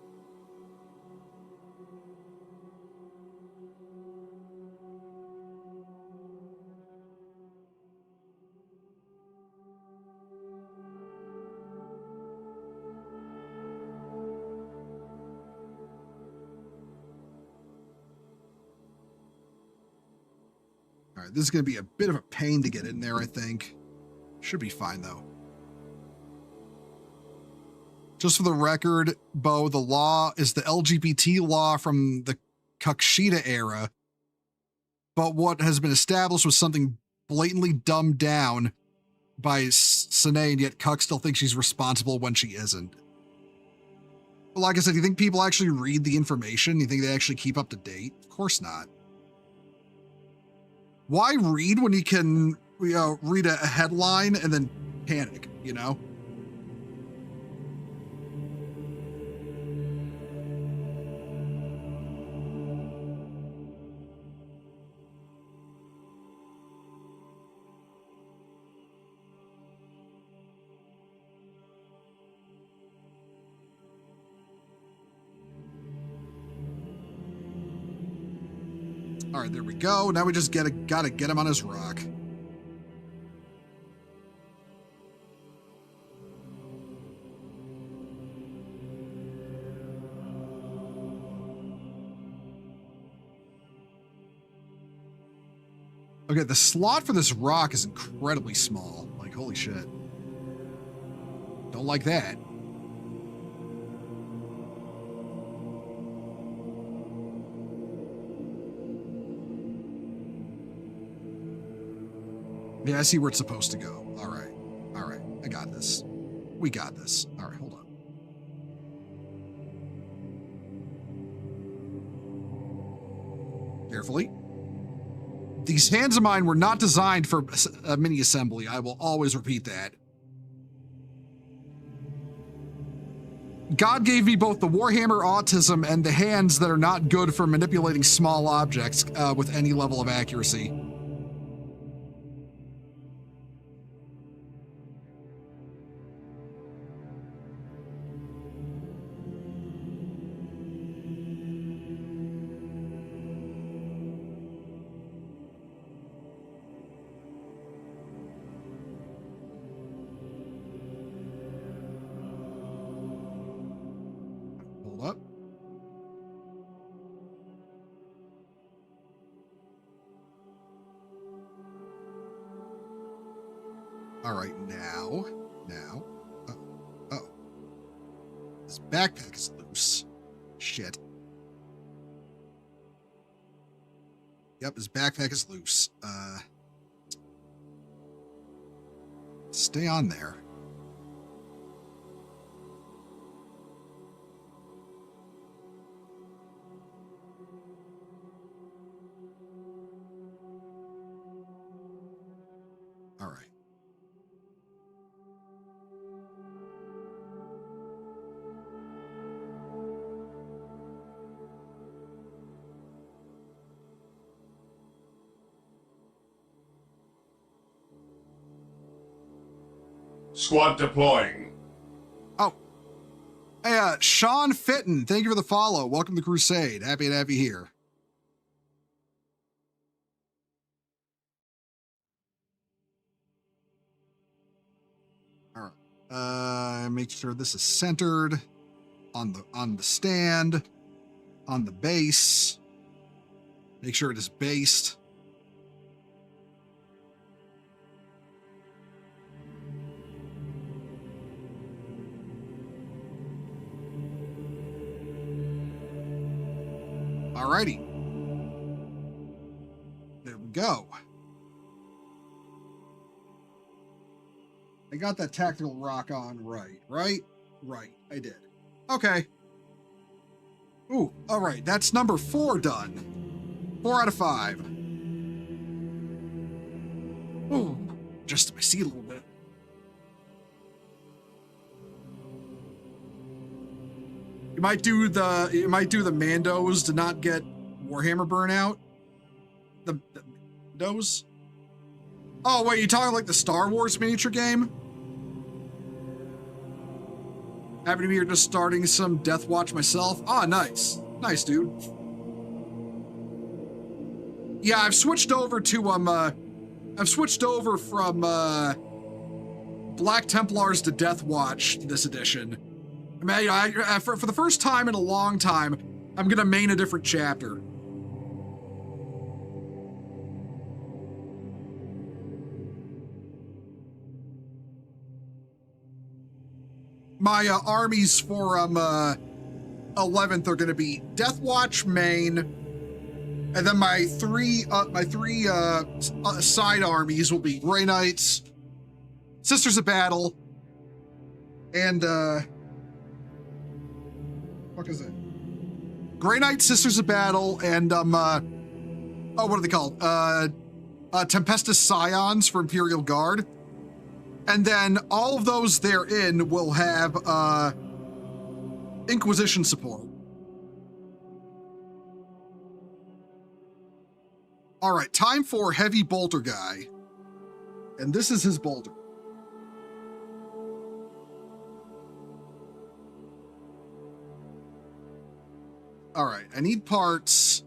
All right, this is going to be a bit of a pain to get in there, I think. Should be fine, though. Just for the record, Bo, the law is the LGBT law from the Kakshita era, but what has been established was something blatantly dumbed down by Sine, and yet Cuck still thinks she's responsible when she isn't. But like I said, do you think people actually read the information? Do you think they actually keep up to date? Of course not. Why read when you can, read a headline and then panic, you know? All right, there we go. Now we just gotta get him on his rock. Okay, the slot for this rock is incredibly small. Like, holy shit. Don't like that. Yeah, I see where it's supposed to go. All right. All right. I got this. We got this. All right, hold on. Carefully. These hands of mine were not designed for a mini assembly. I will always repeat that. God gave me both the Warhammer autism and the hands that are not good for manipulating small objects with any level of accuracy. Hold up. All right, now. Oh. His backpack is loose. Shit. Yep, his backpack is loose. Stay on there. Squad deploying. Oh. Hey, Sean Fitton, thank you for the follow. Welcome to Crusade. Happy to have you here. All right. Make sure this is centered on the stand, on the base. Make sure it is based. Alrighty. There we go. I got that tactical rock on right? Right, I did. Okay. Ooh, alright, that's number 4 done. 4 out of 5. Ooh, adjusted my seat a little bit. You might do the Mandos to not get Warhammer burnout. The those. Oh wait, you talking like the Star Wars miniature game? Happy to be here, just starting some Deathwatch myself. Ah, nice, nice, dude. Yeah, I've switched over from Black Templars to Deathwatch this edition. I mean, for the first time in a long time, I'm gonna main a different chapter. My armies for 11th are gonna be Deathwatch main, and then my three side armies will be Grey Knights, Sisters of Battle, and what is it? Grey Knight, Sisters of Battle, and what are they called? Tempestus Scions for Imperial Guard. And then all of those therein will have Inquisition support. All right, time for Heavy Bolter guy. And this is his bolter. All right, I need parts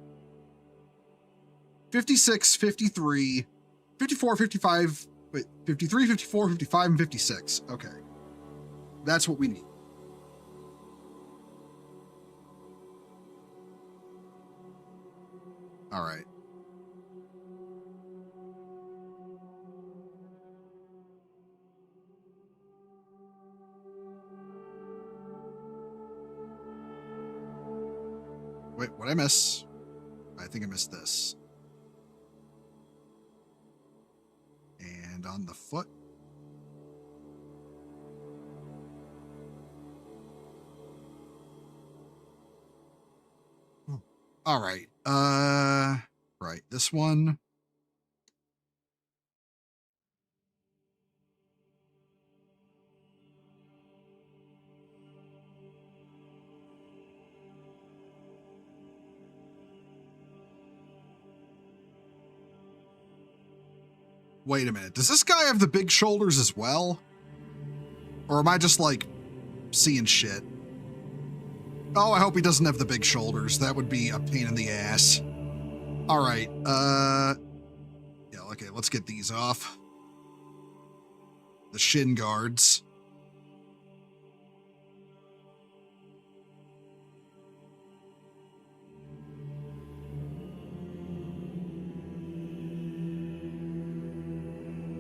56, 53, 54, 55, wait, 53, 54, 55, and 56. Okay. That's what we need. All right. Wait, what'd I miss? I think I missed this. And on the foot. All right. Right, this one. Wait a minute. Does this guy have the big shoulders as well? Or am I just like seeing shit? Oh, I hope he doesn't have the big shoulders. That would be a pain in the ass. All right. Yeah, okay, let's get these off. The shin guards.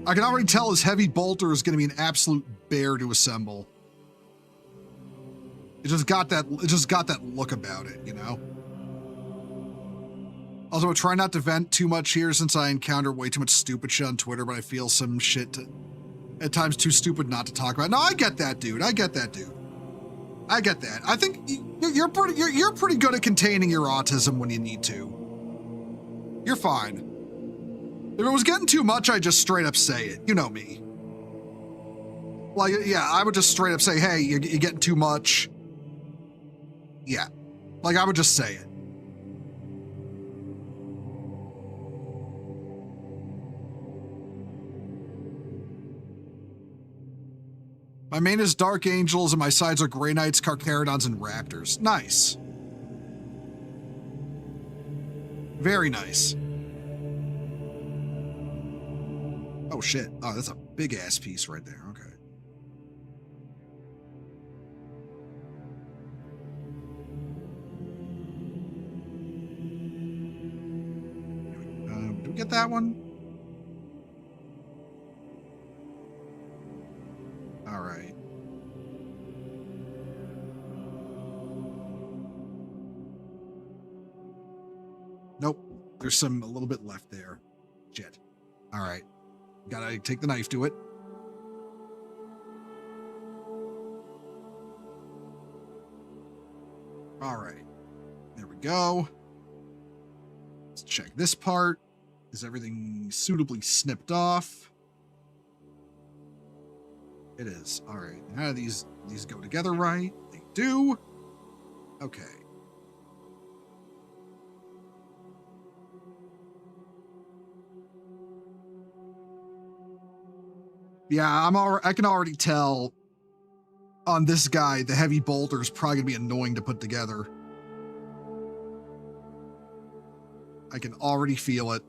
I can already tell his heavy bolter is going to be an absolute bear to assemble. It just got that look about it, you know? Also, I try not to vent too much here since I encounter way too much stupid shit on Twitter, but I feel some shit at times too stupid not to talk about. No, I get that, dude. I get that. I think you're pretty good at containing your autism when you need to. You're fine. If it was getting too much, I'd just straight up say it. You know me. Like, yeah, I would just straight up say, hey, you're getting too much. Yeah. Like, I would just say it. My main is Dark Angels, and my sides are Grey Knights, Carcharodons, and Raptors. Nice. Very nice. Oh, shit. Oh, that's a big-ass piece right there. Okay. Did we get that one? All right. Nope. There's a little bit left there. Shit. All right. Gotta take the knife to it. All right. There we go. Let's check this part. Is everything suitably snipped off? It is. All right. How do these go together right? They do. Okay. Yeah, I can already tell on this guy, the heavy bolter is probably gonna be annoying to put together. I can already feel it.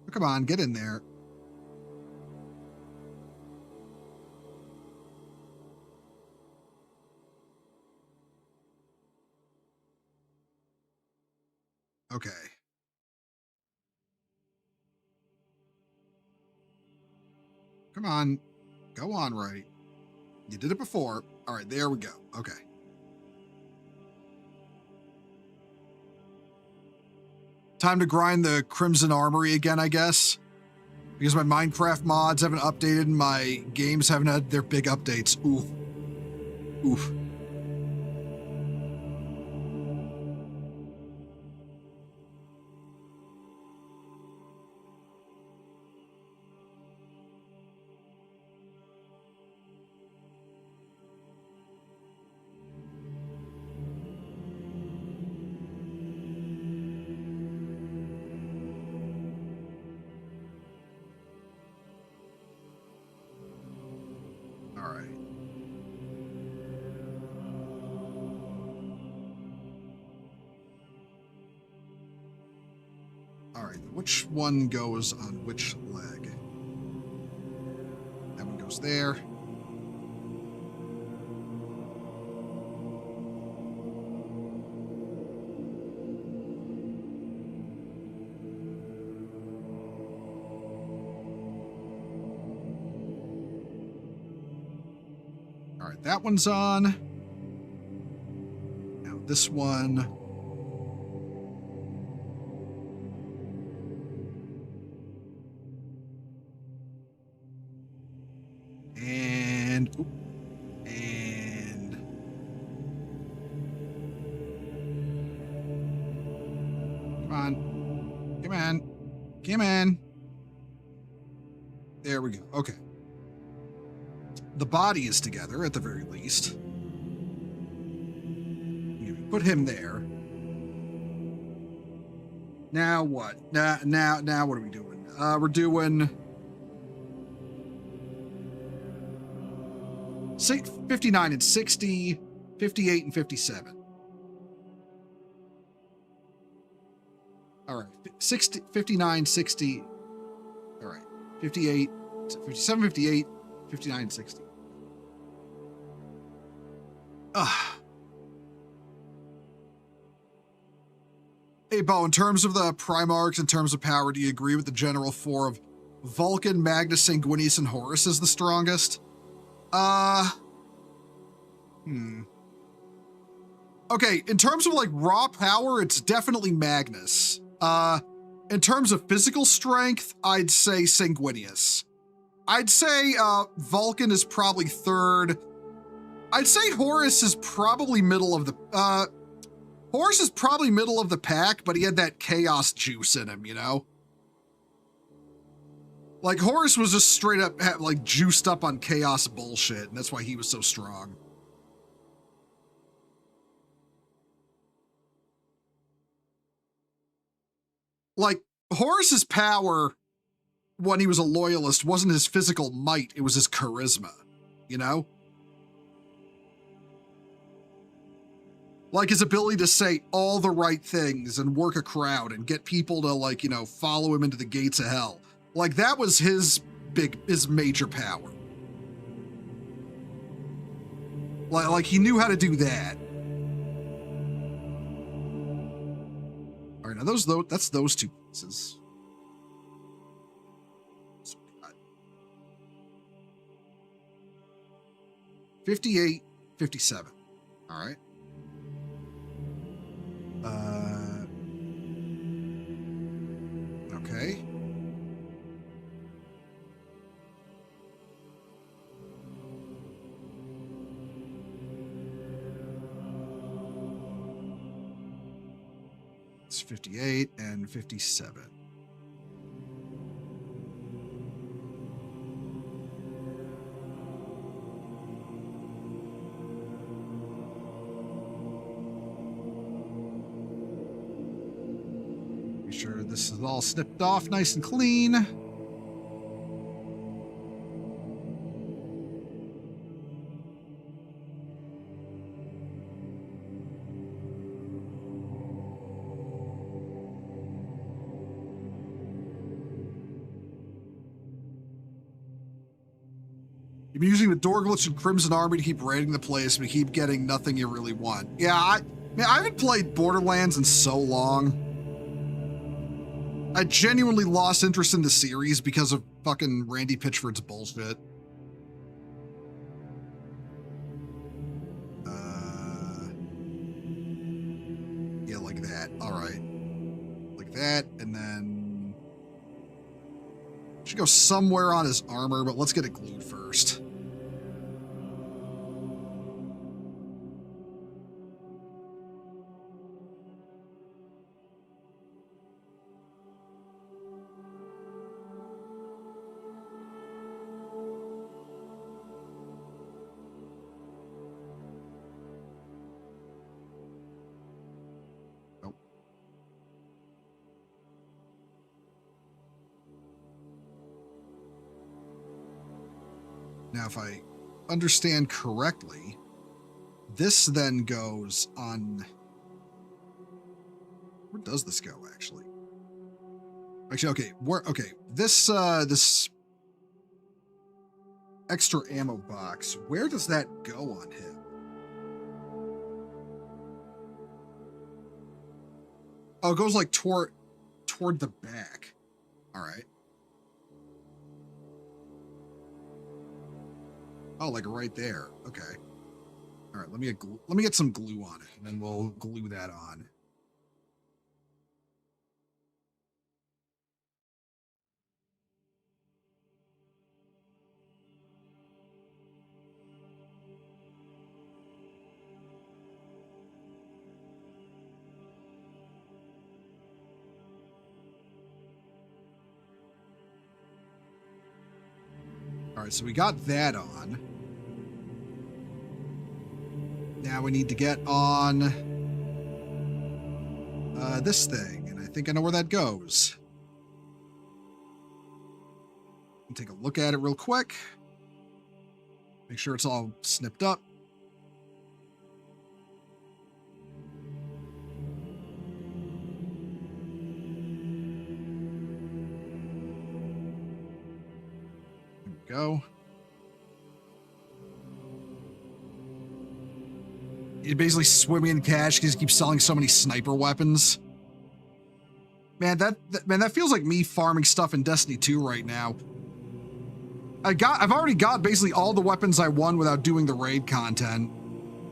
Oh, come on, get in there. Okay. Come on. Go on, right. You did it before. All right, there we go. Okay. Time to grind the Crimson Armory again, I guess. Because my Minecraft mods haven't updated and my games haven't had their big updates. Oof. Oof. Which one goes on which leg? That one goes there. All right, that one's on. Now this one. Come on. There we go. Okay. The body is together at the very least. Put him there. Now what? Now what are we doing? We're doing 59 and 60, 58 and 57. All right, 60, 59, 60. All right, 58, 57, 58, 59, 60. Hey, Bo, in terms of the Primarchs, in terms of power, do you agree with the general four of Vulcan, Magnus, Sanguinius, and Horus is the strongest? Okay, in terms of like raw power, it's definitely Magnus. In terms of physical strength, I'd say Sanguinius. I'd say Vulcan is probably third. I'd say Horus is probably middle of the pack, but he had that chaos juice in him, you know? Like Horus was just straight up like juiced up on chaos bullshit, and that's why he was so strong. Like Horus's power when he was a loyalist wasn't his physical might, it was his charisma, you know? Like his ability to say all the right things and work a crowd and get people to, like, you know, follow him into the gates of hell. Like, that was his major power. Like he knew how to do that. All right, now that's those two pieces. 58, 57. All right. Okay. It's 58 and 57. Be sure this is all snipped off nice and clean. You've been using the Dorglitch and Crimson Army to keep raiding the place, but keep getting nothing you really want. Yeah, I haven't played Borderlands in so long. I genuinely lost interest in the series because of fucking Randy Pitchford's bullshit. Yeah, like that. All right. Like that, and then... should go somewhere on his armor, but let's get it glued first. Now, if I understand correctly, this then goes on... where does this go, actually? Actually, okay, okay, this extra ammo box, where does that go on him? Oh, it goes like toward the back. All right. Oh, like right there. Okay. All right, let me get some glue on it, and then we'll glue that on. All right, so we got that on. Now we need to get on this thing, and I think I know where that goes. Take a look at it real quick. Make sure it's all snipped up. There we go. You're basically swimming in cash because you keep selling so many sniper weapons. Man, that feels like me farming stuff in Destiny 2 right now. I've already got basically all the weapons I won without doing the raid content.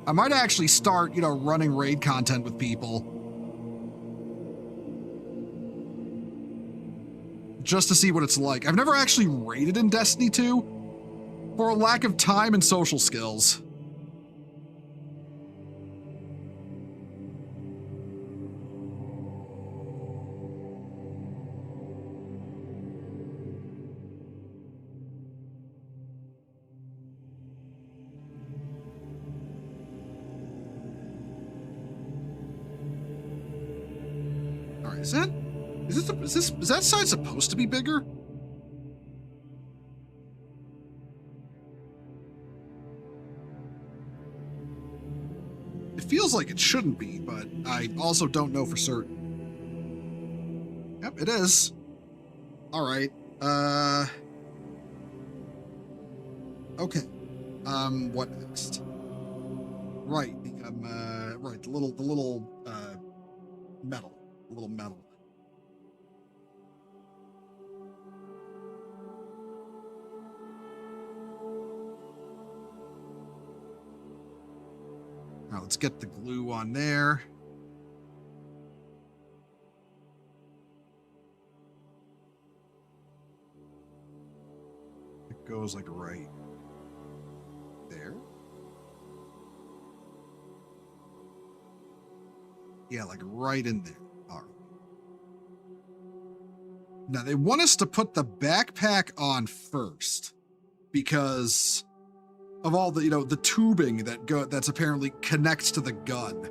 I might actually start, you know, running raid content with people. Just to see what it's like. I've never actually raided in Destiny 2 for a lack of time and social skills. Is that side supposed to be bigger? feels like it shouldn't be, but I also don't know for certain. Yep, it is. All right. Okay. What next? Right. Right. The little metal. The little metal. Now let's get the glue on there. It goes like right there. Yeah, like right in there. All right. Now they want us to put the backpack on first because of all the, the tubing that's apparently connects to the gun.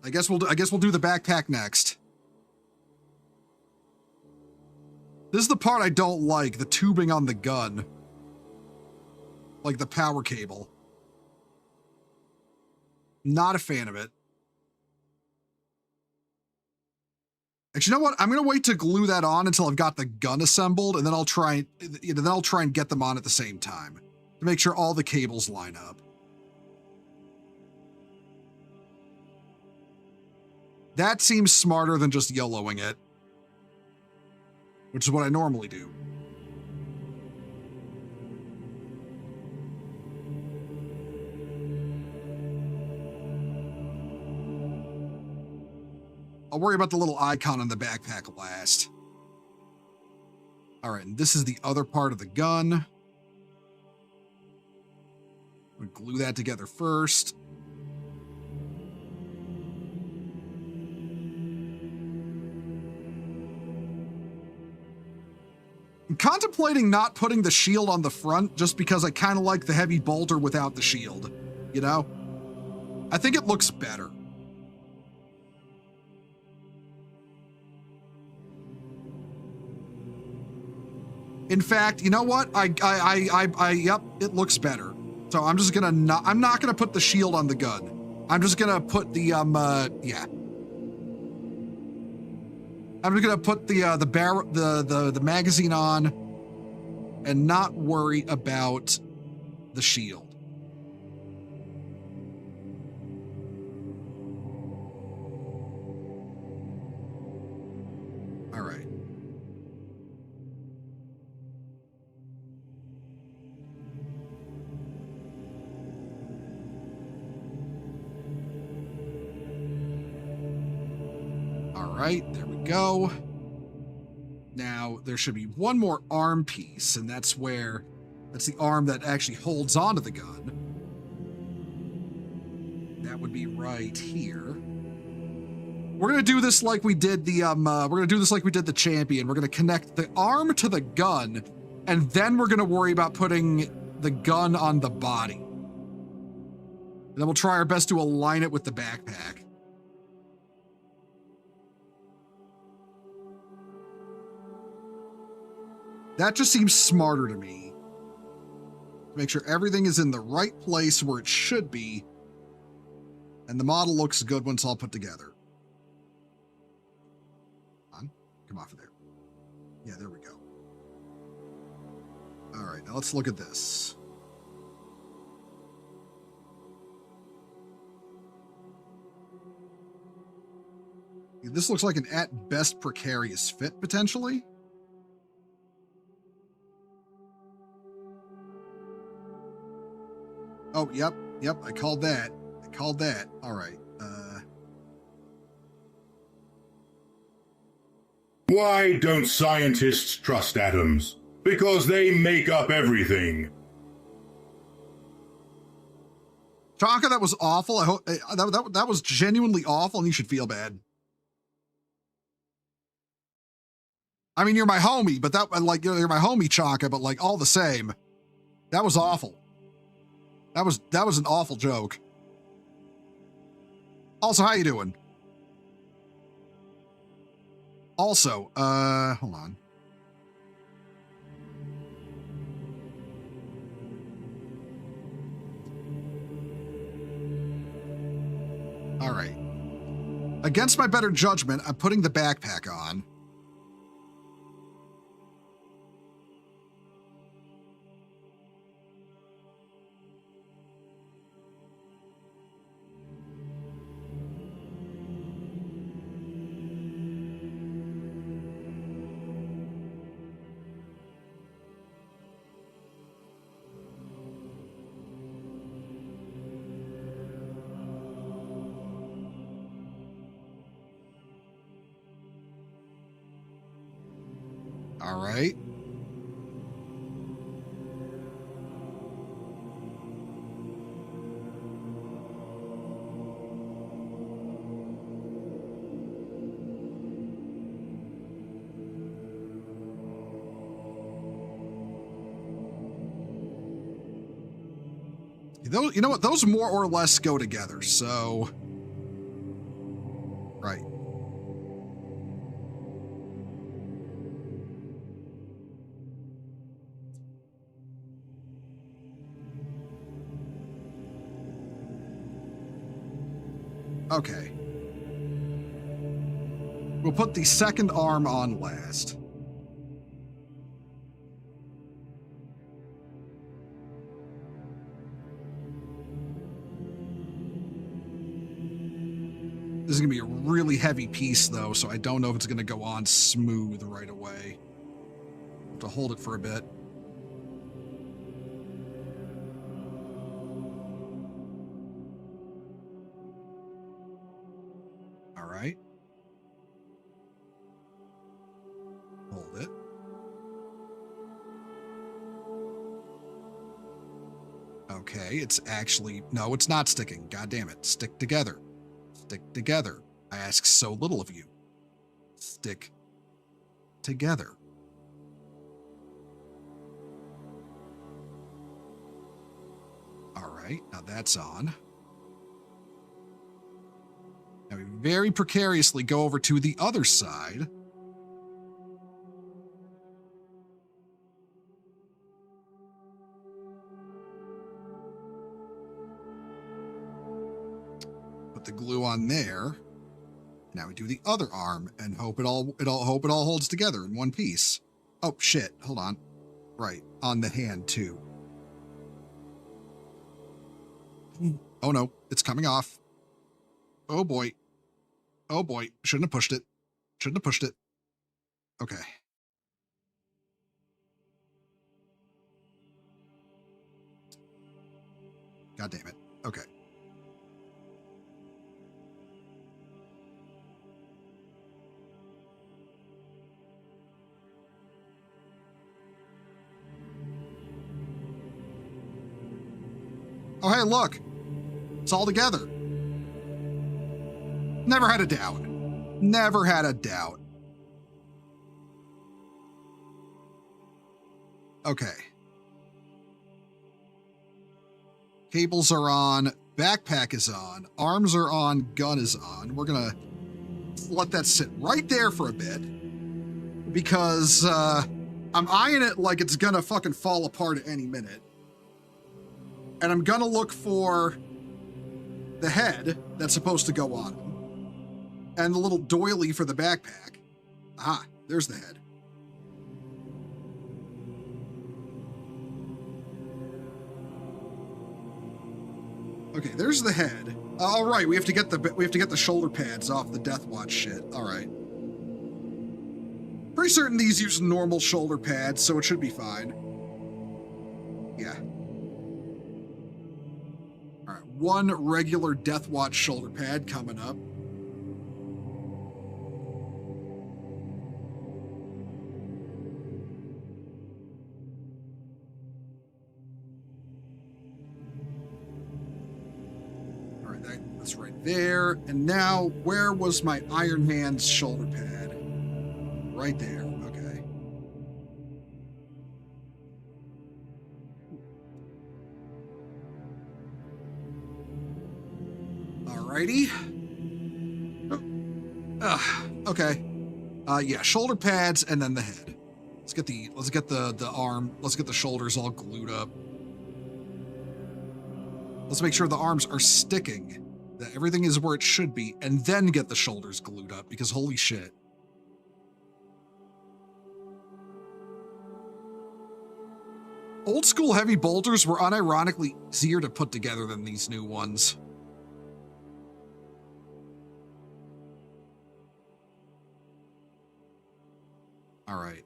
I guess we'll do the backpack next. This is the part I don't like, the tubing on the gun. Like the power cable. Not a fan of it. Actually, you know what? I'm gonna wait to glue that on until I've got the gun assembled, and then I'll try and get them on at the same time to make sure all the cables line up. That seems smarter than just YOLOing it, which is what I normally do. I'll worry about the little icon on the backpack last. All right, and this is the other part of the gun. We'll glue that together first. I'm contemplating not putting the shield on the front just because I kind of like the heavy bolter without the shield, you know? I think it looks better. In fact, you know what? Yep, it looks better. So I'm just gonna I'm not gonna put the shield on the gun. I'm just gonna put the, yeah. I'm just gonna put the magazine on and not worry about the shield. All right. All right, there we go. Now, there should be one more arm piece, and that's the arm that actually holds onto the gun. That would be right here. We're gonna do this like we did the champion. We're gonna connect the arm to the gun, and then we're gonna worry about putting the gun on the body. And then we'll try our best to align it with the backpack. That just seems smarter to me. Make sure everything is in the right place where it should be, and the model looks good once all put together. Come off of there. Yeah, there we go. All right, now let's look at this. This looks like an at best precarious fit, potentially. Oh, yep, I called that. All right. Why don't scientists trust atoms? Because they make up everything. Chaka, that was awful. I hope that was genuinely awful, and you should feel bad. I mean, you're my homie, but you're my homie, Chaka, but like all the same, that was awful. That was an awful joke. Also, how you doing? Also, hold on. Against my better judgment, I'm putting the backpack on. All right. Those, you know what? Those more or less go together. So, right. Okay. We'll put the second arm on last. This is going to be a really heavy piece, though, so I don't know if it's going to go on smooth right away. Have to hold it for a bit. All right. Hold it. Okay, it's actually... No, it's not sticking. God damn it. Stick together. Stick together. I ask so little of you. Stick together. All right, now that's on. Now we very precariously go over to the other side. Put the glue on there. Now we do the other arm and hope it all holds together in one piece. Oh shit, hold on. Right, on the hand too. Oh no, it's coming off. Oh boy. Oh boy, shouldn't have pushed it. Shouldn't have pushed it. Okay. God damn it. Okay. Oh, hey, look. It's all together. Never had a doubt. Never had a doubt. Okay. Cables are on. Backpack is on. Arms are on. Gun is on. We're going to let that sit right there for a bit. Because I'm eyeing it like it's going to fucking fall apart at any minute. And I'm gonna look for the head that's supposed to go on him, and the little doily for the backpack. Aha, there's the head. Okay, there's the head. All right, we have to get the shoulder pads off the Deathwatch shit. All right. Pretty certain these use normal shoulder pads, so it should be fine. Yeah. One regular Deathwatch shoulder pad coming up. All right, that's right there. And now, where was my Iron Hand's shoulder pad? Right there. Okay. Alrighty. Oh. Okay. Yeah, shoulder pads and then the head. Let's get the arm. Let's get the shoulders all glued up. Let's make sure the arms are sticking That everything is where it should be, and then get the shoulders glued up, because holy shit. Old school heavy bolters were unironically easier to put together than these new ones. All right.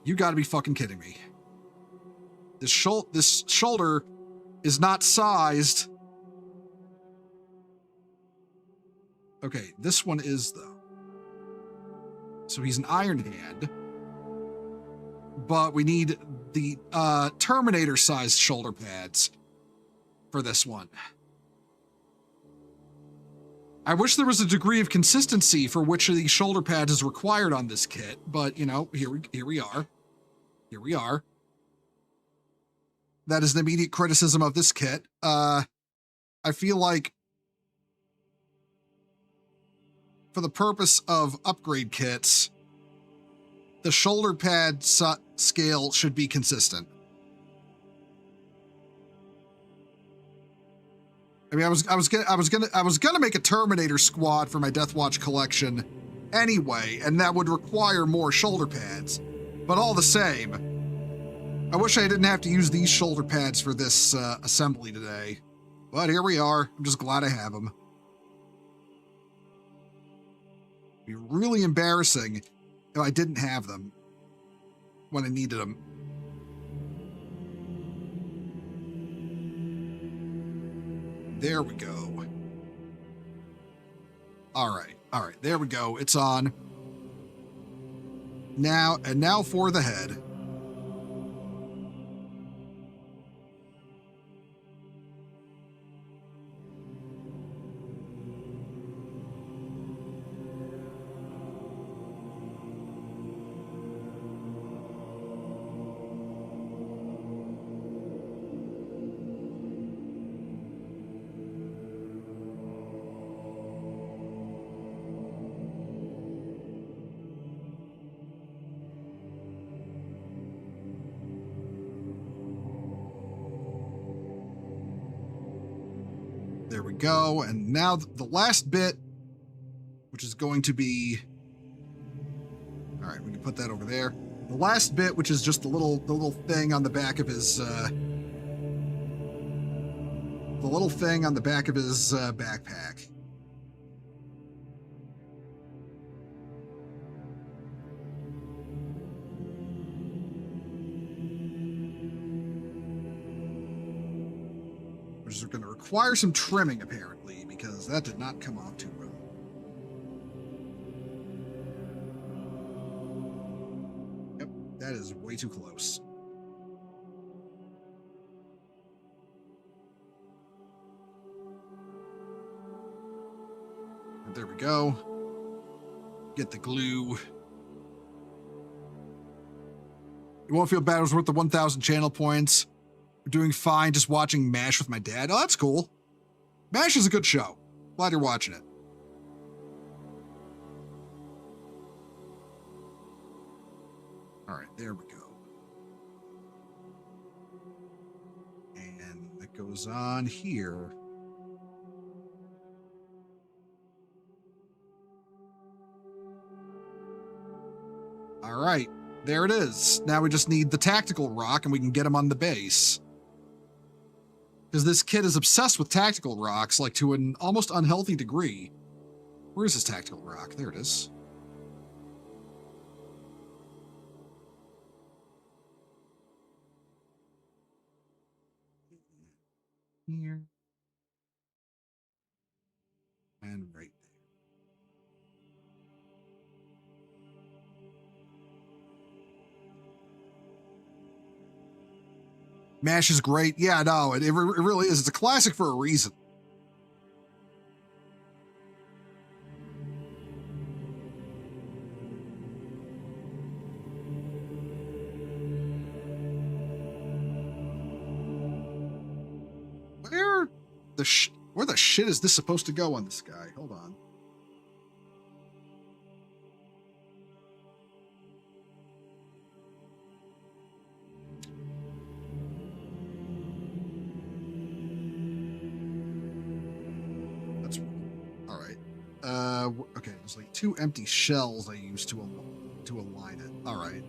You gotta be fucking kidding me. This shoulder is not sized. Okay, this one is, though. So he's an Iron Hand. But we need the Terminator-sized shoulder pads for this one. I wish there was a degree of consistency for which of these shoulder pads is required on this kit, but, you know, here we are. Here we are. That is an immediate criticism of this kit. I feel like for the purpose of upgrade kits, the shoulder pad scale should be consistent. I mean, I was gonna make a Terminator squad for my Deathwatch collection anyway, and that would require more shoulder pads. But all the same, I wish I didn't have to use these shoulder pads for this assembly today. But here we are. I'm just glad I have them. It'd be really embarrassing if I didn't have them when I needed them. There we go. All right, there we go. It's on. Now for the head. There we go. And now the last bit, which is going to be, all right, we can put that over there. The last bit, which is just the little thing on the back of his, backpack. Which is going to require some trimming, apparently, because that did not come off too well. Yep, that is way too close. And there we go. Get the glue. You won't feel bad. It was worth the 1,000 channel points. We're doing fine just watching MASH with my dad. Oh, that's cool. MASH is a good show. Glad you're watching it. All right, there we go. And that goes on here. All right, there it is. Now we just need the tactical rock and we can get him on the base. Because this kid is obsessed with tactical rocks, like to an almost unhealthy degree. Where is his tactical rock? There it is. Here. And right there. MASH is great. Yeah, no, it really is. It's a classic for a reason. Where the shit is this supposed to go on this guy? Hold on. Okay, there's like 2 empty shells I used to align it. All right.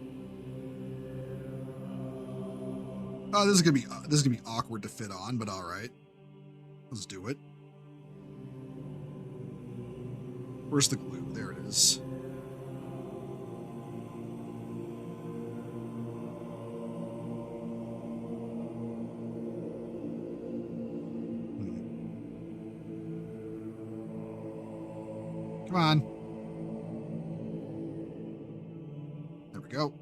Oh, this is gonna be awkward to fit on, but all right. Let's do it. Where's the glue? There it is. Come on. There we go.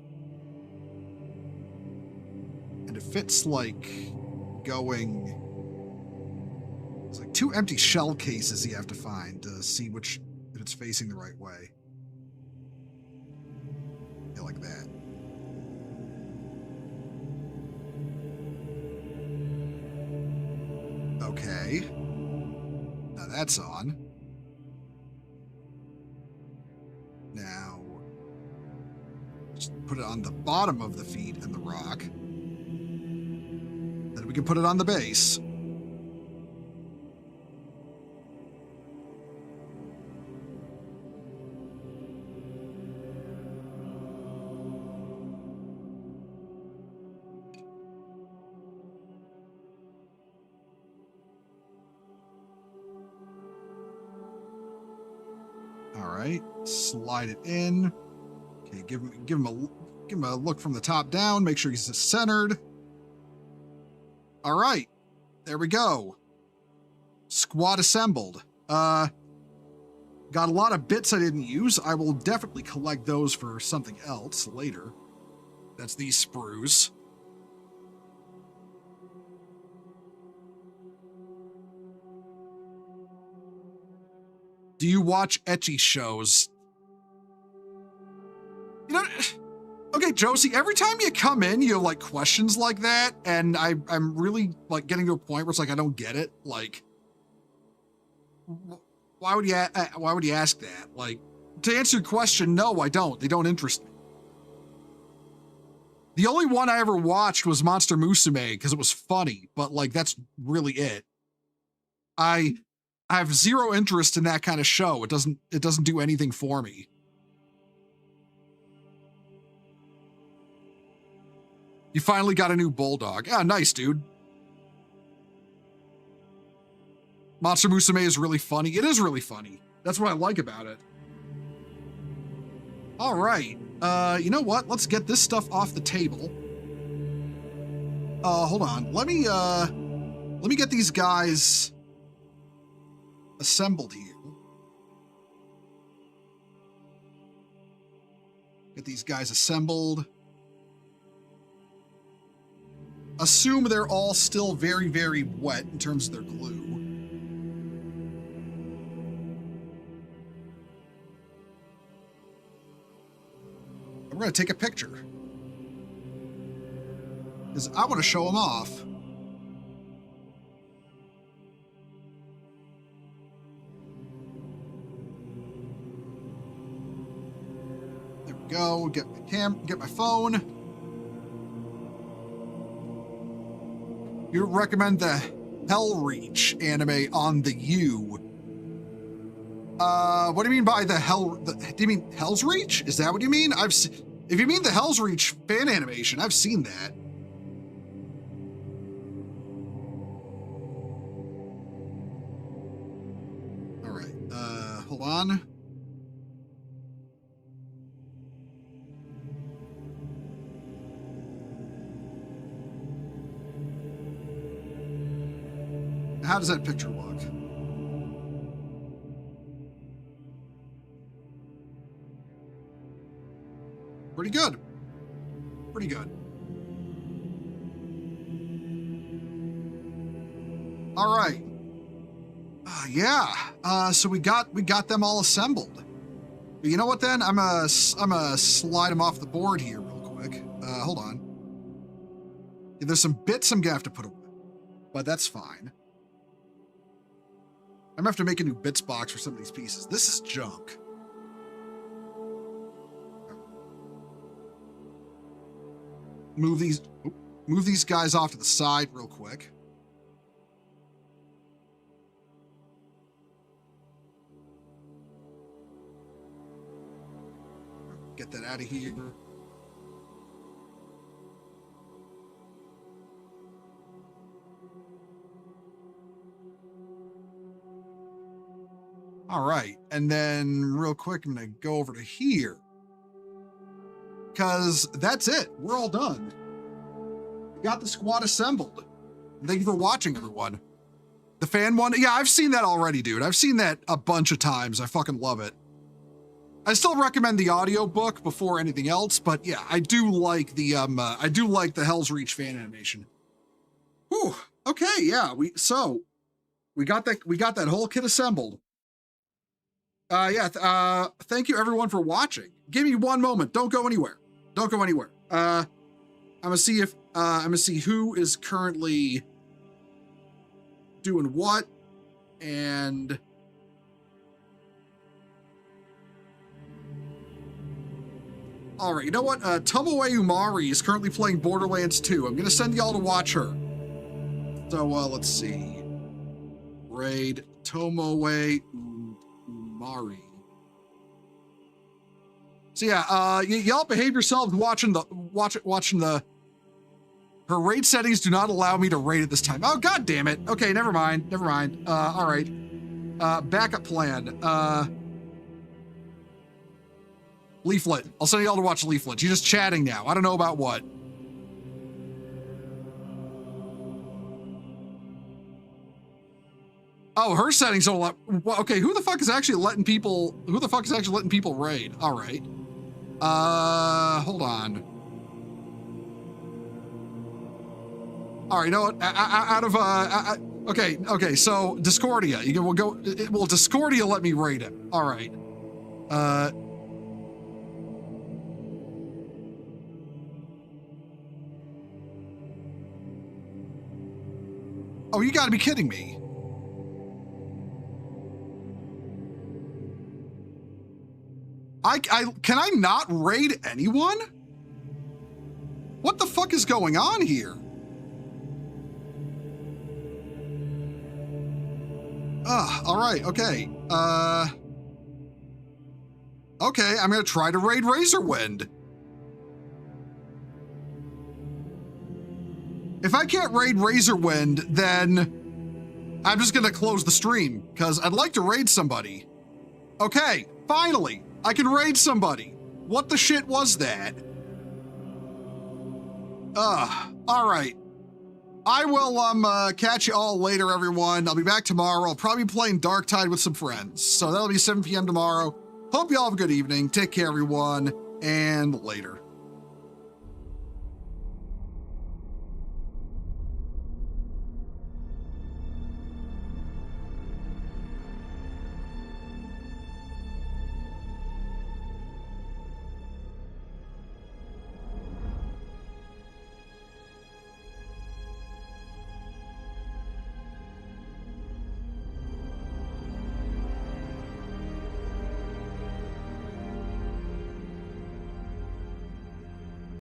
And it fits like going... It's like 2 empty shell cases you have to find to see if it's facing the right way. Yeah, like that. Okay. Now that's on. Now, just put it on the bottom of the feet and the rock. Then we can put it on the base. All right, slide it in. Okay, give him a look from the top down. Make sure he's centered. All right, there we go. Squad assembled. Got a lot of bits I didn't use. I will definitely collect those for something else later. That's these sprues. Do you watch ecchi shows? You know, okay, Josie, every time you come in, you have like questions like that, and I'm really like getting to a point where it's like I don't get it. Like, why would you ask that? Like, to answer your question, no, I don't. They don't interest me. The only one I ever watched was Monster Musume because it was funny, but like that's really it. I have zero interest in that kind of show. It doesn't do anything for me. You finally got a new bulldog. Ah, nice, dude. Monster Musume is really funny. It is really funny. That's what I like about it. All right. You know what? Let's get this stuff off the table. Hold on. Let me get these guys assembled here. Get these guys assembled. Assume they're all still very, very wet in terms of their glue. I'm going to take a picture because I want to show them off. There we go. Get my phone. You recommend the Hellreach anime on the U. What do you mean by do you mean Hell's Reach? Is that what you mean? If you mean the Hell's Reach fan animation, I've seen that. All right, hold on. How does that picture look? Pretty good. Pretty good. All right. Yeah. So we got them all assembled. But you know what then? I'm gonna slide them off the board here real quick. Hold on. Yeah, there's some bits I'm gonna have to put away, but that's fine. I'm gonna have to make a new bits box for some of these pieces. This is junk. Move these guys off to the side real quick. Get that out of here. All right, and then real quick, I'm gonna go over to here. Because that's it, we're all done. We got the squad assembled. Thank you for watching, everyone. The fan one, yeah, I've seen that already, dude. I've seen that a bunch of times. I fucking love it. I still recommend the audiobook before anything else, but yeah, I do like the Hell's Reach fan animation. Whew, okay, yeah, we got that whole kit assembled. Thank you everyone for watching. Give me one moment. Don't go anywhere. Don't go anywhere. I'm gonna see who is currently doing what, and all right, you know what? Tomoe Umari is currently playing Borderlands 2. I'm gonna send y'all to watch her. So let's see. Raid Tomoe Umari. So yeah, y'all behave yourselves watching the. Her raid settings do not allow me to raid at this time. Oh, god damn it. Okay, never mind. All right. Backup plan. Leaflet. I'll send y'all to watch Leaflet. She's just chatting now. I don't know about what. Oh, her settings don't allow. Okay, who the fuck is actually letting people raid? All right. Hold on. All right, you know what? Okay. So Discordia, we'll go. Well, Discordia let me raid him. All right. Oh, you got to be kidding me. Can I not raid anyone? What the fuck is going on here? All right, okay. Okay, I'm gonna try to raid Razorwind. If I can't raid Razorwind, then I'm just gonna close the stream, because I'd like to raid somebody. Okay, finally, I can raid somebody. What the shit was that? All right. I will catch you all later, everyone. I'll be back tomorrow. I'll probably be playing Darktide with some friends. So that'll be 7 p.m. tomorrow. Hope you all have a good evening. Take care, everyone, and later.